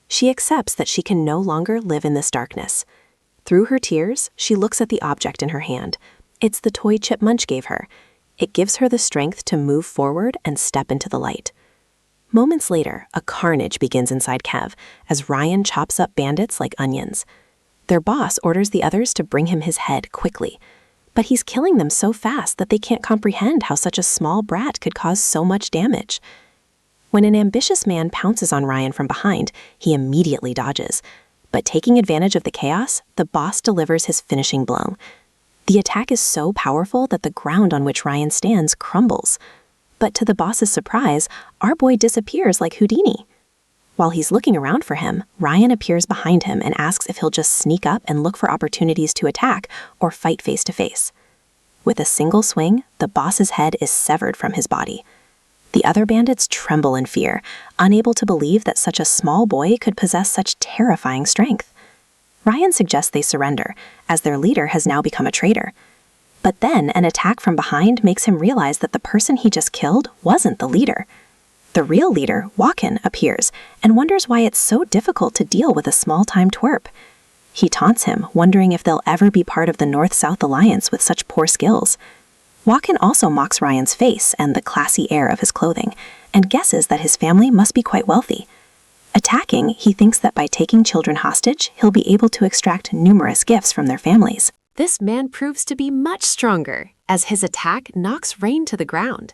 She accepts that she can no longer live in this darkness. Through her tears, she looks at the object in her hand. It's the toy Chip Munch gave her. It gives her the strength to move forward and step into the light. Moments later, a carnage begins inside Kev as Ryan chops up bandits like onions. Their boss orders the others to bring him his head quickly. But he's killing them so fast that they can't comprehend how such a small brat could cause so much damage. When an ambitious man pounces on Ryan from behind, he immediately dodges. But taking advantage of the chaos, the boss delivers his finishing blow. The attack is so powerful that the ground on which Ryan stands crumbles. But to the boss's surprise, our boy disappears like Houdini. While he's looking around for him, Ryan appears behind him and asks if he'll just sneak up and look for opportunities to attack or fight face to face. With a single swing, the boss's head is severed from his body. The other bandits tremble in fear, unable to believe that such a small boy could possess such terrifying strength. Ryan suggests they surrender, as their leader has now become a traitor. But then an attack from behind makes him realize that the person he just killed wasn't the leader. The real leader, Walken, appears and wonders why it's so difficult to deal with a small-time twerp. He taunts him, wondering if they'll ever be part of the North-South Alliance with such poor skills. Walken also mocks Ryan's face and the classy air of his clothing, and guesses that his family must be quite wealthy. Attacking, he thinks that by taking children hostage, he'll be able to extract numerous gifts from their families. This man proves to be much stronger, as his attack knocks Rain to the ground.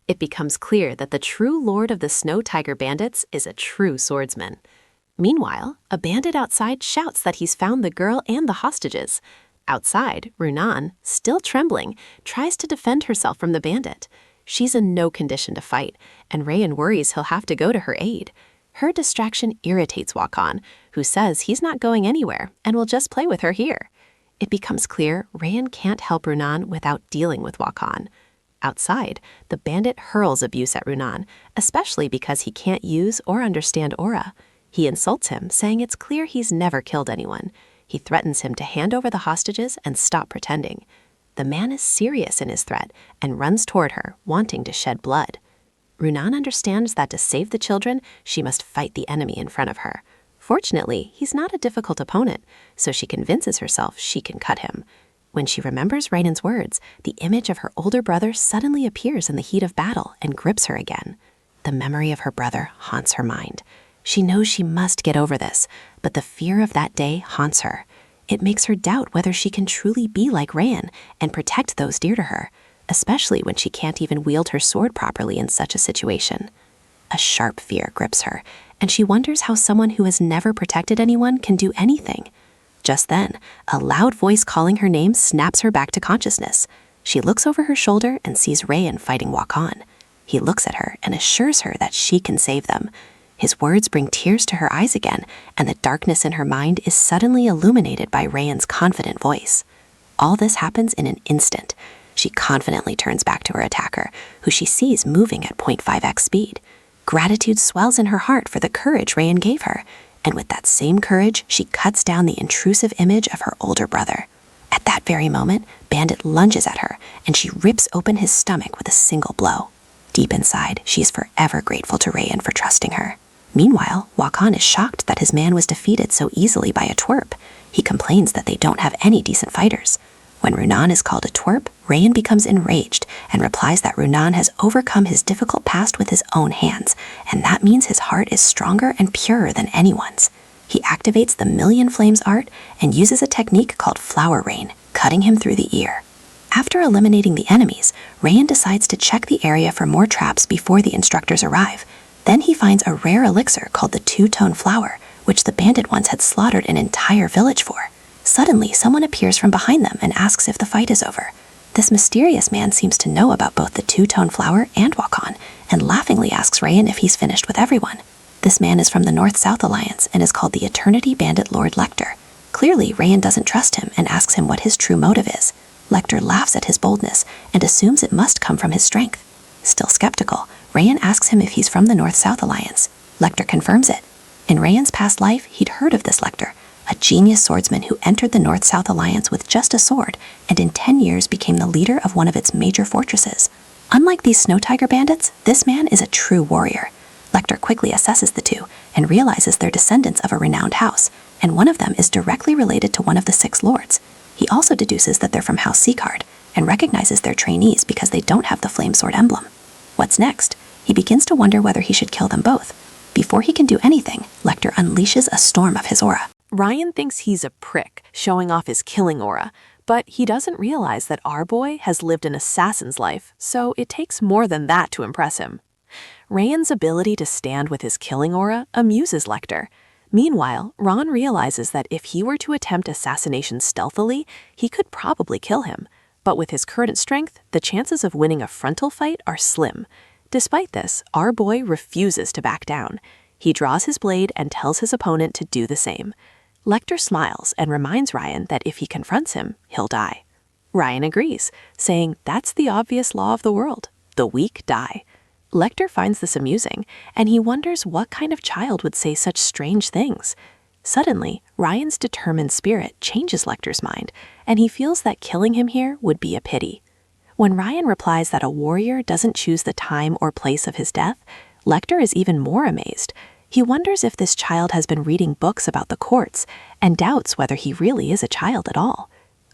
It becomes clear that the true lord of the Snow Tiger bandits is a true swordsman. Meanwhile, a bandit outside shouts that he's found the girl and the hostages. Outside, Runan, still trembling, tries to defend herself from the bandit. She's in no condition to fight, and Rayan worries he'll have to go to her aid. Her distraction irritates Wakan, who says he's not going anywhere and will just play with her here. It becomes clear Rayan can't help Runan without dealing with Wakan. Outside, the bandit hurls abuse at Runan, especially because he can't use or understand aura. He insults him, saying it's clear he's never killed anyone. He threatens him to hand over the hostages and stop pretending. The man is serious in his threat and runs toward her, wanting to shed blood. Runan understands that to save the children, she must fight the enemy in front of her. Fortunately, he's not a difficult opponent, so she convinces herself she can cut him. When she remembers Raiden's words, the image of her older brother suddenly appears in the heat of battle and grips her again. The memory of her brother haunts her mind. She knows she must get over this, but the fear of that day haunts her. It makes her doubt whether she can truly be like Raian and protect those dear to her, especially when she can't even wield her sword properly in such a situation. A sharp fear grips her, and she wonders how someone who has never protected anyone can do anything. Just then, a loud voice calling her name snaps her back to consciousness. She looks over her shoulder and sees Raian fighting Wakan. He looks at her and assures her that she can save them. His words bring tears to her eyes again, and the darkness in her mind is suddenly illuminated by Raian's confident voice. All this happens in an instant. She confidently turns back to her attacker, who she sees moving at 0.5x speed. Gratitude swells in her heart for the courage Raian gave her, and with that same courage, she cuts down the intrusive image of her older brother. At that very moment, Bandit lunges at her, and she rips open his stomach with a single blow. Deep inside, she is forever grateful to Raian for trusting her. Meanwhile, Wakan is shocked that his man was defeated so easily by a twerp. He complains that they don't have any decent fighters. When Runan is called a twerp, Raian becomes enraged and replies that Runan has overcome his difficult past with his own hands, and that means his heart is stronger and purer than anyone's. He activates the Million Flames art and uses a technique called Flower Rain, cutting him through the ear. After eliminating the enemies, Raian decides to check the area for more traps before the instructors arrive. Then he finds a rare elixir called the Two-Tone Flower, which the bandit once had slaughtered an entire village for. Suddenly, someone appears from behind them and asks if the fight is over. This mysterious man seems to know about both the Two-Tone Flower and Wakan, and laughingly asks Raian if he's finished with everyone. This man is from the North-South Alliance and is called the Eternity Bandit Lord Lecter. Clearly, Raian doesn't trust him and asks him what his true motive is. Lecter laughs at his boldness and assumes it must come from his strength. Still skeptical, Raian asks him if he's from the North-South Alliance. Lecter confirms it. In Raian's past life, he'd heard of this Lecter, a genius swordsman who entered the North-South Alliance with just a sword and in 10 years became the leader of one of its major fortresses. Unlike these Snow Tiger bandits, this man is a true warrior. Lecter quickly assesses the two and realizes they're descendants of a renowned house, and one of them is directly related to one of the 6 lords. He also deduces that they're from House Seacard and recognizes their trainees because they don't have the flame sword emblem. What's next? He begins to wonder whether he should kill them both. Before he can do anything, Lecter unleashes a storm of his aura. Ryan thinks he's a prick, showing off his killing aura, but he doesn't realize that our boy has lived an assassin's life, so it takes more than that to impress him. Raian's ability to stand with his killing aura amuses Lecter. Meanwhile, Ron realizes that if he were to attempt assassination stealthily, he could probably kill him. But with his current strength, the chances of winning a frontal fight are slim. Despite this, our boy refuses to back down. He draws his blade and tells his opponent to do the same. Lecter smiles and reminds Ryan that if he confronts him, he'll die. Ryan agrees, saying that's the obvious law of the world. The weak die. Lecter finds this amusing, and he wonders what kind of child would say such strange things. Suddenly, Ryan's determined spirit changes Lecter's mind, and he feels that killing him here would be a pity. When Ryan replies that a warrior doesn't choose the time or place of his death, Lecter is even more amazed. He wonders if this child has been reading books about the courts, and doubts whether he really is a child at all.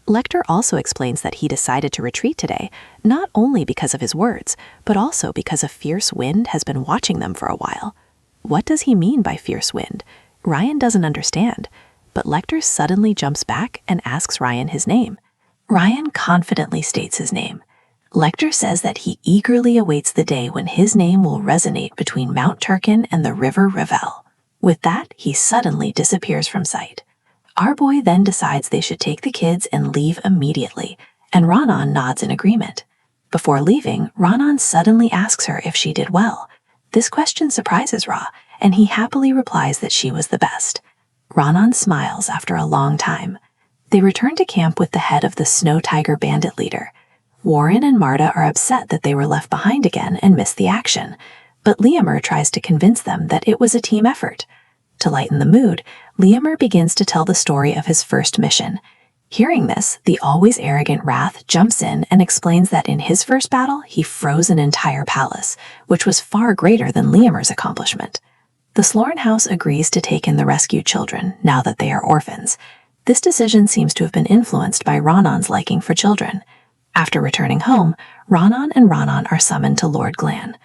Lecter also explains that he decided to retreat today, not only because of his words, but also because a fierce wind has been watching them for a while. What does he mean by fierce wind? Ryan doesn't understand, but Lecter suddenly jumps back and asks Ryan his name. Ryan confidently states his name. Lecter says that he eagerly awaits the day when his name will resonate between Mount Turkin and the River Revel. With that, he suddenly disappears from sight. Our boy then decides they should take the kids and leave immediately, and Ronan nods in agreement. Before leaving, Ronan suddenly asks her if she did well. This question surprises Ra, and he happily replies that she was the best. Ronan smiles after a long time. They return to camp with the head of the Snow Tiger bandit leader. Warren and Marta are upset that they were left behind again and missed the action, but Liamer tries to convince them that it was a team effort. To lighten the mood, Liamer begins to tell the story of his first mission. Hearing this, the always arrogant Wrath jumps in and explains that in his first battle, he froze an entire palace, which was far greater than Liamer's accomplishment. The Sloran house agrees to take in the rescued children, now that they are orphans. This decision seems to have been influenced by Ronan's liking for children. After returning home, Ronan and Ronan are summoned to Lord Glan.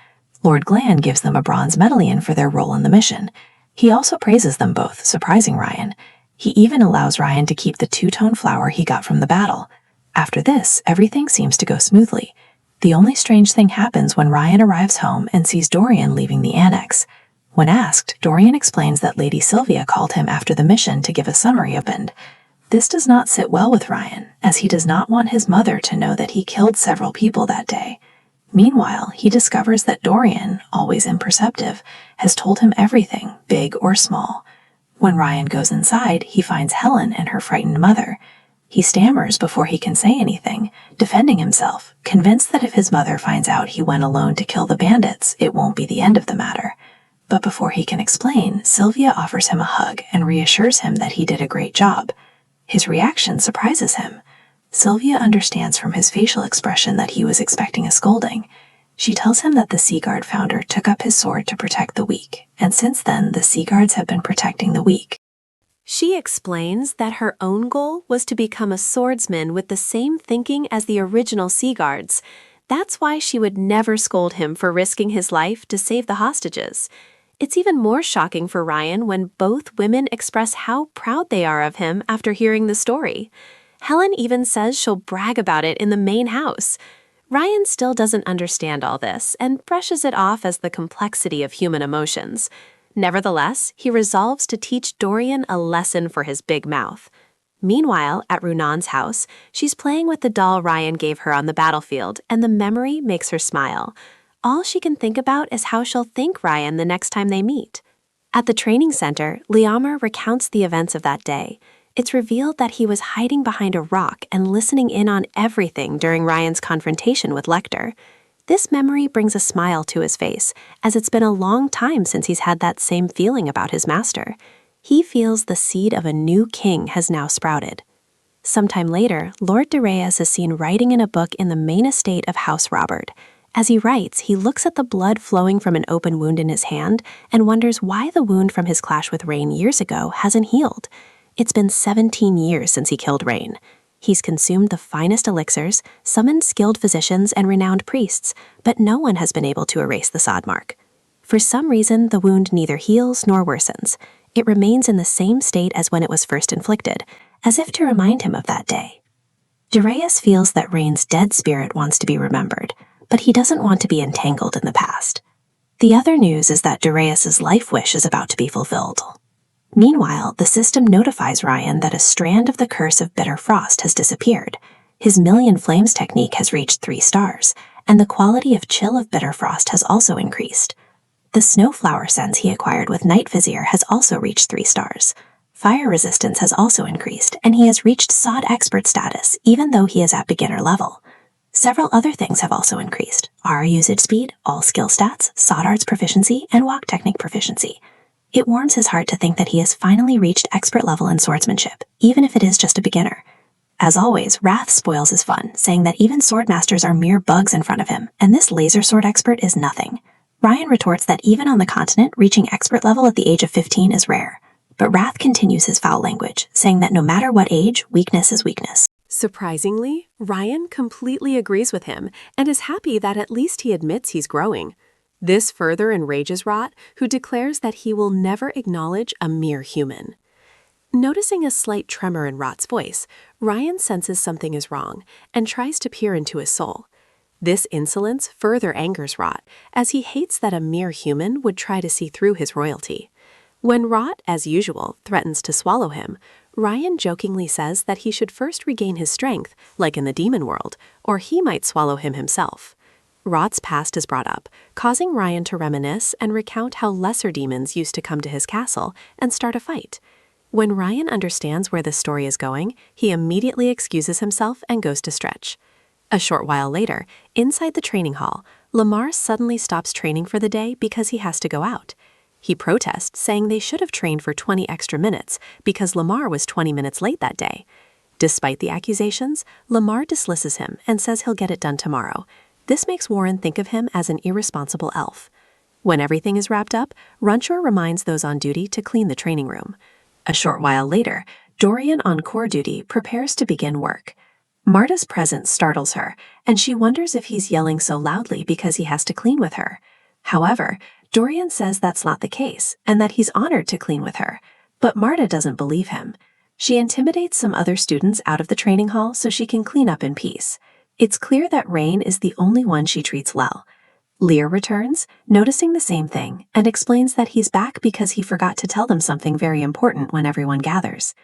Lord Glan gives them a bronze medallion for their role in the mission. He also praises them both, surprising Ryan. He even allows Ryan to keep the two-tone flower he got from the battle. After this, everything seems to go smoothly. The only strange thing happens when Ryan arrives home and sees Dorian leaving the annex. When asked, Dorian explains that Lady Sylvia called him after the mission to give a summary of it. This does not sit well with Ryan, as he does not want his mother to know that he killed several people that day. Meanwhile, he discovers that Dorian, always imperceptive, has told him everything, big or small. When Ryan goes inside, he finds Helen and her frightened mother. He stammers before he can say anything, defending himself, convinced that if his mother finds out he went alone to kill the bandits, it won't be the end of the matter. But before he can explain, Sylvia offers him a hug and reassures him that he did a great job. His reaction surprises him. Sylvia understands from his facial expression that he was expecting a scolding. She tells him that the Seaguard founder took up his sword to protect the weak, and since then the Seaguards have been protecting the weak. She explains that her own goal was to become a swordsman with the same thinking as the original Seaguards. That's why she would never scold him for risking his life to save the hostages. It's even more shocking for Ryan when both women express how proud they are of him after hearing the story. Helen even says she'll brag about it in the main house. Ryan still doesn't understand all this and brushes it off as the complexity of human emotions. Nevertheless, he resolves to teach Dorian a lesson for his big mouth. Meanwhile, at Runan's house, she's playing with the doll Ryan gave her on the battlefield, and the memory makes her smile. All she can think about is how she'll thank Ryan the next time they meet. At the training center, Liamer recounts the events of that day. It's revealed that he was hiding behind a rock and listening in on everything during Ryan's confrontation with Lecter. This memory brings a smile to his face, as it's been a long time since he's had that same feeling about his master. He feels the seed of a new king has now sprouted. Sometime later, Lord de Reyes is seen writing in a book in the main estate of House Robert. As he writes, he looks at the blood flowing from an open wound in his hand and wonders why the wound from his clash with Rain years ago hasn't healed. It's been 17 years since he killed Rain. He's consumed the finest elixirs, summoned skilled physicians and renowned priests, but no one has been able to erase the sod mark. For some reason, the wound neither heals nor worsens. It remains in the same state as when it was first inflicted, as if to remind him of that day. De Reyes feels that Rain's dead spirit wants to be remembered, but he doesn't want to be entangled in the past. The other news is that de Reyes' life wish is about to be fulfilled. Meanwhile, the system notifies Ryan that a strand of the curse of bitter frost has disappeared. His Million Flames technique has reached 3 stars, and the quality of chill of bitter frost has also increased. The snowflower sense he acquired with Night Vizier has also reached 3 stars. Fire resistance has also increased, and he has reached Sod Expert status, even though he is at beginner level. Several other things have also increased: Aura usage speed, all skill stats, Sod Arts proficiency, and Walk Technique proficiency. It warms his heart to think that he has finally reached expert level in swordsmanship, even if it is just a beginner. As always, Wrath spoils his fun, saying that even swordmasters are mere bugs in front of him, and this laser sword expert is nothing. Ryan retorts that even on the continent, reaching expert level at the age of 15 is rare. But Wrath continues his foul language, saying that no matter what age, weakness is weakness. Surprisingly, Ryan completely agrees with him and is happy that at least he admits he's growing. This further enrages Rot, who declares that he will never acknowledge a mere human. Noticing a slight tremor in Rot's voice, Ryan senses something is wrong and tries to peer into his soul. This insolence further angers Rot, as he hates that a mere human would try to see through his royalty. When Rot, as usual, threatens to swallow him, Ryan jokingly says that he should first regain his strength, like in the demon world, or he might swallow him himself. Rot's past is brought up, causing Ryan to reminisce and recount how lesser demons used to come to his castle and start a fight. When Ryan understands where this story is going, he immediately excuses himself and goes to stretch. A short while later, inside the training hall, Lamar suddenly stops training for the day because he has to go out. He protests, saying they should have trained for 20 extra minutes because Lamar was 20 minutes late that day. Despite the accusations, Lamar dismisses him and says he'll get it done tomorrow. This makes Warren think of him as an irresponsible elf. When everything is wrapped up, Runshore reminds those on duty to clean the training room. A short while later, Dorian on core duty prepares to begin work. Marta's presence startles her, and she wonders if he's yelling so loudly because he has to clean with her. However, Dorian says that's not the case, and that he's honored to clean with her. But Marta doesn't believe him. She intimidates some other students out of the training hall so she can clean up in peace. It's clear that Rain is the only one she treats well. Lear returns, noticing the same thing, and explains that he's back because he forgot to tell them something very important when everyone gathers.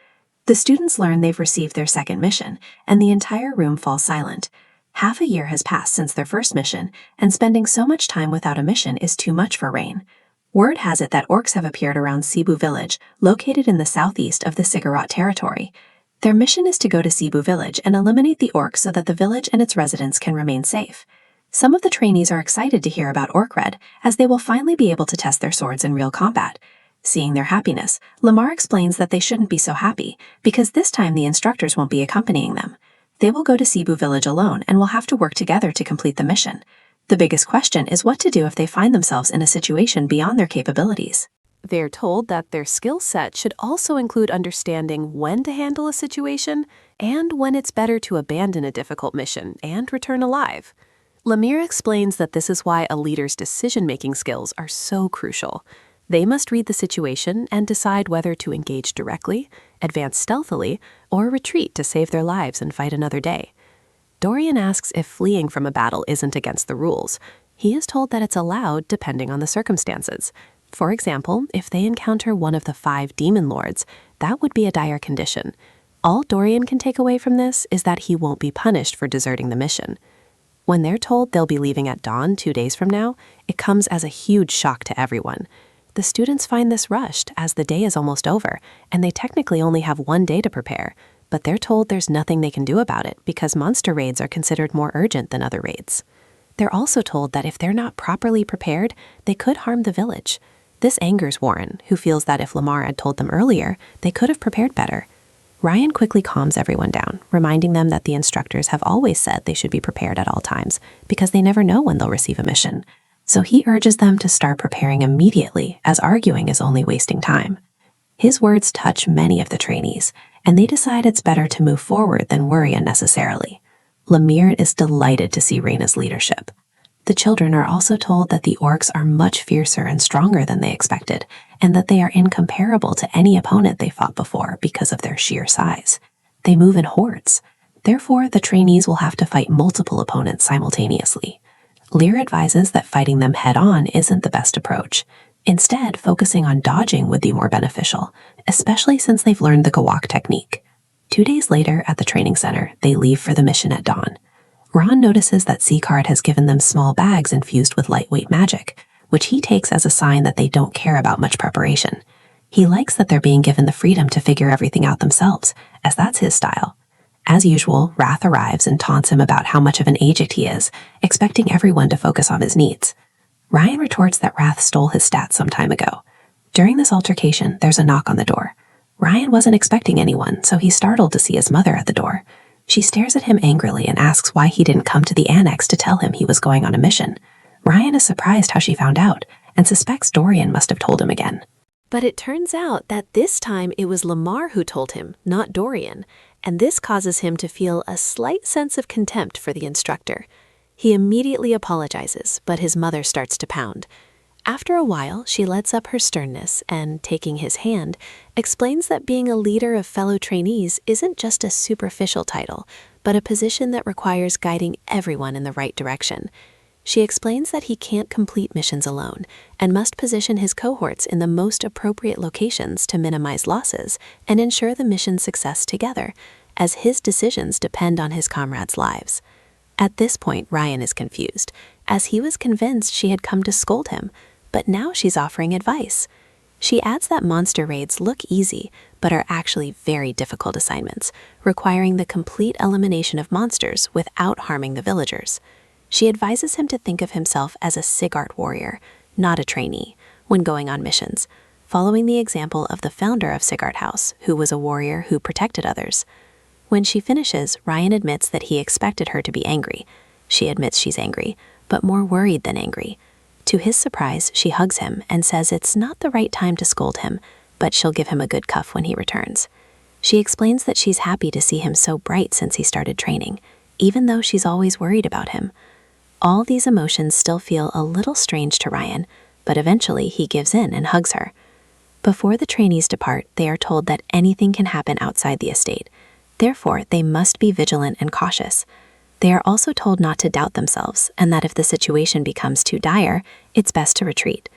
The students learn they've received their second mission, and the entire room falls silent. Half a year has passed since their first mission, and spending so much time without a mission is too much for Rain. Word has it that orcs have appeared around Cebu Village, located in the southeast of the Sigurot territory. Their mission is to go to Cebu Village and eliminate the orcs so that the village and its residents can remain safe. Some of the trainees are excited to hear about Orcred, as they will finally be able to test their swords in real combat. Seeing their happiness, Lamar explains that they shouldn't be so happy, because this time the instructors won't be accompanying them. They will go to Cebu Village alone and will have to work together to complete the mission. The biggest question is what to do if they find themselves in a situation beyond their capabilities. They're told that their skill set should also include understanding when to handle a situation and when it's better to abandon a difficult mission and return alive. Lemire explains that this is why a leader's decision-making skills are so crucial. They must read the situation and decide whether to engage directly, advance stealthily, or retreat to save their lives and fight another day. Dorian asks if fleeing from a battle isn't against the rules. He is told that it's allowed depending on the circumstances. For example, if they encounter one of the 5 demon lords, that would be a dire condition. All Dorian can take away from this is that he won't be punished for deserting the mission. When they're told they'll be leaving at dawn 2 days from now, it comes as a huge shock to everyone. The students find this rushed as the day is almost over, and they technically only have 1 day to prepare, but they're told there's nothing they can do about it because monster raids are considered more urgent than other raids. They're also told that if they're not properly prepared, they could harm the village. This angers Warren, who feels that if Lamar had told them earlier, they could have prepared better. Ryan quickly calms everyone down, reminding them that the instructors have always said they should be prepared at all times because they never know when they'll receive a mission. So he urges them to start preparing immediately, as arguing is only wasting time. His words touch many of the trainees, and they decide it's better to move forward than worry unnecessarily. Lemire is delighted to see Reyna's leadership. The children are also told that the orcs are much fiercer and stronger than they expected, and that they are incomparable to any opponent they fought before because of their sheer size. They move in hordes. Therefore, the trainees will have to fight multiple opponents simultaneously. Lear advises that fighting them head-on isn't the best approach. Instead, focusing on dodging would be more beneficial, especially since they've learned the Gawak technique. 2 days later, at the training center, they leave for the mission at dawn. Ron notices that Seacard has given them small bags infused with lightweight magic, which he takes as a sign that they don't care about much preparation. He likes that they're being given the freedom to figure everything out themselves, as that's his style. As usual, Wrath arrives and taunts him about how much of an agent he is, expecting everyone to focus on his needs. Ryan retorts that Wrath stole his stats some time ago. During this altercation, there's a knock on the door. Ryan wasn't expecting anyone, so he's startled to see his mother at the door. She stares at him angrily and asks why he didn't come to the annex to tell him he was going on a mission. Ryan is surprised how she found out, and suspects Dorian must have told him again. But it turns out that this time it was Lamar who told him, not Dorian, and this causes him to feel a slight sense of contempt for the instructor. He immediately apologizes, but his mother starts to pound. After a while, she lets up her sternness and, taking his hand, explains that being a leader of fellow trainees isn't just a superficial title, but a position that requires guiding everyone in the right direction. She explains that he can't complete missions alone and must position his cohorts in the most appropriate locations to minimize losses and ensure the mission's success together, as his decisions depend on his comrades' lives. At this point, Ryan is confused, as he was convinced she had come to scold him, but now she's offering advice. She adds that monster raids look easy, but are actually very difficult assignments, requiring the complete elimination of monsters without harming the villagers. She advises him to think of himself as a Sigart warrior, not a trainee, when going on missions, following the example of the founder of Sigart House, who was a warrior who protected others. When she finishes, Ryan admits that he expected her to be angry. She admits she's angry, but more worried than angry. To his surprise, she hugs him and says it's not the right time to scold him, but she'll give him a good cuff when he returns. She explains that she's happy to see him so bright since he started training, even though she's always worried about him. All these emotions still feel a little strange to Ryan, but eventually he gives in and hugs her. Before the trainees depart, they are told that anything can happen outside the estate. Therefore, they must be vigilant and cautious. They are also told not to doubt themselves, and that if the situation becomes too dire, it's best to retreat.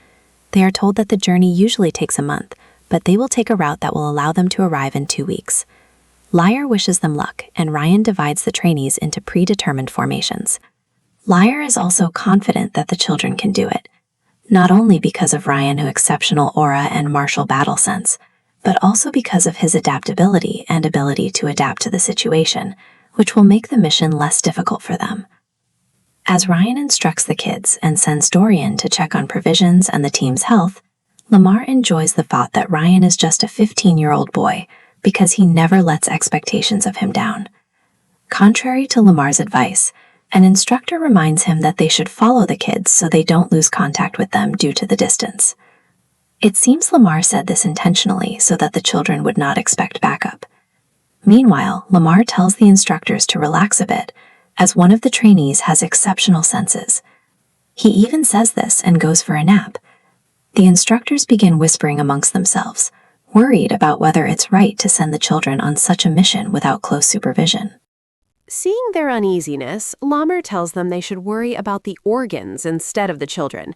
They are told that the journey usually takes a month, but they will take a route that will allow them to arrive in 2 weeks. Lyre wishes them luck, and Ryan divides the trainees into predetermined formations. Lyre is also confident that the children can do it, not only because of Ryan's exceptional aura and martial battle sense, but also because of his adaptability and ability to adapt to the situation, which will make the mission less difficult for them. As Ryan instructs the kids and sends Dorian to check on provisions and the team's health, Lamar enjoys the thought that Ryan is just a 15-year-old boy because he never lets expectations of him down. Contrary to Lamar's advice, an instructor reminds him that they should follow the kids so they don't lose contact with them due to the distance. It seems Lamar said this intentionally so that the children would not expect backup. Meanwhile, Lamar tells the instructors to relax a bit, as one of the trainees has exceptional senses. He even says this and goes for a nap. The instructors begin whispering amongst themselves, worried about whether it's right to send the children on such a mission without close supervision. Seeing their uneasiness, Lamar tells them they should worry about the organs instead of the children.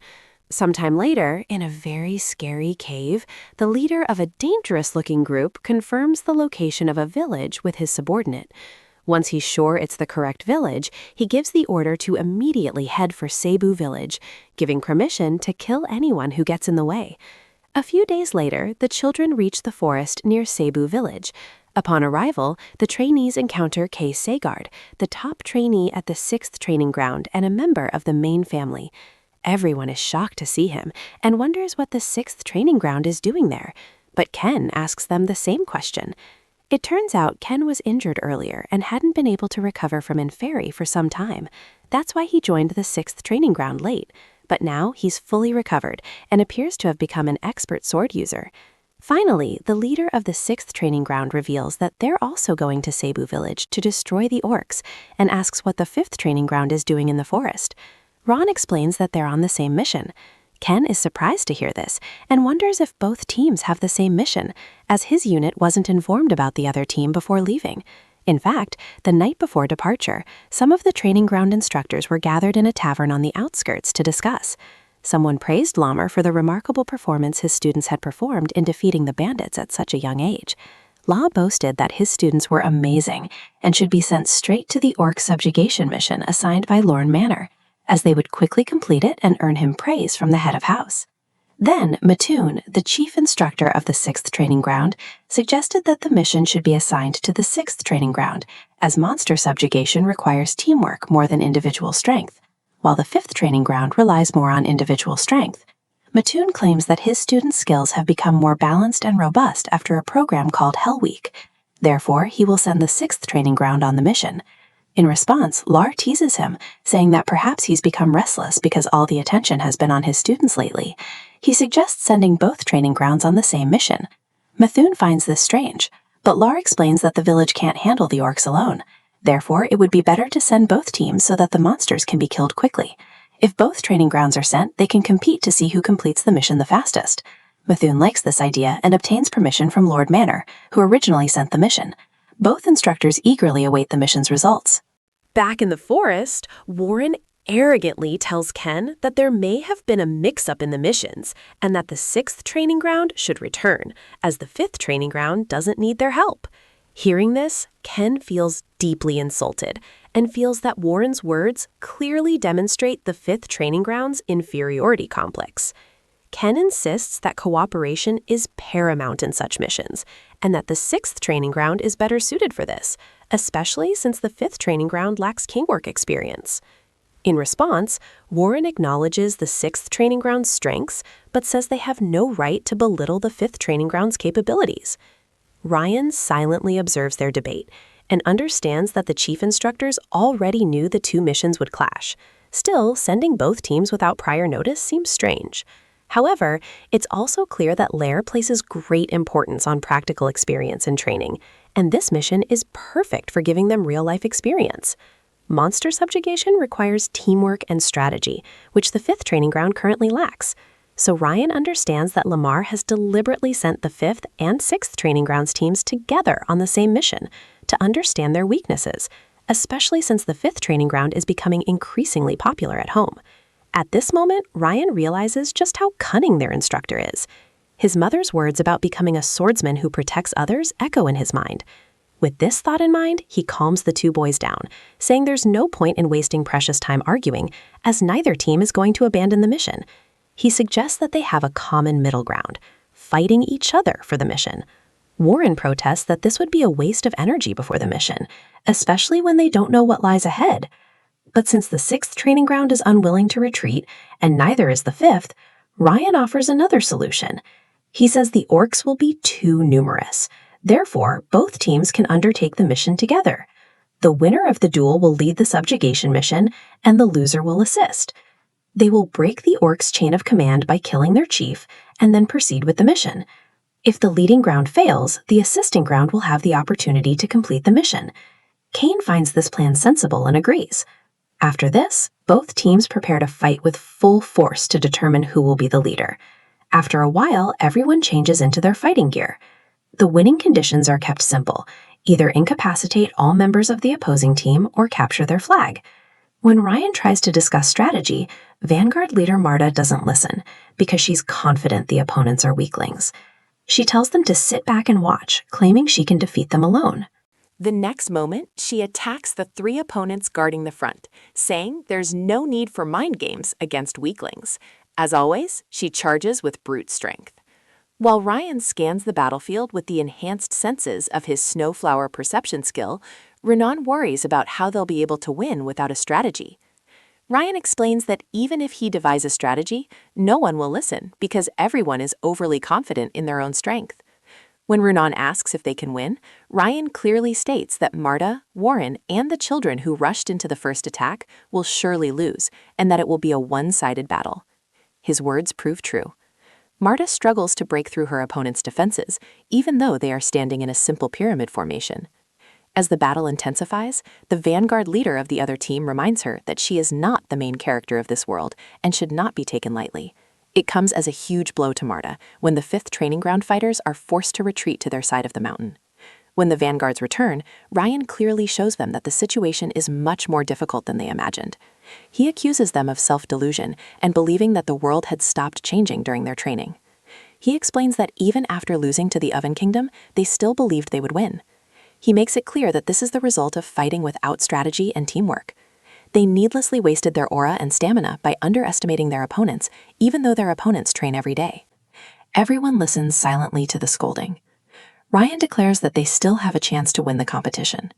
Sometime later, in a very scary cave, the leader of a dangerous-looking group confirms the location of a village with his subordinate. Once he's sure it's the correct village, he gives the order to immediately head for Cebu village, giving permission to kill anyone who gets in the way. A few days later, the children reach the forest near Cebu village. Upon arrival, the trainees encounter Kay Sagard, the top trainee at the 6th training ground and a member of the main family. Everyone is shocked to see him and wonders what the 6th training ground is doing there, but Ken asks them the same question. It turns out Ken was injured earlier and hadn't been able to recover from Inferi for some time. That's why he joined the 6th training ground late, but now he's fully recovered and appears to have become an expert sword user. Finally, the leader of the 6th training ground reveals that they're also going to Cebu village to destroy the orcs and asks what the 5th training ground is doing in the forest. Ron explains that they're on the same mission. Ken is surprised to hear this and wonders if both teams have the same mission, as his unit wasn't informed about the other team before leaving. In fact, the night before departure, some of the training ground instructors were gathered in a tavern on the outskirts to discuss. Someone praised Lamar for the remarkable performance his students had performed in defeating the bandits at such a young age. Law boasted that his students were amazing and should be sent straight to the orc subjugation mission assigned by Lorne Manor, as they would quickly complete it and earn him praise from the head of house. Then, Mattoon, the chief instructor of the 6th training ground, suggested that the mission should be assigned to the 6th training ground, as monster subjugation requires teamwork more than individual strength, while the 5th training ground relies more on individual strength. Mattoon claims that his students' skills have become more balanced and robust after a program called Hell Week. Therefore, he will send the 6th training ground on the mission. In response, Lar teases him, saying that perhaps he's become restless because all the attention has been on his students lately. He suggests sending both training grounds on the same mission. Mattoon finds this strange, but Lar explains that the village can't handle the orcs alone. Therefore, it would be better to send both teams so that the monsters can be killed quickly. If both training grounds are sent, they can compete to see who completes the mission the fastest. Mattoon likes this idea and obtains permission from Lord Manor, who originally sent the mission. Both instructors eagerly await the mission's results. Back in the forest, Warren arrogantly tells Ken that there may have been a mix-up in the missions and that the 6th training ground should return, as the 5th training ground doesn't need their help. Hearing this, Ken feels deeply insulted and feels that Warren's words clearly demonstrate the 5th training ground's inferiority complex. Ken insists that cooperation is paramount in such missions, and that the 6th training ground is better suited for this, especially since the 5th training ground lacks kingwork experience. In response, Warren acknowledges the 6th training ground's strengths, but says they have no right to belittle the 5th training ground's capabilities. Ryan silently observes their debate and understands that the chief instructors already knew the two missions would clash. Still, sending both teams without prior notice seems strange. However, it's also clear that Lair places great importance on practical experience and training, and this mission is perfect for giving them real-life experience. Monster subjugation requires teamwork and strategy, which the 5th training ground currently lacks. So Ryan understands that Lamar has deliberately sent the 5th and 6th training grounds teams together on the same mission to understand their weaknesses, especially since the 5th training ground is becoming increasingly popular at home. At this moment, Ryan realizes just how cunning their instructor is. His mother's words about becoming a swordsman who protects others echo in his mind. With this thought in mind, he calms the two boys down, saying there's no point in wasting precious time arguing, as neither team is going to abandon the mission. He suggests that they have a common middle ground, fighting each other for the mission. Warren protests that this would be a waste of energy before the mission, especially when they don't know what lies ahead. But since the 6th training ground is unwilling to retreat, and neither is the 5th, Ryan offers another solution. He says the orcs will be too numerous. Therefore, both teams can undertake the mission together. The winner of the duel will lead the subjugation mission, and the loser will assist. They will break the orcs' chain of command by killing their chief, and then proceed with the mission. If the leading ground fails, the assisting ground will have the opportunity to complete the mission. Kane finds this plan sensible and agrees. After this, both teams prepare to fight with full force to determine who will be the leader. After a while, everyone changes into their fighting gear. The winning conditions are kept simple: either incapacitate all members of the opposing team or capture their flag. When Ryan tries to discuss strategy, Vanguard leader Marta doesn't listen because she's confident the opponents are weaklings. She tells them to sit back and watch, claiming she can defeat them alone. The next moment, she attacks the 3 opponents guarding the front, saying there's no need for mind games against weaklings. As always, she charges with brute strength. While Ryan scans the battlefield with the enhanced senses of his snowflower perception skill, Renan worries about how they'll be able to win without a strategy. Ryan explains that even if he devises a strategy, no one will listen because everyone is overly confident in their own strength. When Renan asks if they can win, Ryan clearly states that Marta, Warren, and the children who rushed into the first attack will surely lose, and that it will be a one-sided battle. His words prove true. Marta struggles to break through her opponent's defenses, even though they are standing in a simple pyramid formation. As the battle intensifies, the vanguard leader of the other team reminds her that she is not the main character of this world and should not be taken lightly. It comes as a huge blow to Marta when the 5th training ground fighters are forced to retreat to their side of the mountain. When the vanguards return, Ryan clearly shows them that the situation is much more difficult than they imagined. He accuses them of self-delusion and believing that the world had stopped changing during their training. He explains that even after losing to the Oven Kingdom, they still believed they would win. He makes it clear that this is the result of fighting without strategy and teamwork. They needlessly wasted their aura and stamina by underestimating their opponents, even though their opponents train every day. Everyone listens silently to the scolding. Ryan declares that they still have a chance to win the competition.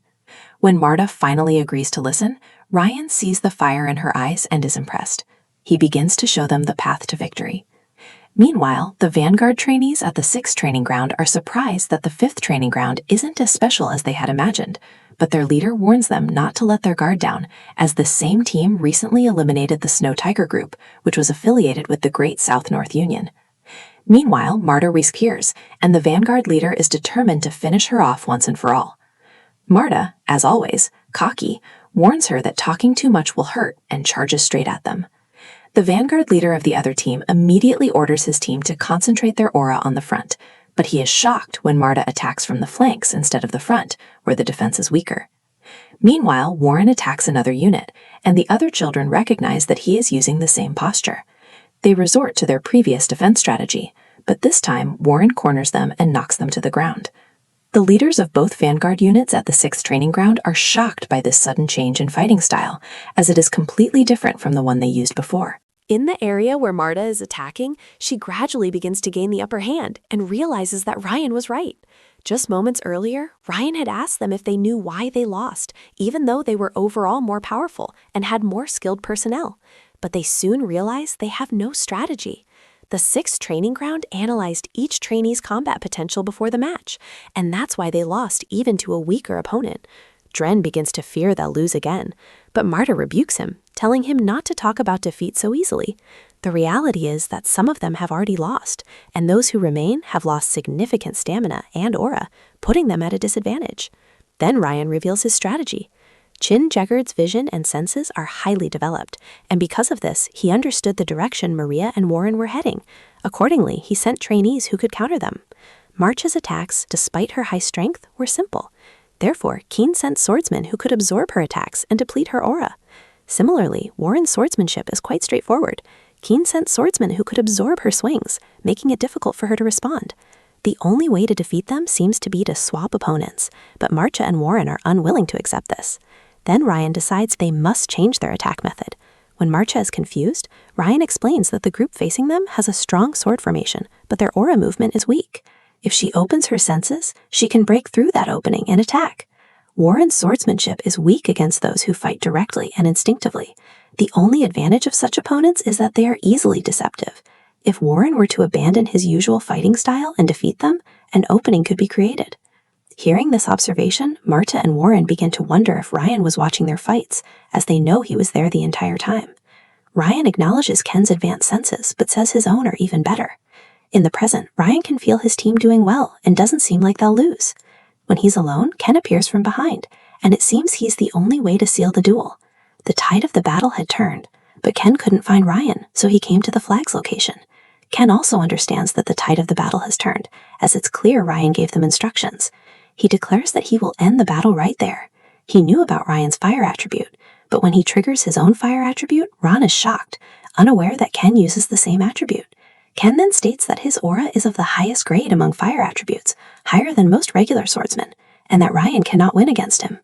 When Marta finally agrees to listen, Ryan sees the fire in her eyes and is impressed. He begins to show them the path to victory. Meanwhile, the Vanguard trainees at the 6th training ground are surprised that the 5th training ground isn't as special as they had imagined, but their leader warns them not to let their guard down, as the same team recently eliminated the Snow Tiger Group, which was affiliated with the Great South-North Union. Meanwhile, Marta reappears, and the Vanguard leader is determined to finish her off once and for all. Marta, as always, cocky, warns her that talking too much will hurt and charges straight at them. The Vanguard leader of the other team immediately orders his team to concentrate their aura on the front, but he is shocked when Marta attacks from the flanks instead of the front, where the defense is weaker. Meanwhile, Warren attacks another unit, and the other children recognize that he is using the same posture. They resort to their previous defense strategy, but this time Warren corners them and knocks them to the ground. The leaders of both Vanguard units at the 6th training ground are shocked by this sudden change in fighting style, as it is completely different from the one they used before. In the area where Marta is attacking, she gradually begins to gain the upper hand and realizes that Ryan was right. Just moments earlier, Ryan had asked them if they knew why they lost, even though they were overall more powerful and had more skilled personnel. But they soon realize they have no strategy. The 6th training ground analyzed each trainee's combat potential before the match, and that's why they lost even to a weaker opponent. Dren begins to fear they'll lose again, but Marta rebukes him, telling him not to talk about defeat so easily. The reality is that some of them have already lost, and those who remain have lost significant stamina and aura, putting them at a disadvantage. Then Ryan reveals his strategy. Chin Jeggard's vision and senses are highly developed, and because of this, he understood the direction Maria and Warren were heading. Accordingly, he sent trainees who could counter them. March's attacks, despite her high strength, were simple. Therefore, Keen sent swordsmen who could absorb her attacks and deplete her aura. Similarly, Warren's swordsmanship is quite straightforward. Keen sent swordsmen who could absorb her swings, making it difficult for her to respond. The only way to defeat them seems to be to swap opponents, but Marcha and Warren are unwilling to accept this. Then Ryan decides they must change their attack method. When Marcha is confused, Ryan explains that the group facing them has a strong sword formation, but their aura movement is weak. If she opens her senses, she can break through that opening and attack. Warren's swordsmanship is weak against those who fight directly and instinctively. The only advantage of such opponents is that they are easily deceptive. If Warren were to abandon his usual fighting style and defeat them, an opening could be created. Hearing this observation, Marta and Warren begin to wonder if Ryan was watching their fights, as they know he was there the entire time. Ryan acknowledges Ken's advanced senses, but says his own are even better. In the present, Ryan can feel his team doing well and doesn't seem like they'll lose. When he's alone, Ken appears from behind, and it seems he's the only way to seal the duel. The tide of the battle had turned, but Ken couldn't find Ryan, so he came to the flag's location. Ken also understands that the tide of the battle has turned, as it's clear Ryan gave them instructions. He declares that he will end the battle right there. He knew about Ryan's fire attribute, but when he triggers his own fire attribute, Ron is shocked, unaware that Ken uses the same attribute. Ken then states that his aura is of the highest grade among fire attributes, higher than most regular swordsmen, and that Ryan cannot win against him.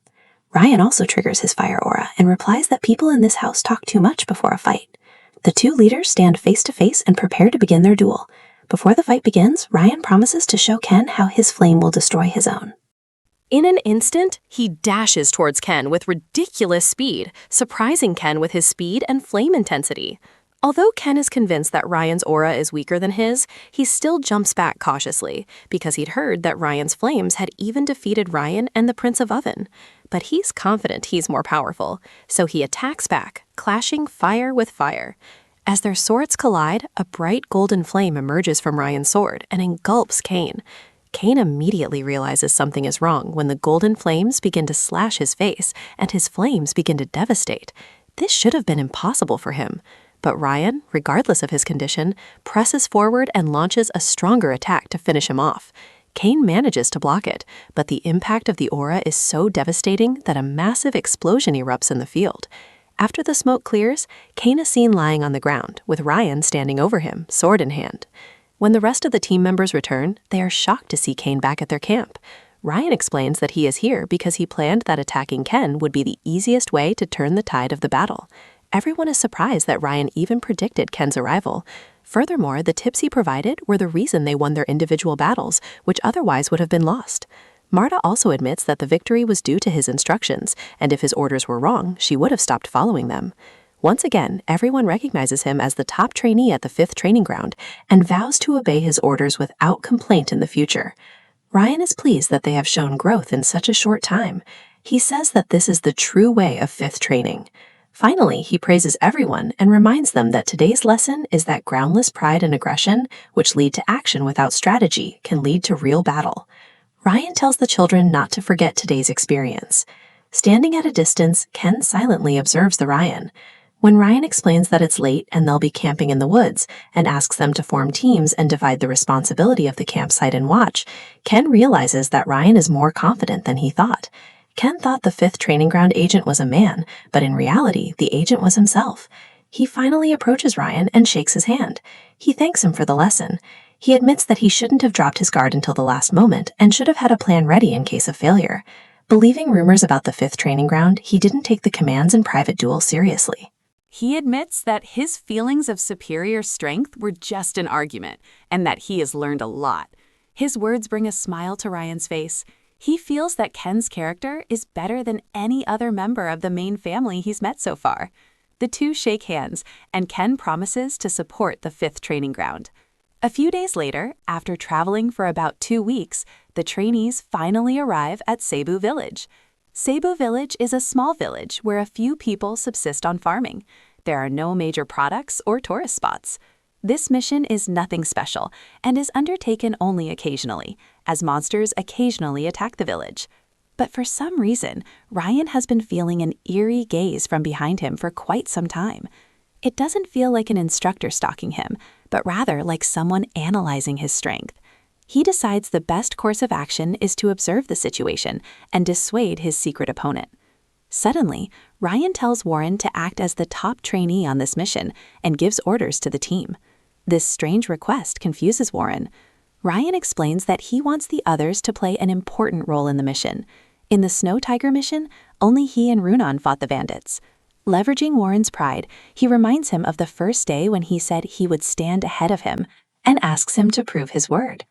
Ryan also triggers his fire aura and replies that people in this house talk too much before a fight. The two leaders stand face to face and prepare to begin their duel. Before the fight begins, Ryan promises to show Ken how his flame will destroy his own. In an instant, he dashes towards Ken with ridiculous speed, surprising Ken with his speed and flame intensity. Although Ken is convinced that Ryan's aura is weaker than his, he still jumps back cautiously, because he'd heard that Ryan's flames had even defeated Ryan and the Prince of Oven. But he's confident he's more powerful, so he attacks back, clashing fire with fire. As their swords collide, a bright golden flame emerges from Ryan's sword and engulfs Kane. Kane immediately realizes something is wrong when the golden flames begin to slash his face and his flames begin to devastate. This should have been impossible for him. But Ryan, regardless of his condition, presses forward and launches a stronger attack to finish him off. Kane manages to block it, but the impact of the aura is so devastating that a massive explosion erupts in the field. After the smoke clears, Kane is seen lying on the ground, with Ryan standing over him, sword in hand. When the rest of the team members return, they are shocked to see Kane back at their camp. Ryan explains that he is here because he planned that attacking Ken would be the easiest way to turn the tide of the battle. Everyone is surprised that Ryan even predicted Ken's arrival. Furthermore, the tips he provided were the reason they won their individual battles, which otherwise would have been lost. Marta also admits that the victory was due to his instructions, and if his orders were wrong, she would have stopped following them. Once again, everyone recognizes him as the top trainee at the 5th training ground and vows to obey his orders without complaint in the future. Ryan is pleased that they have shown growth in such a short time. He says that this is the true way of 5th training. Finally, he praises everyone and reminds them that today's lesson is that groundless pride and aggression, which lead to action without strategy, can lead to real battle. Ryan tells the children not to forget today's experience. Standing at a distance, Ken silently observes the Ryan. When Ryan explains that it's late and they'll be camping in the woods and asks them to form teams and divide the responsibility of the campsite and watch, Ken realizes that Ryan is more confident than he thought. Ken thought the 5th training ground agent was a man, but in reality, the agent was himself. He finally approaches Ryan and shakes his hand. He thanks him for the lesson. He admits that he shouldn't have dropped his guard until the last moment and should have had a plan ready in case of failure. Believing rumors about the 5th training ground, he didn't take the commands in private duels seriously. He admits that his feelings of superior strength were just an argument, and that he has learned a lot. His words bring a smile to Ryan's face. He feels that Ken's character is better than any other member of the main family he's met so far. The two shake hands, and Ken promises to support the 5th training ground. A few days later, after traveling for about 2 weeks, the trainees finally arrive at Cebu Village. Cebu Village is a small village where a few people subsist on farming. There are no major products or tourist spots. This mission is nothing special and is undertaken only occasionally, as monsters occasionally attack the village. But for some reason, Ryan has been feeling an eerie gaze from behind him for quite some time. It doesn't feel like an instructor stalking him, but rather like someone analyzing his strength. He decides the best course of action is to observe the situation and dissuade his secret opponent. Suddenly, Ryan tells Warren to act as the top trainee on this mission and gives orders to the team. This strange request confuses Warren. Ryan explains that he wants the others to play an important role in the mission. In the Snow Tiger mission, only he and Runan fought the bandits. Leveraging Warren's pride, he reminds him of the first day when he said he would stand ahead of him and asks him to prove his word.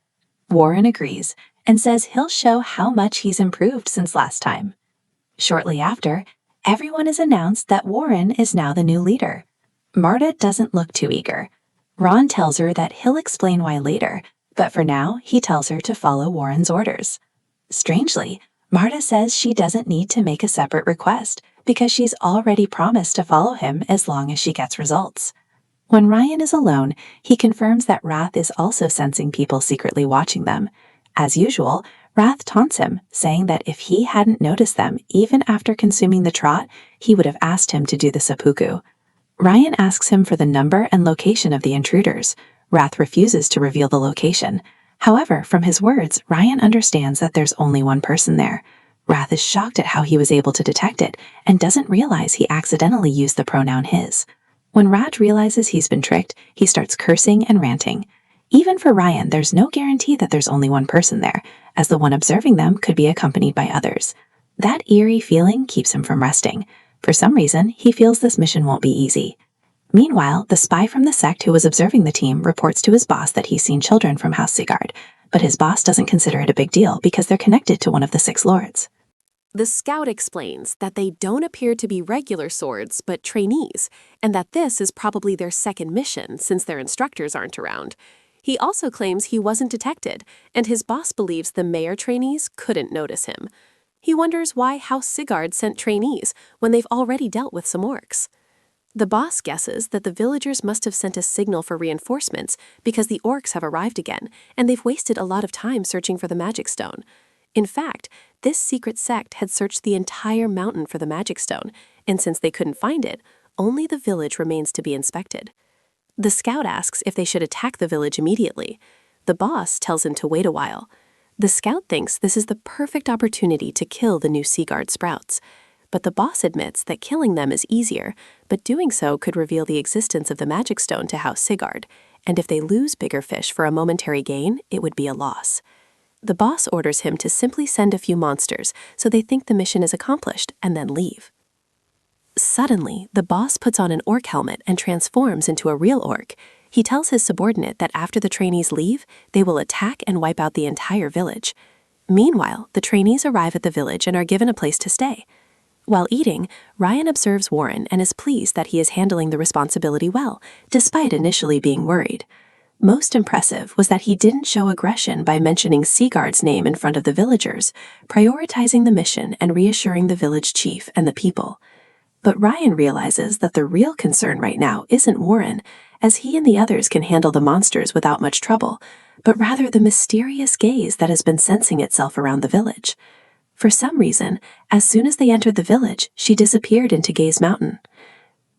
Warren agrees and says he'll show how much he's improved since last time. Shortly after, everyone is announced that Warren is now the new leader. Marta doesn't look too eager. Ron tells her that he'll explain why later, but for now, he tells her to follow Warren's orders. Strangely, Marta says she doesn't need to make a separate request because she's already promised to follow him as long as she gets results. When Ryan is alone, he confirms that Wrath is also sensing people secretly watching them. As usual, Wrath taunts him, saying that if he hadn't noticed them even after consuming the trot, he would have asked him to do the seppuku. Ryan asks him for the number and location of the intruders. Wrath refuses to reveal the location. However, from his words, Ryan understands that there's only one person there. Wrath is shocked at how he was able to detect it and doesn't realize he accidentally used the pronoun his. When Raj realizes he's been tricked, he starts cursing and ranting. Even for Ryan, there's no guarantee that there's only one person there, as the one observing them could be accompanied by others. That eerie feeling keeps him from resting. For some reason, he feels this mission won't be easy. Meanwhile, the spy from the sect who was observing the team reports to his boss that he's seen children from House Sigard, but his boss doesn't consider it a big deal because they're connected to one of the 6 lords. The scout explains that they don't appear to be regular swords, but trainees, and that this is probably their second mission since their instructors aren't around. He also claims he wasn't detected, and his boss believes the mayor trainees couldn't notice him. He wonders why House Sigard sent trainees when they've already dealt with some orcs. The boss guesses that the villagers must have sent a signal for reinforcements because the orcs have arrived again, and they've wasted a lot of time searching for the magic stone. In fact, this secret sect had searched the entire mountain for the magic stone, and since they couldn't find it, only the village remains to be inspected. The scout asks if they should attack the village immediately. The boss tells him to wait a while. The scout thinks this is the perfect opportunity to kill the new Seaguard sprouts. But the boss admits that killing them is easier, but doing so could reveal the existence of the magic stone to House Sigard, and if they lose bigger fish for a momentary gain, it would be a loss. The boss orders him to simply send a few monsters so they think the mission is accomplished and then leave. Suddenly, the boss puts on an orc helmet and transforms into a real orc. He tells his subordinate that after the trainees leave, they will attack and wipe out the entire village. Meanwhile, the trainees arrive at the village and are given a place to stay. While eating, Ryan observes Warren and is pleased that he is handling the responsibility well, despite initially being worried. Most impressive was that he didn't show aggression by mentioning Seaguard's name in front of the villagers, prioritizing the mission and reassuring the village chief and the people. But Ryan realizes that the real concern right now isn't Warren, as he and the others can handle the monsters without much trouble, but rather the mysterious gaze that has been sensing itself around the village. For some reason, as soon as they entered the village, she disappeared into Gaze Mountain.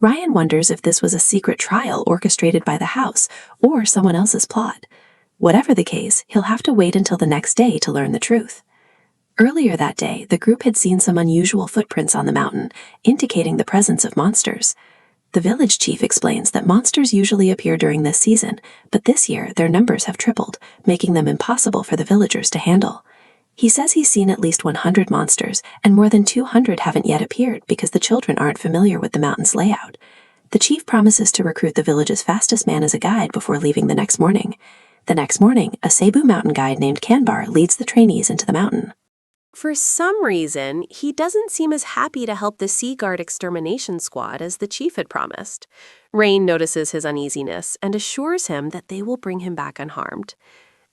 Ryan wonders if this was a secret trial orchestrated by the house or someone else's plot. Whatever the case, he'll have to wait until the next day to learn the truth. Earlier that day, the group had seen some unusual footprints on the mountain, indicating the presence of monsters. The village chief explains that monsters usually appear during this season, but this year their numbers have tripled, making them impossible for the villagers to handle. He says he's seen at least 100 monsters, and more than 200 haven't yet appeared because the children aren't familiar with the mountain's layout. The chief promises to recruit the village's fastest man as a guide before leaving the next morning. The next morning, a Cebu mountain guide named Kanbar leads the trainees into the mountain. For some reason, he doesn't seem as happy to help the Sea Guard extermination squad as the chief had promised. Rain notices his uneasiness and assures him that they will bring him back unharmed.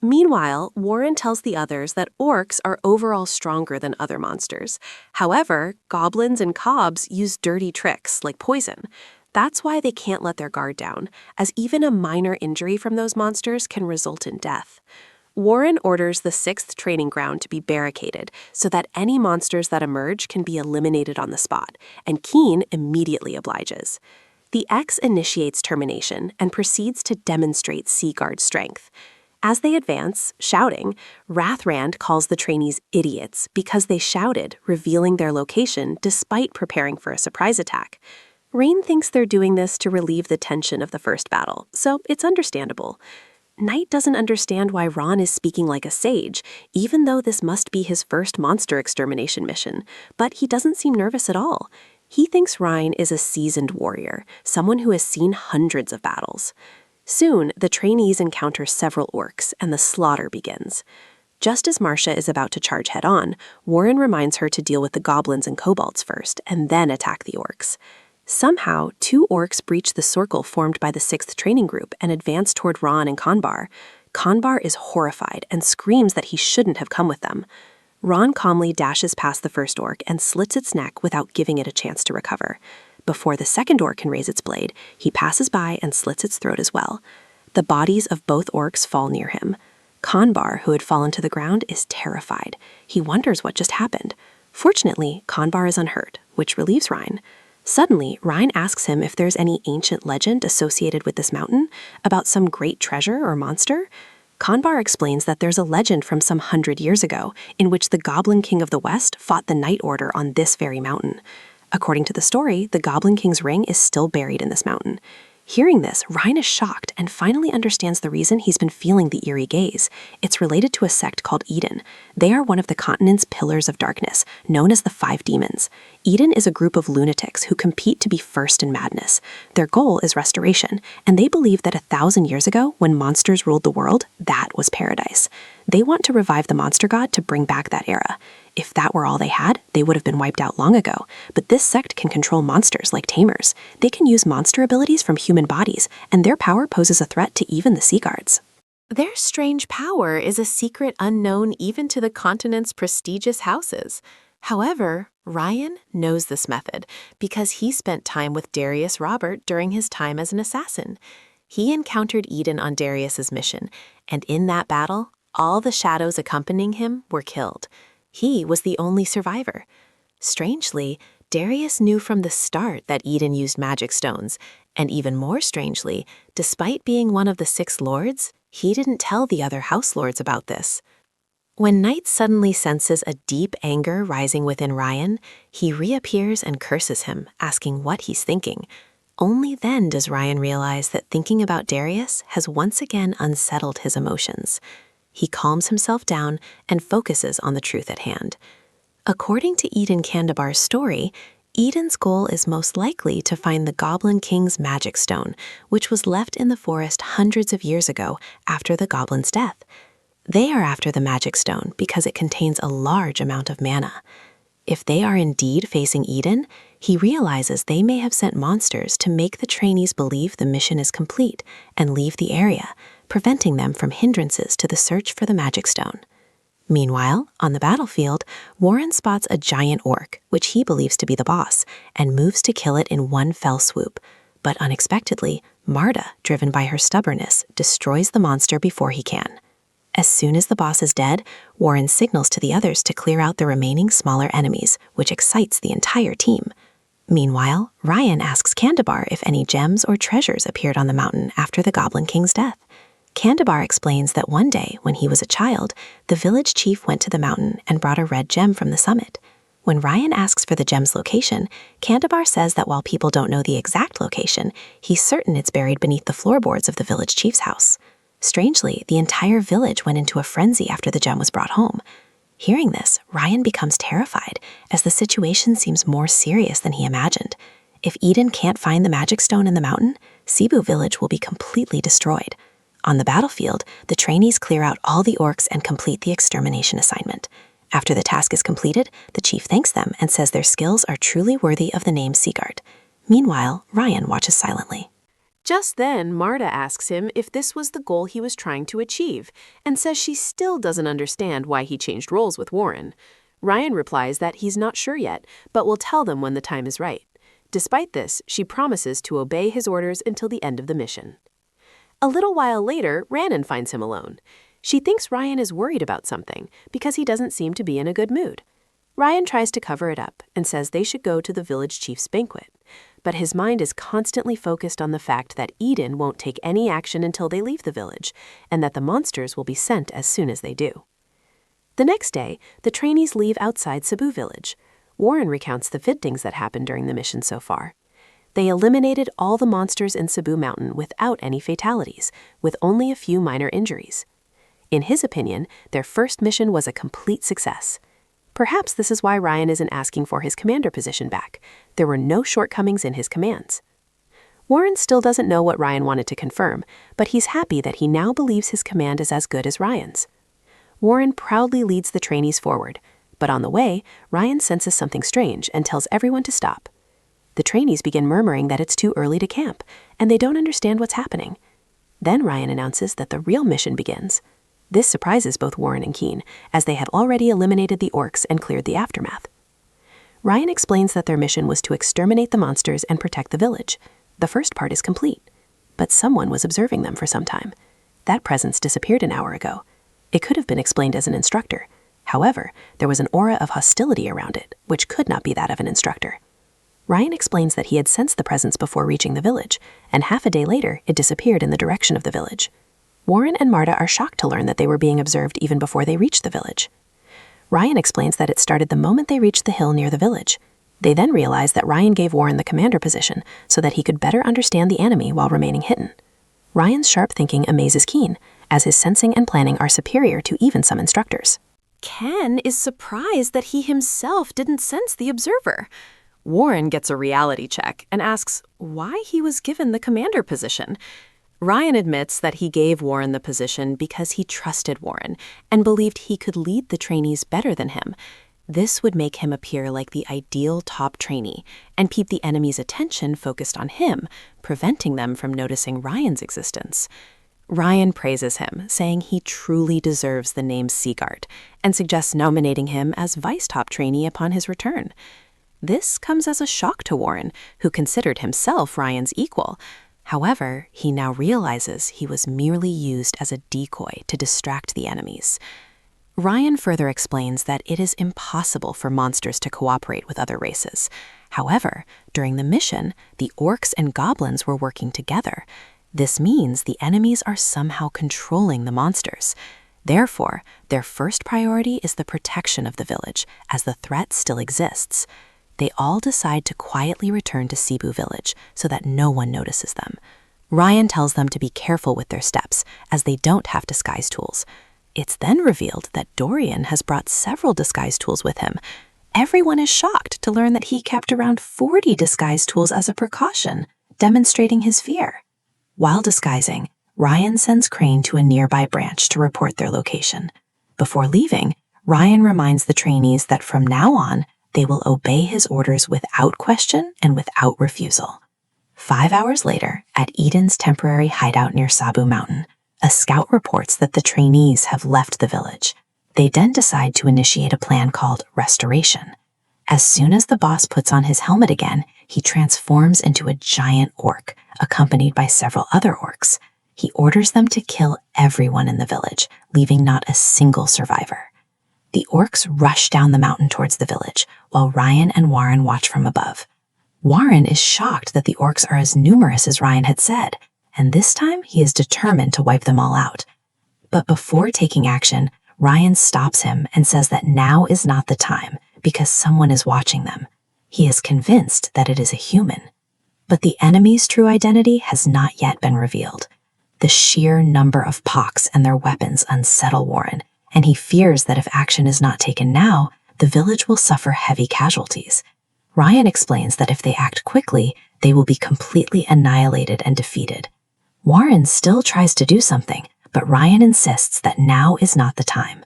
Meanwhile, Warren tells the others that orcs are overall stronger than other monsters. However, goblins and cobs use dirty tricks like poison. That's why they can't let their guard down, as even a minor injury from those monsters can result in death. Warren orders the 6th training ground to be barricaded so that any monsters that emerge can be eliminated on the spot, and Keen immediately obliges. The X initiates termination and proceeds to demonstrate Sea Guard strength. As they advance, shouting, Rathrand calls the trainees idiots because they shouted, revealing their location despite preparing for a surprise attack. Rain thinks they're doing this to relieve the tension of the first battle, so it's understandable. Knight doesn't understand why Ron is speaking like a sage, even though this must be his first monster extermination mission, but he doesn't seem nervous at all. He thinks Ryan is a seasoned warrior, someone who has seen hundreds of battles. Soon, the trainees encounter several orcs, and the slaughter begins. Just as Marcia is about to charge head-on, Warren reminds her to deal with the goblins and kobolds first, and then attack the orcs. Somehow, 2 orcs breach the circle formed by the 6th training group and advance toward Ron and Kanbar. Kanbar is horrified and screams that he shouldn't have come with them. Ron calmly dashes past the first orc and slits its neck without giving it a chance to recover. Before the second orc can raise its blade, he passes by and slits its throat as well. The bodies of both orcs fall near him. Kanbar, who had fallen to the ground, is terrified. He wonders what just happened. Fortunately, Kanbar is unhurt, which relieves Ryan. Suddenly, Ryan asks him if there's any ancient legend associated with this mountain, about some great treasure or monster. Kanbar explains that there's a legend from some 100 years ago in which the Goblin King of the West fought the Night Order on this very mountain. According to the story, the Goblin King's ring is still buried in this mountain. Hearing this, Ryan is shocked and finally understands the reason he's been feeling the eerie gaze. It's related to a sect called Eden. They are one of the continent's pillars of darkness, known as the 5 Demons. Eden is a group of lunatics who compete to be first in madness. Their goal is restoration, and they believe that 1,000 years ago, when monsters ruled the world, that was paradise. They want to revive the monster god to bring back that era. If that were all they had, they would have been wiped out long ago. But this sect can control monsters like tamers. They can use monster abilities from human bodies, and their power poses a threat to even the Sea Guards. Their strange power is a secret unknown even to the continent's prestigious houses. However, Ryan knows this method because he spent time with Darius Robert during his time as an assassin. He encountered Eden on Darius's mission, and in that battle, all the shadows accompanying him were killed. He was the only survivor. Strangely, Darius knew from the start that Eden used magic stones, and even more strangely, despite being one of the 6 lords, he didn't tell the other house lords about this. When Knight suddenly senses a deep anger rising within Ryan, he reappears and curses him, asking what he's thinking. Only then does Ryan realize that thinking about Darius has once again unsettled his emotions. He calms himself down and focuses on the truth at hand. According to Eden Kandabar's story, Eden's goal is most likely to find the Goblin King's magic stone, which was left in the forest hundreds of years ago after the goblin's death. They are after the magic stone because it contains a large amount of mana. If they are indeed facing Eden, he realizes they may have sent monsters to make the trainees believe the mission is complete and leave the area, preventing them from hindrances to the search for the magic stone. Meanwhile, on the battlefield, Warren spots a giant orc, which he believes to be the boss, and moves to kill it in one fell swoop. But unexpectedly, Marta, driven by her stubbornness, destroys the monster before he can. As soon as the boss is dead, Warren signals to the others to clear out the remaining smaller enemies, which excites the entire team. Meanwhile, Ryan asks Kandabar if any gems or treasures appeared on the mountain after the Goblin King's death. Kandabar explains that one day, when he was a child, the village chief went to the mountain and brought a red gem from the summit. When Ryan asks for the gem's location, Kandabar says that while people don't know the exact location, he's certain it's buried beneath the floorboards of the village chief's house. Strangely, the entire village went into a frenzy after the gem was brought home. Hearing this, Ryan becomes terrified, as the situation seems more serious than he imagined. If Eden can't find the magic stone in the mountain, Cebu village will be completely destroyed. On the battlefield, the trainees clear out all the orcs and complete the extermination assignment. After the task is completed, the chief thanks them and says their skills are truly worthy of the name Sigurd. Meanwhile, Ryan watches silently. Just then, Marta asks him if this was the goal he was trying to achieve, and says she still doesn't understand why he changed roles with Warren. Ryan replies that he's not sure yet, but will tell them when the time is right. Despite this, she promises to obey his orders until the end of the mission. A little while later, Rhiannon finds him alone. She thinks Ryan is worried about something because he doesn't seem to be in a good mood. Ryan tries to cover it up and says they should go to the village chief's banquet. But his mind is constantly focused on the fact that Eden won't take any action until they leave the village, and that the monsters will be sent as soon as they do. The next day, the trainees leave outside Cebu village. Warren recounts the findings that happened during the mission so far. They eliminated all the monsters in Cebu Mountain without any fatalities, with only a few minor injuries. In his opinion, their first mission was a complete success. Perhaps this is why Ryan isn't asking for his commander position back. There were no shortcomings in his commands. Warren still doesn't know what Ryan wanted to confirm, but he's happy that he now believes his command is as good as Ryan's. Warren proudly leads the trainees forward, but on the way, Ryan senses something strange and tells everyone to stop. The trainees begin murmuring that it's too early to camp, and they don't understand what's happening. Then Ryan announces that the real mission begins. This surprises both Warren and Keen, as they had already eliminated the orcs and cleared the aftermath. Ryan explains that their mission was to exterminate the monsters and protect the village. The first part is complete, but someone was observing them for some time. That presence disappeared an hour ago. It could have been explained as an instructor. However, there was an aura of hostility around it, which could not be that of an instructor. Ryan explains that he had sensed the presence before reaching the village, and half a day later, it disappeared in the direction of the village. Warren and Marta are shocked to learn that they were being observed even before they reached the village. Ryan explains that it started the moment they reached the hill near the village. They then realize that Ryan gave Warren the commander position so that he could better understand the enemy while remaining hidden. Ryan's sharp thinking amazes Keen, as his sensing and planning are superior to even some instructors. Ken is surprised that he himself didn't sense the observer. Warren gets a reality check and asks why he was given the commander position. Ryan admits that he gave Warren the position because he trusted Warren and believed he could lead the trainees better than him. This would make him appear like the ideal top trainee and keep the enemy's attention focused on him, preventing them from noticing Ryan's existence. Ryan praises him, saying he truly deserves the name Sigurd, and suggests nominating him as vice top trainee upon his return. This comes as a shock to Warren, who considered himself Ryan's equal. However, he now realizes he was merely used as a decoy to distract the enemies. Ryan further explains that it is impossible for monsters to cooperate with other races. However, during the mission, the orcs and goblins were working together. This means the enemies are somehow controlling the monsters. Therefore, their first priority is the protection of the village, as the threat still exists. They all decide to quietly return to Cebu village so that no one notices them. Ryan tells them to be careful with their steps, as they don't have disguise tools. It's then revealed that Dorian has brought several disguise tools with him. Everyone is shocked to learn that he kept around 40 disguise tools as a precaution, demonstrating his fear. While disguising, Ryan sends Crane to a nearby branch to report their location. Before leaving, Ryan reminds the trainees that from now on, they will obey his orders without question and without refusal. 5 hours later, at Eden's temporary hideout near Cebu Mountain, a scout reports that the trainees have left the village. They then decide to initiate a plan called Restoration. As soon as the boss puts on his helmet again, he transforms into a giant orc, accompanied by several other orcs. He orders them to kill everyone in the village, leaving not a single survivor. The orcs rush down the mountain towards the village, while Ryan and Warren watch from above. Warren is shocked that the orcs are as numerous as Ryan had said, and this time he is determined to wipe them all out. But before taking action, Ryan stops him and says that now is not the time because someone is watching them. He is convinced that it is a human. But the enemy's true identity has not yet been revealed. The sheer number of pox and their weapons unsettle Warren, and he fears that if action is not taken now, the village will suffer heavy casualties. Ryan explains that if they act quickly, they will be completely annihilated and defeated. Warren still tries to do something, but Ryan insists that now is not the time.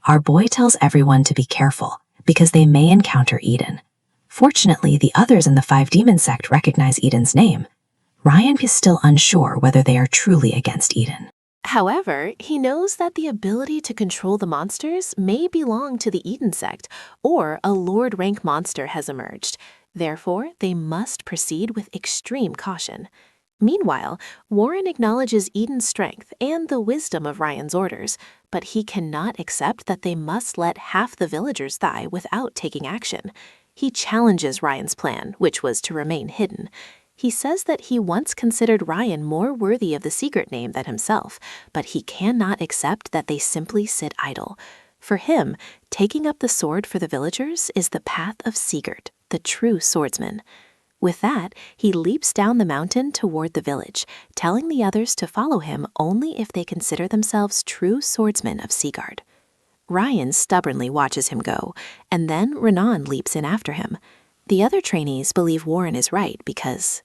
Our boy tells everyone to be careful, because they may encounter Eden. Fortunately, the others in the Five Demon sect recognize Eden's name. Ryan is still unsure whether they are truly against Eden. However, he knows that the ability to control the monsters may belong to the Eden sect, or a Lord rank monster has emerged. Therefore, they must proceed with extreme caution. Meanwhile, Warren acknowledges Eden's strength and the wisdom of Ryan's orders, but he cannot accept that they must let half the villagers die without taking action. He challenges Ryan's plan, which was to remain hidden. He says that he once considered Ryan more worthy of the secret name than himself, but he cannot accept that they simply sit idle. For him, taking up the sword for the villagers is the path of Sigurd, the true swordsman. With that, he leaps down the mountain toward the village, telling the others to follow him only if they consider themselves true swordsmen of Sigurd. Ryan stubbornly watches him go, and then Renan leaps in after him. The other trainees believe Warren is right because...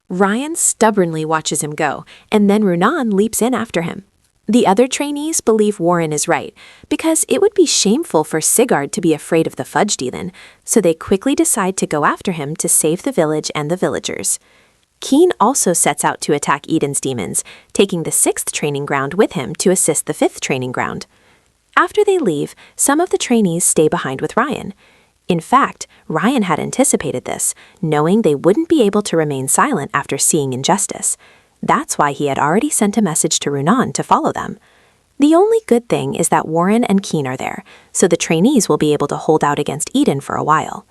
Ryan stubbornly watches him go, and then Renan leaps in after him. The other trainees believe Warren is right, because it would be shameful for Sigurd to be afraid of the fudge demon, so they quickly decide to go after him to save the village and the villagers. Keen also sets out to attack Eden's demons, taking the 6th training ground with him to assist the 5th training ground. After they leave, some of the trainees stay behind with Ryan. In fact, Ryan had anticipated this, knowing they wouldn't be able to remain silent after seeing injustice. That's why he had already sent a message to Renan to follow them. The only good thing is that Warren and Keen are there, so the trainees will be able to hold out against Eden for a while.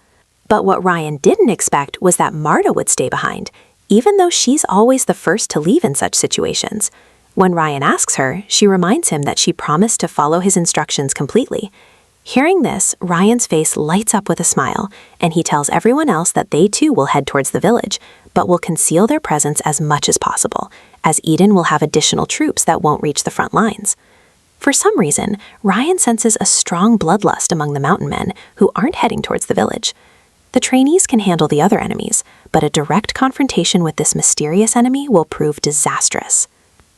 But what Ryan didn't expect was that Marta would stay behind, even though she's always the first to leave in such situations. When Ryan asks her, she reminds him that she promised to follow his instructions completely. Hearing this, Ryan's face lights up with a smile, and he tells everyone else that they too will head towards the village, but will conceal their presence as much as possible, as Eden will have additional troops that won't reach the front lines. For some reason, Ryan senses a strong bloodlust among the mountain men who aren't heading towards the village. The trainees can handle the other enemies, but a direct confrontation with this mysterious enemy will prove disastrous.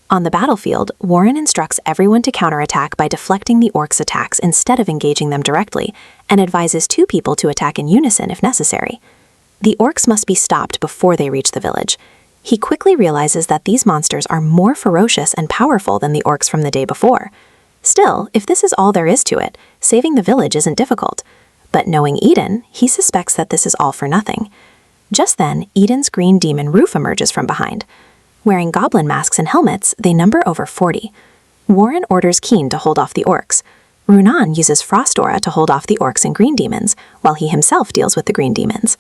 On the battlefield, Warren instructs everyone to counterattack by deflecting the orcs' attacks instead of engaging them directly, and advises 2 people to attack in unison if necessary. The orcs must be stopped before they reach the village. He quickly realizes that these monsters are more ferocious and powerful than the orcs from the day before. Still, if this is all there is to it, saving the village isn't difficult. But knowing Eden, he suspects that this is all for nothing. Just then, Eden's green demon Roof emerges from behind. Wearing goblin masks and helmets, they number over 40. Warren orders Keen to hold off the orcs. Renan uses Frost Aura to hold off the orcs and green demons, while he himself deals with the green demons.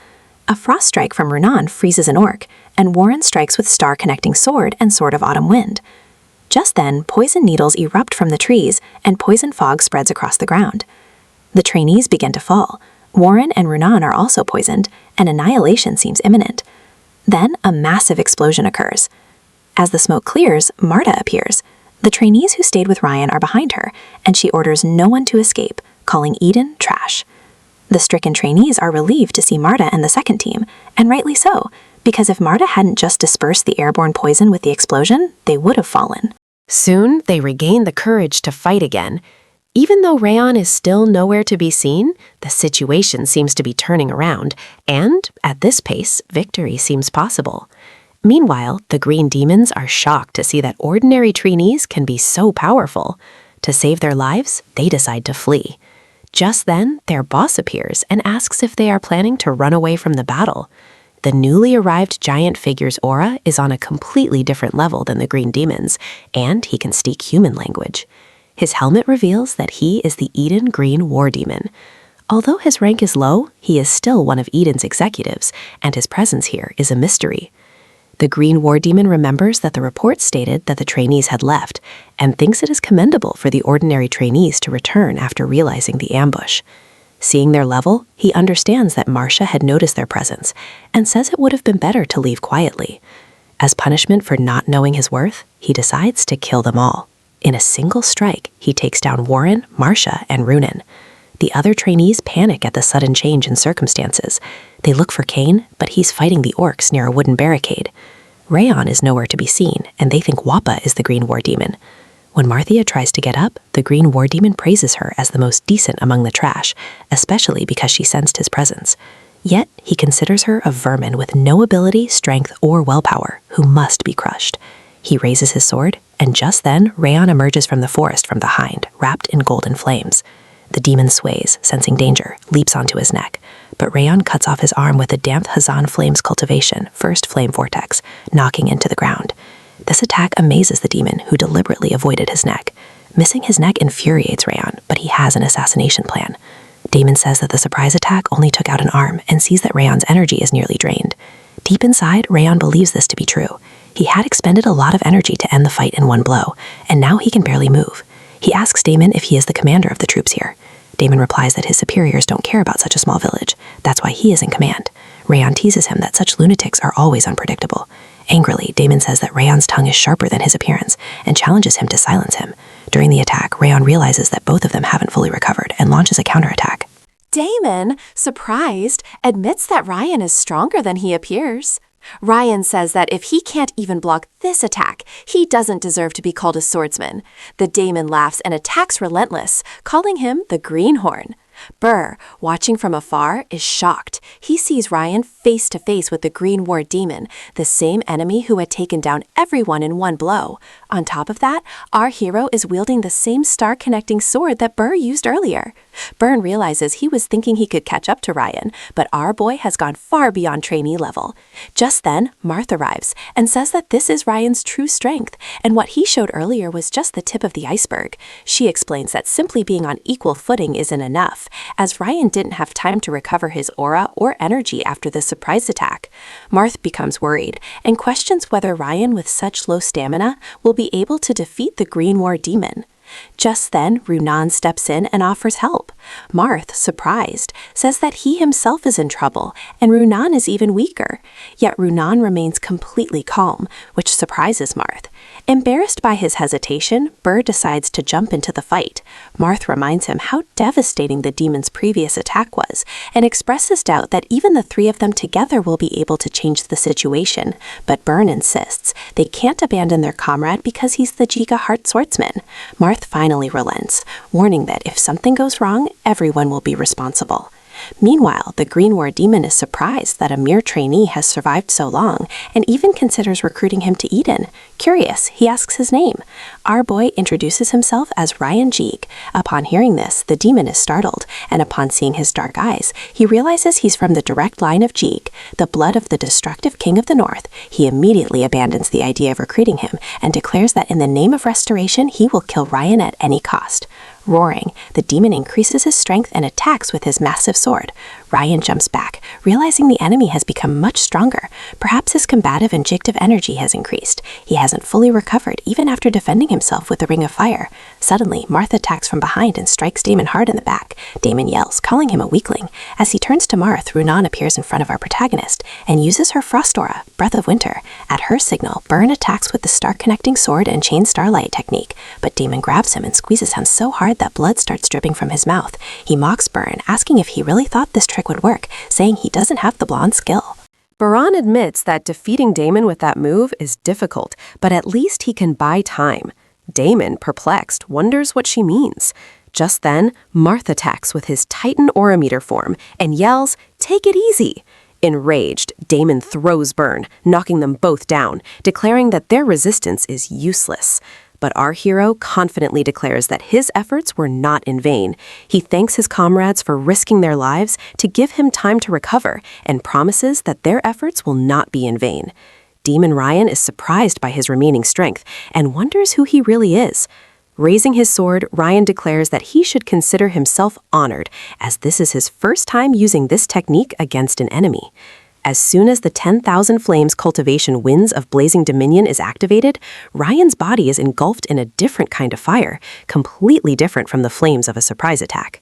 A frost strike from Renan freezes an orc, and Warren strikes with star-connecting sword and Sword of Autumn Wind. Just then, poison needles erupt from the trees, and poison fog spreads across the ground. The trainees begin to fall. Warren and Renan are also poisoned, and annihilation seems imminent. Then, a massive explosion occurs. As the smoke clears, Marta appears. The trainees who stayed with Ryan are behind her, and she orders no one to escape, calling Eden trash. The stricken trainees are relieved to see Marta and the second team, and rightly so, because if Marta hadn't just dispersed the airborne poison with the explosion, they would have fallen. Soon, they regain the courage to fight again. Even though Rayon is still nowhere to be seen, the situation seems to be turning around, and, at this pace, victory seems possible. Meanwhile, the green demons are shocked to see that ordinary trainees can be so powerful. To save their lives, they decide to flee. Just then, their boss appears and asks if they are planning to run away from the battle. The newly arrived giant figure's aura is on a completely different level than the green demons, and he can speak human language. His helmet reveals that he is the Eden Green War Demon. Although his rank is low, he is still one of Eden's executives, and his presence here is a mystery. The Green War Demon remembers that the report stated that the trainees had left, and thinks it is commendable for the ordinary trainees to return after realizing the ambush. Seeing their level, he understands that Marcia had noticed their presence and says it would have been better to leave quietly. As punishment for not knowing his worth, he decides to kill them all. In a single strike, he takes down Warren, Marcia, and Runan. The other trainees panic at the sudden change in circumstances. They look for Kane, but he's fighting the orcs near a wooden barricade. Rayon is nowhere to be seen, and they think Wappa is the Green War Demon. When Marthia tries to get up, the Green War Demon praises her as the most decent among the trash, especially because she sensed his presence. Yet, he considers her a vermin with no ability, strength, or willpower, who must be crushed. He raises his sword, and just then, Rayon emerges from the forest from behind, wrapped in golden flames. The demon sways, sensing danger, leaps onto his neck, but Rayon cuts off his arm with a damp Hazan Flames cultivation, first flame vortex, knocking into the ground. This attack amazes the demon, who deliberately avoided his neck. Missing his neck infuriates Rayon, but he has an assassination plan. Damon says that the surprise attack only took out an arm and sees that Rayon's energy is nearly drained. Deep inside, Rayon believes this to be true. He had expended a lot of energy to end the fight in one blow, and now he can barely move. He asks Damon if he is the commander of the troops here. Damon replies that his superiors don't care about such a small village. That's why he is in command. Rayon teases him that such lunatics are always unpredictable. Angrily, Damon says that Rayon's tongue is sharper than his appearance and challenges him to silence him. During the attack, Rayon realizes that both of them haven't fully recovered and launches a counterattack. Damon, surprised, admits that Ryan is stronger than he appears. Ryan says that if he can't even block this attack, he doesn't deserve to be called a swordsman. The Damon laughs and attacks relentless, calling him the Greenhorn. Burr, watching from afar, is shocked. He sees Ryan face to face with the Green War Demon, the same enemy who had taken down everyone in one blow. On top of that, our hero is wielding the same star-connecting sword that Burr used earlier. Byrne realizes he was thinking he could catch up to Ryan, but our boy has gone far beyond trainee level. Just then, Marth arrives and says that this is Ryan's true strength, and what he showed earlier was just the tip of the iceberg. She explains that simply being on equal footing isn't enough, as Ryan didn't have time to recover his aura or energy after the surprise attack. Marth becomes worried and questions whether Ryan with such low stamina will be able to defeat the Green War Demon. Just then, Runan steps in and offers help. Marth, surprised, says that he himself is in trouble, and Runan is even weaker. Yet Runan remains completely calm, which surprises Marth. Embarrassed by his hesitation, Burr decides to jump into the fight. Marth reminds him how devastating the demon's previous attack was, and expresses doubt that even the three of them together will be able to change the situation. But Byrne insists they can't abandon their comrade because he's the Jiga Heart swordsman. Marth finally relents, warning that if something goes wrong, everyone will be responsible. Meanwhile, the Green War Demon is surprised that a mere trainee has survived so long and even considers recruiting him to Eden. Curious, he asks his name. Our boy introduces himself as Ryan Jeeg. Upon hearing this, the demon is startled, and upon seeing his dark eyes, he realizes he's from the direct line of Jeeg, the blood of the destructive king of the north. He immediately abandons the idea of recruiting him and declares that in the name of restoration, he will kill Ryan at any cost. Roaring, the demon increases his strength and attacks with his massive sword. Ryan jumps back, realizing the enemy has become much stronger. Perhaps his combative and jictive energy has increased. He hasn't fully recovered even after defending himself with the Ring of Fire. Suddenly, Marth attacks from behind and strikes Damon hard in the back. Damon yells, calling him a weakling. As he turns to Marth, Runan appears in front of our protagonist and uses her Frost Aura, Breath of Winter. At her signal, Byrne attacks with the star-connecting sword and chain starlight technique, but Damon grabs him and squeezes him so hard that blood starts dripping from his mouth. He mocks Byrne, asking if he really thought this trick would work, saying he doesn't have the blonde skill. Baran admits that defeating Damon with that move is difficult, but at least he can buy time. Damon, perplexed, wonders what she means. Just then, Marth attacks with his Titan Aurameter form and yells, "Take it easy!" Enraged, Damon throws Byrne, knocking them both down, declaring that their resistance is useless. But our hero confidently declares that his efforts were not in vain. He thanks his comrades for risking their lives to give him time to recover and promises that their efforts will not be in vain. Demon Ryan is surprised by his remaining strength and wonders who he really is. Raising his sword, Ryan declares that he should consider himself honored, as this is his first time using this technique against an enemy. As soon as the 10,000 Flames cultivation winds of Blazing Dominion is activated, Ryan's body is engulfed in a different kind of fire, completely different from the flames of a surprise attack.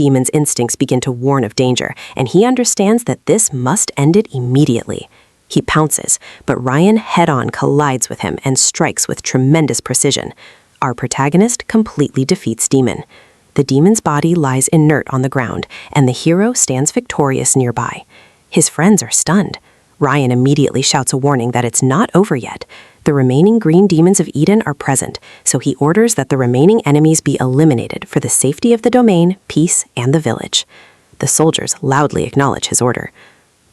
demon's instincts begin to warn of danger, and he understands that this must end it immediately. He pounces, but Ryan head-on collides with him and strikes with tremendous precision. Our protagonist completely defeats Demon. The demon's body lies inert on the ground, and the hero stands victorious nearby. His friends are stunned. Ryan immediately shouts a warning that it's not over yet. The remaining green demons of Eden are present, so he orders that the remaining enemies be eliminated for the safety of the domain, peace, and the village. The soldiers loudly acknowledge his order.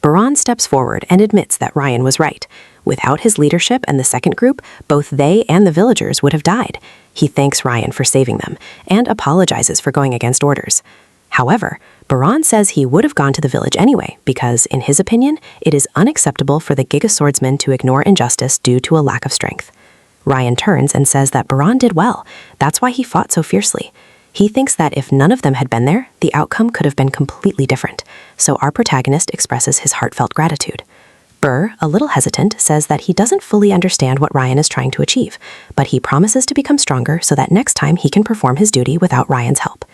Baran steps forward and admits that Ryan was right. Without his leadership and the second group, both they and the villagers would have died. He thanks Ryan for saving them and apologizes for going against orders. However, Baran says he would have gone to the village anyway because, in his opinion, it is unacceptable for the Giga Swordsman to ignore injustice due to a lack of strength. Ryan turns and says that Baran did well. That's why he fought so fiercely. He thinks that if none of them had been there, the outcome could have been completely different, so our protagonist expresses his heartfelt gratitude. Burr, a little hesitant, says that he doesn't fully understand what Ryan is trying to achieve, but he promises to become stronger so that next time he can perform his duty without Ryan's help.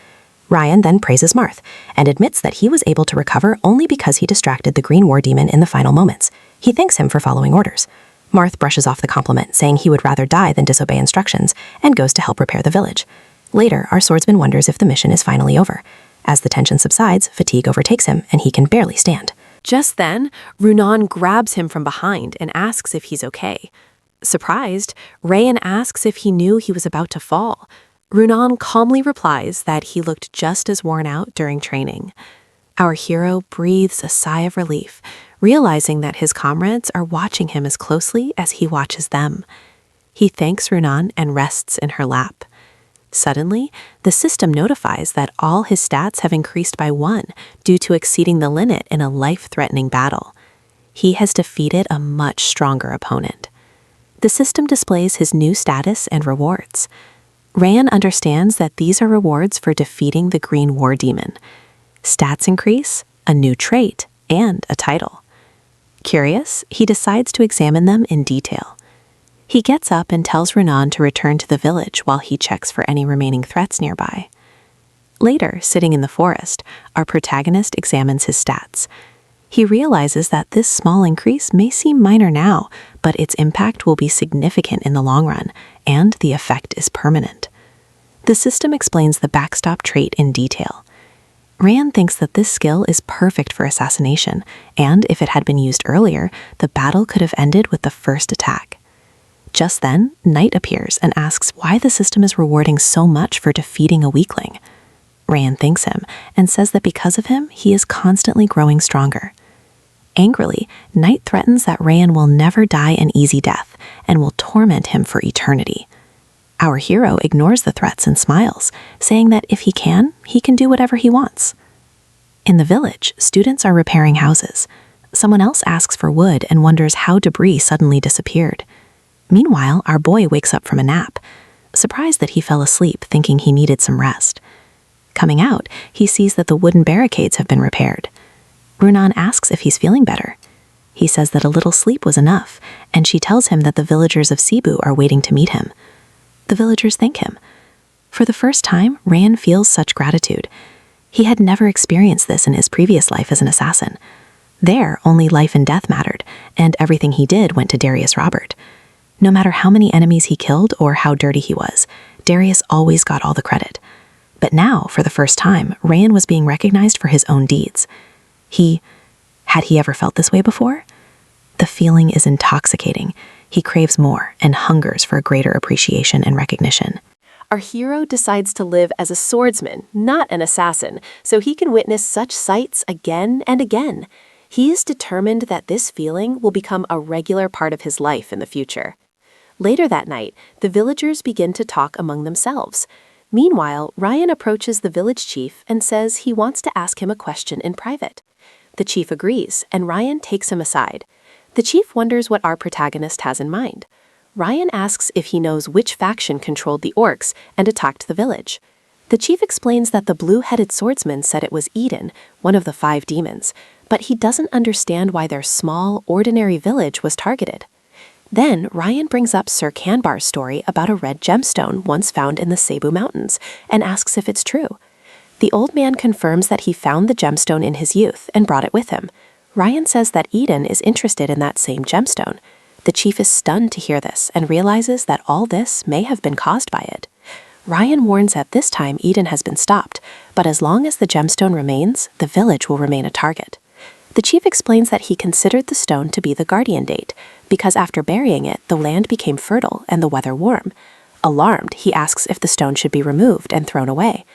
Ryan then praises Marth and admits that he was able to recover only because he distracted the Green War Demon in the final moments. He thanks him for following orders. Marth brushes off the compliment, saying he would rather die than disobey instructions, and goes to help repair the village. Later, our swordsman wonders if the mission is finally over. As the tension subsides, fatigue overtakes him, and he can barely stand. Just then, Runan grabs him from behind and asks if he's okay. Surprised, Rayan asks if he knew he was about to fall. Runan calmly replies that he looked just as worn out during training. Our hero breathes a sigh of relief, realizing that his comrades are watching him as closely as he watches them. He thanks Runan and rests in her lap. Suddenly, the system notifies that all his stats have increased by 1 due to exceeding the limit in a life-threatening battle. He has defeated a much stronger opponent. The system displays his new status and rewards. Rayan understands that these are rewards for defeating the Green War Demon. Stats increase, a new trait, and a title. Curious, he decides to examine them in detail. He gets up and tells Runan to return to the village while he checks for any remaining threats nearby. Later, sitting in the forest, our protagonist examines his stats. He realizes that this small increase may seem minor now, but its impact will be significant in the long run, and the effect is permanent. The system explains the backstop trait in detail. Rayan thinks that this skill is perfect for assassination, and if it had been used earlier, the battle could have ended with the first attack. Just then, Knight appears and asks why the system is rewarding so much for defeating a weakling. Rayan thanks him and says that because of him, he is constantly growing stronger. Angrily, Knight threatens that Rayan will never die an easy death and will torment him for eternity. Our hero ignores the threats and smiles, saying that if he can do whatever he wants. In the village, students are repairing houses. Someone else asks for wood and wonders how debris suddenly disappeared. Meanwhile, our boy wakes up from a nap, surprised that he fell asleep thinking he needed some rest. Coming out, he sees that the wooden barricades have been repaired. Runan asks if he's feeling better. He says that a little sleep was enough, and she tells him that the villagers of Cebu are waiting to meet him. The villagers thank him. For the first time, Rayan feels such gratitude. He had never experienced this in his previous life as an assassin. There, only life and death mattered, and everything he did went to Darius Robert. No matter how many enemies he killed or how dirty he was, Darius always got all the credit. But now, for the first time, Rayan was being recognized for his own deeds. Had he ever felt this way before? The feeling is intoxicating. He craves more and hungers for a greater appreciation and recognition. Our hero decides to live as a swordsman, not an assassin, so he can witness such sights again and again. He is determined that this feeling will become a regular part of his life in the future. Later that night, the villagers begin to talk among themselves. Meanwhile, Rayan approaches the village chief and says he wants to ask him a question in private. The chief agrees, and Rayan takes him aside. The chief wonders what our protagonist has in mind. Rayan asks if he knows which faction controlled the orcs and attacked the village. The chief explains that the blue-headed swordsman said it was Eden, one of the 5 demons, but he doesn't understand why their small, ordinary village was targeted. Then Rayan brings up Sir Kanbar's story about a red gemstone once found in the Cebu Mountains and asks if it's true. The old man confirms that he found the gemstone in his youth and brought it with him. Ryan says that Eden is interested in that same gemstone. The chief is stunned to hear this and realizes that all this may have been caused by it. Ryan warns that this time Eden has been stopped, but as long as the gemstone remains, the village will remain a target. The chief explains that he considered the stone to be the guardian date, because after burying it, the land became fertile and the weather warm. Alarmed, he asks if the stone should be removed and thrown away.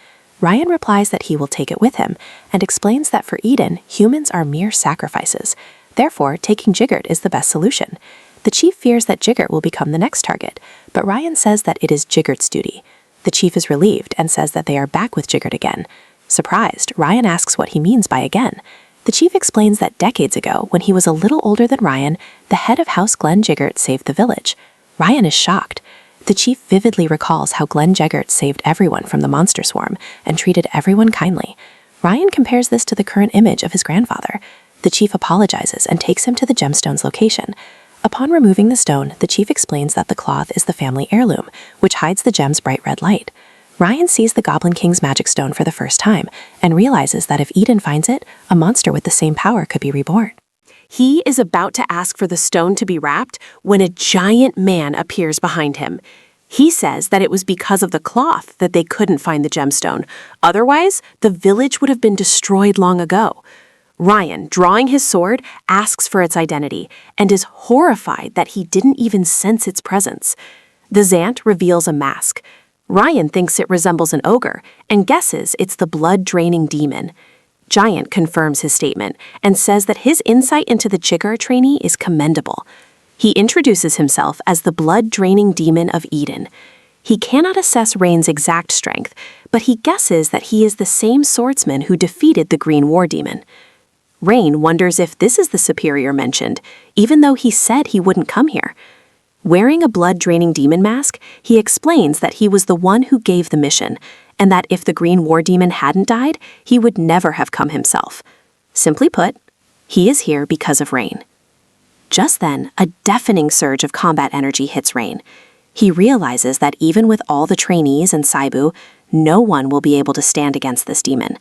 Ryan replies that he will take it with him, and explains that for Eden, humans are mere sacrifices. Therefore, taking Jiggert is the best solution. The chief fears that Jiggert will become the next target, but Ryan says that it is Jiggert's duty. The chief is relieved and says that they are back with Jiggert again. Surprised, Ryan asks what he means by again. The chief explains that decades ago, when he was a little older than Ryan, the head of House Glenn Jiggert saved the village. Ryan is shocked. The chief vividly recalls how Glenn Jiggert saved everyone from the monster swarm and treated everyone kindly. Ryan compares this to the current image of his grandfather. The chief apologizes and takes him to the gemstone's location. Upon removing the stone, the chief explains that the cloth is the family heirloom, which hides the gem's bright red light. Ryan sees the Goblin King's magic stone for the first time and realizes that if Eden finds it, a monster with the same power could be reborn. He is about to ask for the stone to be wrapped when a giant man appears behind him. He says that it was because of the cloth that they couldn't find the gemstone. Otherwise, the village would have been destroyed long ago. Ryan, drawing his sword, asks for its identity and is horrified that he didn't even sense its presence. The Zant reveals a mask. Ryan thinks it resembles an ogre and guesses it's the blood-draining demon. Giant confirms his statement and says that his insight into the Jiggert trainee is commendable. He introduces himself as the blood-draining demon of Eden. He cannot assess Rain's exact strength, but he guesses that he is the same swordsman who defeated the Green War Demon. Rain wonders if this is the superior mentioned, even though he said he wouldn't come here. Wearing a blood-draining demon mask, he explains that he was the one who gave the mission, and that if the Green War Demon hadn't died, he would never have come himself. Simply put, he is here because of Rain. Just then, a deafening surge of combat energy hits Rain. He realizes that even with all the trainees and Saibu, no one will be able to stand against this demon.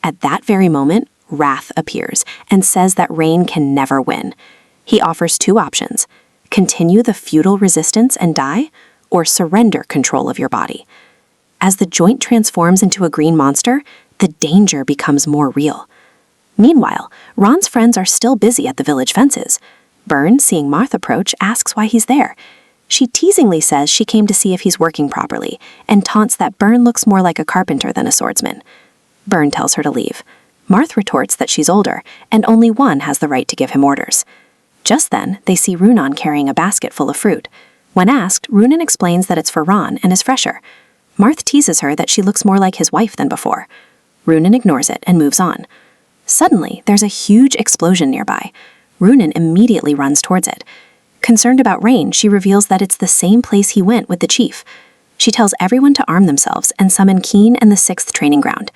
At that very moment, Wrath appears and says that Rain can never win. He offers two options: continue the futile resistance and die, or surrender control of your body. As the joint transforms into a green monster, the danger becomes more real. Meanwhile, Ron's friends are still busy at the village fences. Byrne, seeing Marth approach, asks why he's there. She teasingly says she came to see if he's working properly, and taunts that Byrne looks more like a carpenter than a swordsman. Byrne tells her to leave. Marth retorts that she's older, and only one has the right to give him orders. Just then, they see Runan carrying a basket full of fruit. When asked, Runan explains that it's for Ron and is fresher. Marth teases her that she looks more like his wife than before. Runan ignores it and moves on. Suddenly, there's a huge explosion nearby. Runan immediately runs towards it. Concerned about Rain, she reveals that it's the same place he went with the chief. She tells everyone to arm themselves and summon Keen and the 6th training ground.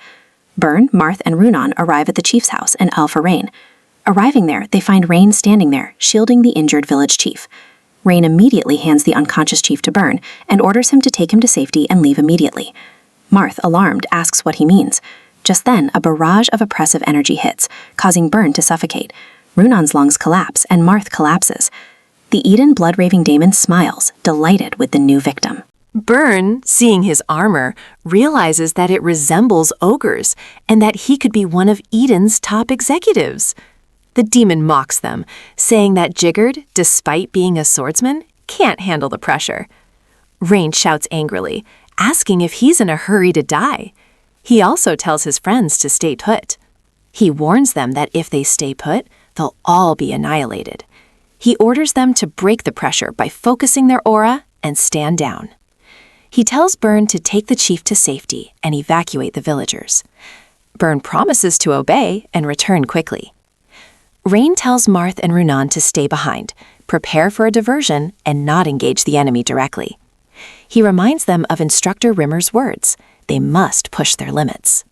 Byrne, Marth, and Runan arrive at the chief's house and Alpha Rain. Arriving there, they find Rain standing there, shielding the injured village chief. Rain immediately hands the unconscious chief to Byrne and orders him to take him to safety and leave immediately. Marth, alarmed, asks what he means. Just then, a barrage of oppressive energy hits, causing Byrne to suffocate. Runan's lungs collapse and Marth collapses. The Eden blood-raving daemon smiles, delighted with the new victim. Byrne, seeing his armor, realizes that it resembles ogres and that he could be one of Eden's top executives. The demon mocks them, saying that Jiggert, despite being a swordsman, can't handle the pressure. Rain shouts angrily, asking if he's in a hurry to die. He also tells his friends to stay put. He warns them that if they stay put, they'll all be annihilated. He orders them to break the pressure by focusing their aura and stand down. He tells Byrne to take the chief to safety and evacuate the villagers. Byrne promises to obey and return quickly. Rain tells Marth and Runan to stay behind, prepare for a diversion, and not engage the enemy directly. He reminds them of Instructor Rimmer's words: they must push their limits.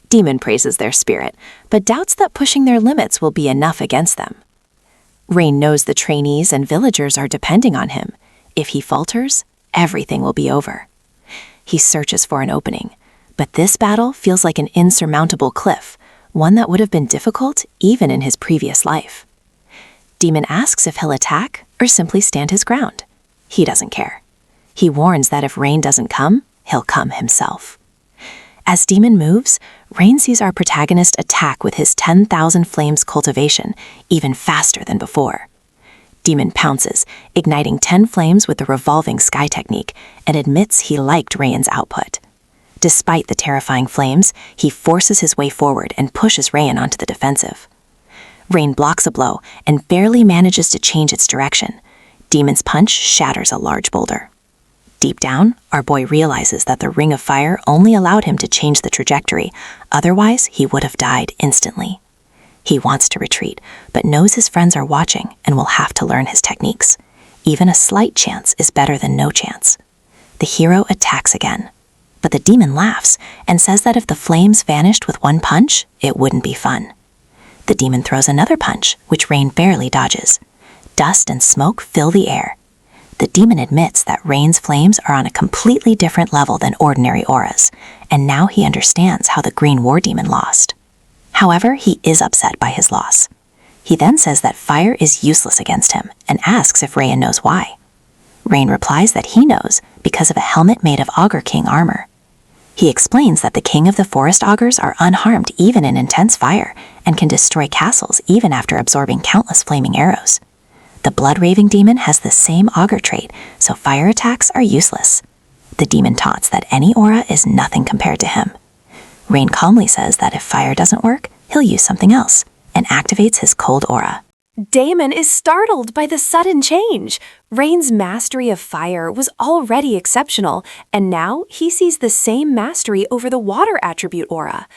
Demon praises their spirit, but doubts that pushing their limits will be enough against them. Rain knows the trainees and villagers are depending on him. If he falters, everything will be over. He searches for an opening, But this battle feels like an insurmountable cliff, one that would have been difficult even in his previous life. Demon asks if he'll attack or simply stand his ground. He doesn't care. He warns that if Rain doesn't come, he'll come himself. As Demon moves, Rain sees our protagonist attack with his 10,000 flames cultivation, even faster than before. Demon pounces, igniting 10 flames with the revolving sky technique, and admits he liked Rain's output. Despite the terrifying flames, he forces his way forward and pushes Rain onto the defensive. Rain blocks a blow and barely manages to change its direction. Demon's punch shatters a large boulder. Deep down, our boy realizes that the ring of fire only allowed him to change the trajectory, otherwise he would have died instantly. He wants to retreat, but knows his friends are watching and will have to learn his techniques. Even a slight chance is better than no chance. The hero attacks again, but the demon laughs and says that if the flames vanished with one punch, it wouldn't be fun. The demon throws another punch, which Rain barely dodges. Dust and smoke fill the air. The demon admits that Rain's flames are on a completely different level than ordinary auras, and now he understands how the Green War Demon lost. However, he is upset by his loss. He then says that fire is useless against him and asks if Rain knows why. Rain replies that he knows because of a helmet made of Augur King armor. He explains that the king of the forest augurs are unharmed even in intense fire and can destroy castles even after absorbing countless flaming arrows. The blood-raving demon has the same augur trait, so fire attacks are useless. The demon taunts that any aura is nothing compared to him. Rain calmly says that if fire doesn't work, he'll use something else, and activates his cold aura. Damon is startled by the sudden change. Rain's mastery of fire was already exceptional, and now he sees the same mastery over the water attribute aura.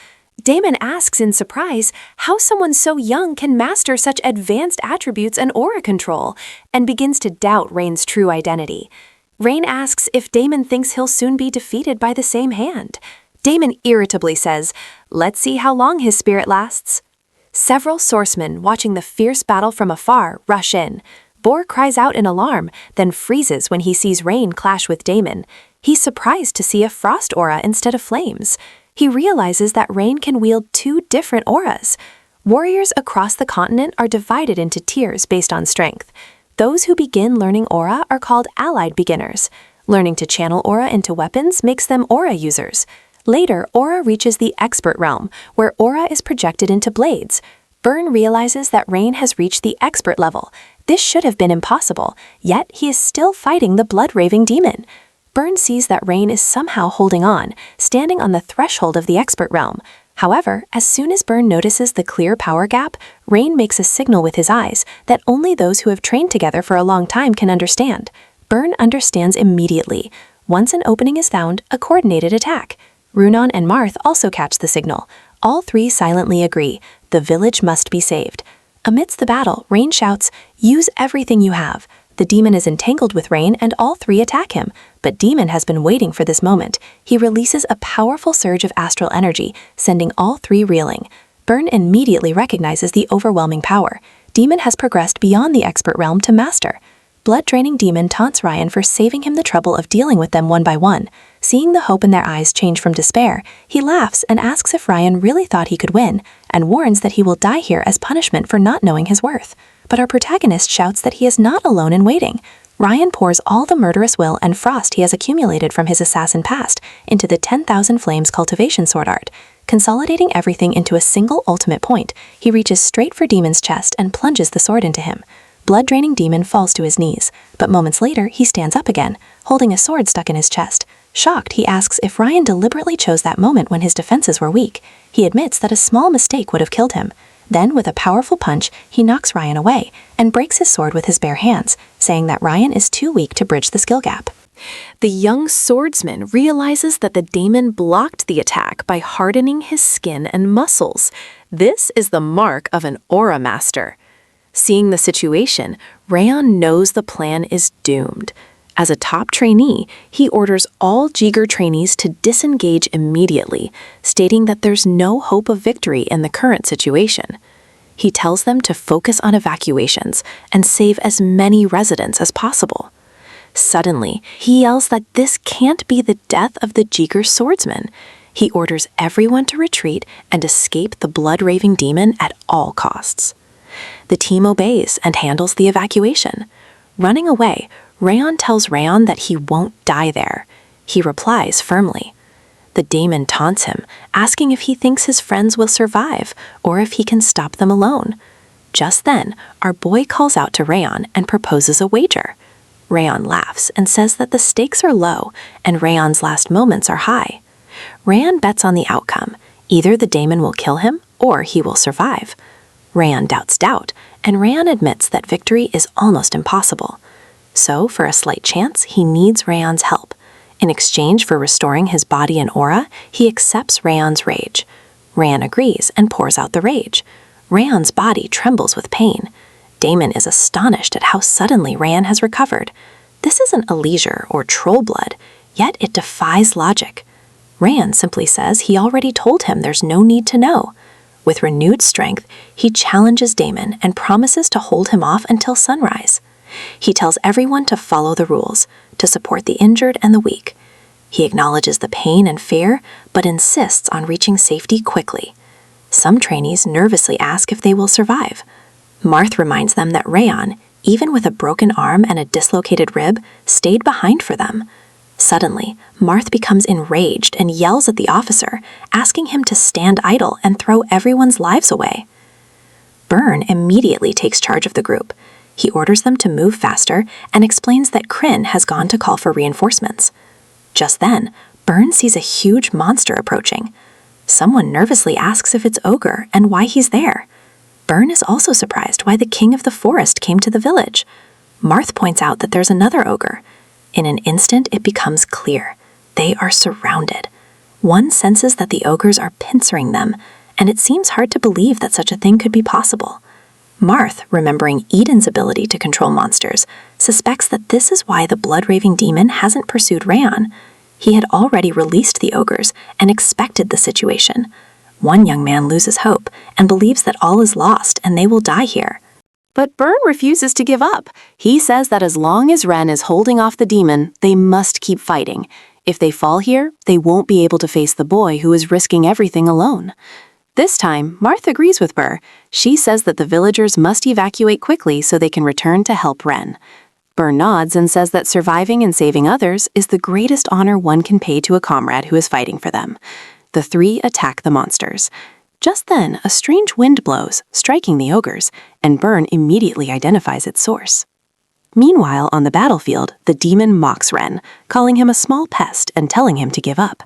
Damon asks in surprise how someone so young can master such advanced attributes and aura control, and begins to doubt Rain's true identity. Rain asks if Damon thinks he'll soon be defeated by the same hand. Damon irritably says, "Let's see how long his spirit lasts." Several swordsmen watching the fierce battle from afar rush in. Boar cries out in alarm, then freezes when he sees Rain clash with Damon. He's surprised to see a frost aura instead of flames. He realizes that Rain can wield two different auras. Warriors across the continent are divided into tiers based on strength. Those who begin learning aura are called allied beginners. Learning to channel aura into weapons makes them aura users. Later, aura reaches the expert realm, where aura is projected into blades. Byrne realizes that Rain has reached the expert level. This should have been impossible, yet he is still fighting the blood-raving demon. Byrne sees that Rain is somehow holding on, standing on the threshold of the expert realm. However, as soon as Byrne notices the clear power gap, Rain makes a signal with his eyes that only those who have trained together for a long time can understand. Byrne understands immediately. Once an opening is found, a coordinated attack. Runon and Marth also catch the signal. All three silently agree. The village must be saved. Amidst the battle, Rain shouts, "Use everything you have." The demon is entangled with Rain and all three attack him, but Demon has been waiting for this moment. He releases a powerful surge of astral energy, sending all three reeling. Byrne immediately recognizes the overwhelming power. Demon has progressed beyond the expert realm to master. Blood-draining Demon taunts Ryan for saving him the trouble of dealing with them one by one. Seeing the hope in their eyes change from despair, he laughs and asks if Ryan really thought he could win, and warns that he will die here as punishment for not knowing his worth. But our protagonist shouts that he is not alone in waiting. Ryan pours all the murderous will and frost he has accumulated from his assassin past into the 10,000 Flames cultivation sword art. Consolidating everything into a single ultimate point, he reaches straight for Demon's chest and plunges the sword into him. Blood-draining Demon falls to his knees, but moments later he stands up again, holding a sword stuck in his chest. Shocked, he asks if Ryan deliberately chose that moment when his defenses were weak. He admits that a small mistake would have killed him. Then, with a powerful punch, he knocks Ryan away and breaks his sword with his bare hands, saying that Ryan is too weak to bridge the skill gap. The young swordsman realizes that the demon blocked the attack by hardening his skin and muscles. This is the mark of an aura master. Seeing the situation, Rayon knows the plan is doomed. As a top trainee, he orders all Jiger trainees to disengage immediately, stating that there's no hope of victory in the current situation. He tells them to focus on evacuations and save as many residents as possible. Suddenly, he yells that this can't be the death of the Jiger swordsman. He orders everyone to retreat and escape the blood-raving demon at all costs. The team obeys and handles the evacuation. Running away, Rayon tells Rayon that he won't die there. He replies firmly. The daemon taunts him, asking if he thinks his friends will survive or if he can stop them alone. Just then, our boy calls out to Rayon and proposes a wager. Rayon laughs and says that the stakes are low and Rayon's last moments are high. Rayon bets on the outcome. Either the daemon will kill him or he will survive. Rayon doubts doubt, and Rayon admits that victory is almost impossible. So, for a slight chance, he needs Rayon's help. In exchange for restoring his body and aura, he accepts Rayon's rage. Rayon agrees and pours out the rage. Rayon's body trembles with pain. Daemon is astonished at how suddenly Rayon has recovered. This isn't a leisure or troll blood, yet it defies logic. Rayon simply says he already told him there's no need to know. With renewed strength, he challenges Daemon and promises to hold him off until sunrise. He tells everyone to follow the rules, to support the injured and the weak. He acknowledges the pain and fear, but insists on reaching safety quickly. Some trainees nervously ask if they will survive. Marth reminds them that Rayon, even with a broken arm and a dislocated rib, stayed behind for them. Suddenly, Marth becomes enraged and yells at the officer, asking him to stand idle and throw everyone's lives away. Byrne immediately takes charge of the group. He orders them to move faster and explains that Kryn has gone to call for reinforcements. Just then, Byrne sees a huge monster approaching. Someone nervously asks if it's Ogre and why he's there. Byrne is also surprised why the king of the forest came to the village. Marth points out that there's another ogre. In an instant, it becomes clear. They are surrounded. One senses that the ogres are pincering them, and it seems hard to believe that such a thing could be possible. Marth, remembering Eden's ability to control monsters, suspects that this is why the blood-raving demon hasn't pursued Rayon. He had already released the ogres and expected the situation. One young man loses hope and believes that all is lost and they will die here. But Byrne refuses to give up. He says that as long as Ren is holding off the demon, they must keep fighting. If they fall here, they won't be able to face the boy who is risking everything alone. This time, Marth agrees with Burr. She says that the villagers must evacuate quickly so they can return to help Ren. Burr nods and says that surviving and saving others is the greatest honor one can pay to a comrade who is fighting for them. The three attack the monsters. Just then, a strange wind blows, striking the ogres, and Byrne immediately identifies its source. Meanwhile, on the battlefield, the demon mocks Ren, calling him a small pest and telling him to give up.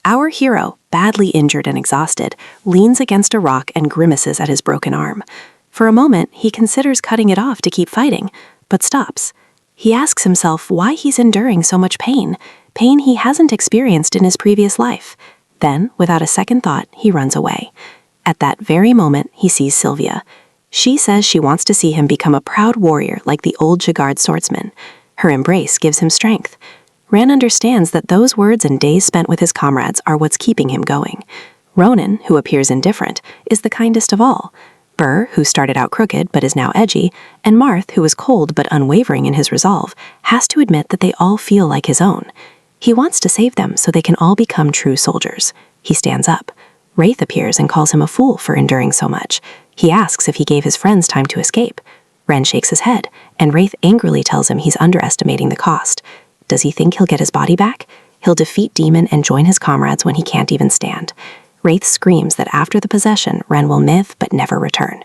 Our hero, badly injured and exhausted, leans against a rock and grimaces at his broken arm. For a moment, he considers cutting it off to keep fighting, but stops. He asks himself why he's enduring so much pain he hasn't experienced in his previous life. Then, without a second thought, he runs away. At that very moment, he sees Sylvia. She says she wants to see him become a proud warrior like the old Jagard swordsman. Her embrace gives him strength. Ran understands that those words and days spent with his comrades are what's keeping him going. Ronan, who appears indifferent, is the kindest of all. Burr, who started out crooked but is now edgy, and Marth, who is cold but unwavering in his resolve, has to admit that they all feel like his own. He wants to save them so they can all become true soldiers. He stands up. Wraith appears and calls him a fool for enduring so much. He asks if he gave his friends time to escape. Ren shakes his head, and Wraith angrily tells him he's underestimating the cost. Does he think he'll get his body back? He'll defeat Demon and join his comrades when he can't even stand. Wraith screams that after the possession, Ren will myth but never return.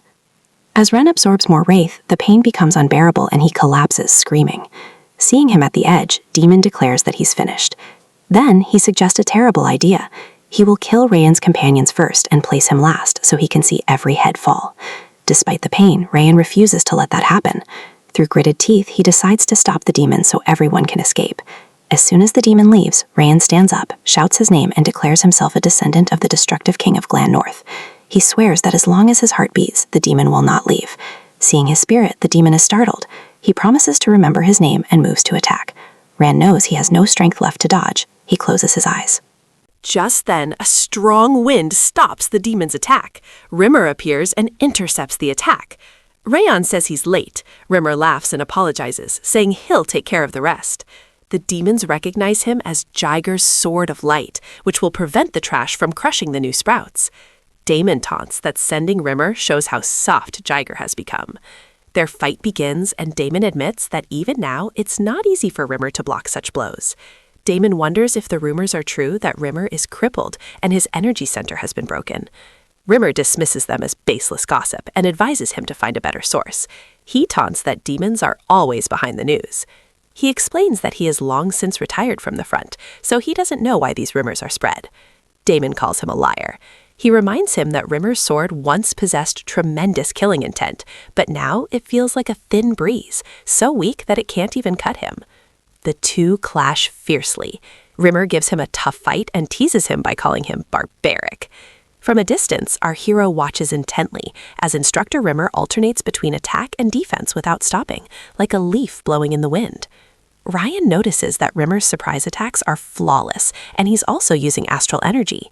As Ren absorbs more Wraith, the pain becomes unbearable and he collapses, screaming. Seeing him at the edge, Demon declares that he's finished. Then he suggests a terrible idea. He will kill Rayan's companions first and place him last so he can see every head fall. Despite the pain, Rayan refuses to let that happen. Through gritted teeth, he decides to stop the demon so everyone can escape. As soon as the demon leaves, Rayan stands up, shouts his name, and declares himself a descendant of the destructive king of Glan North. He swears that as long as his heart beats, the demon will not leave. Seeing his spirit, the demon is startled. He promises to remember his name and moves to attack. Ran knows he has no strength left to dodge. He closes his eyes. Just then, a strong wind stops the demon's attack. Rimmer appears and intercepts the attack. Rayon says he's late. Rimmer laughs and apologizes, saying he'll take care of the rest. The The demons recognize him as Jiger's Sword of Light, which will prevent the trash from crushing the new sprouts. Damon taunts that sending Rimmer shows how soft Jiger has become. Their fight begins, and Damon admits that even now, it's not easy for Rimmer to block such blows. Damon wonders if the rumors are true that Rimmer is crippled and his energy center has been broken. Rimmer dismisses them as baseless gossip and advises him to find a better source. He taunts that demons are always behind the news. He explains that he has long since retired from the front, so he doesn't know why these rumors are spread. Damon calls him a liar. He reminds him that Rimmer's sword once possessed tremendous killing intent, but now it feels like a thin breeze, so weak that it can't even cut him. The two clash fiercely. Rimmer gives him a tough fight and teases him by calling him barbaric. From a distance, our hero watches intently as Instructor Rimmer alternates between attack and defense without stopping, like a leaf blowing in the wind. Ryan notices that Rimmer's surprise attacks are flawless, and he's also using astral energy.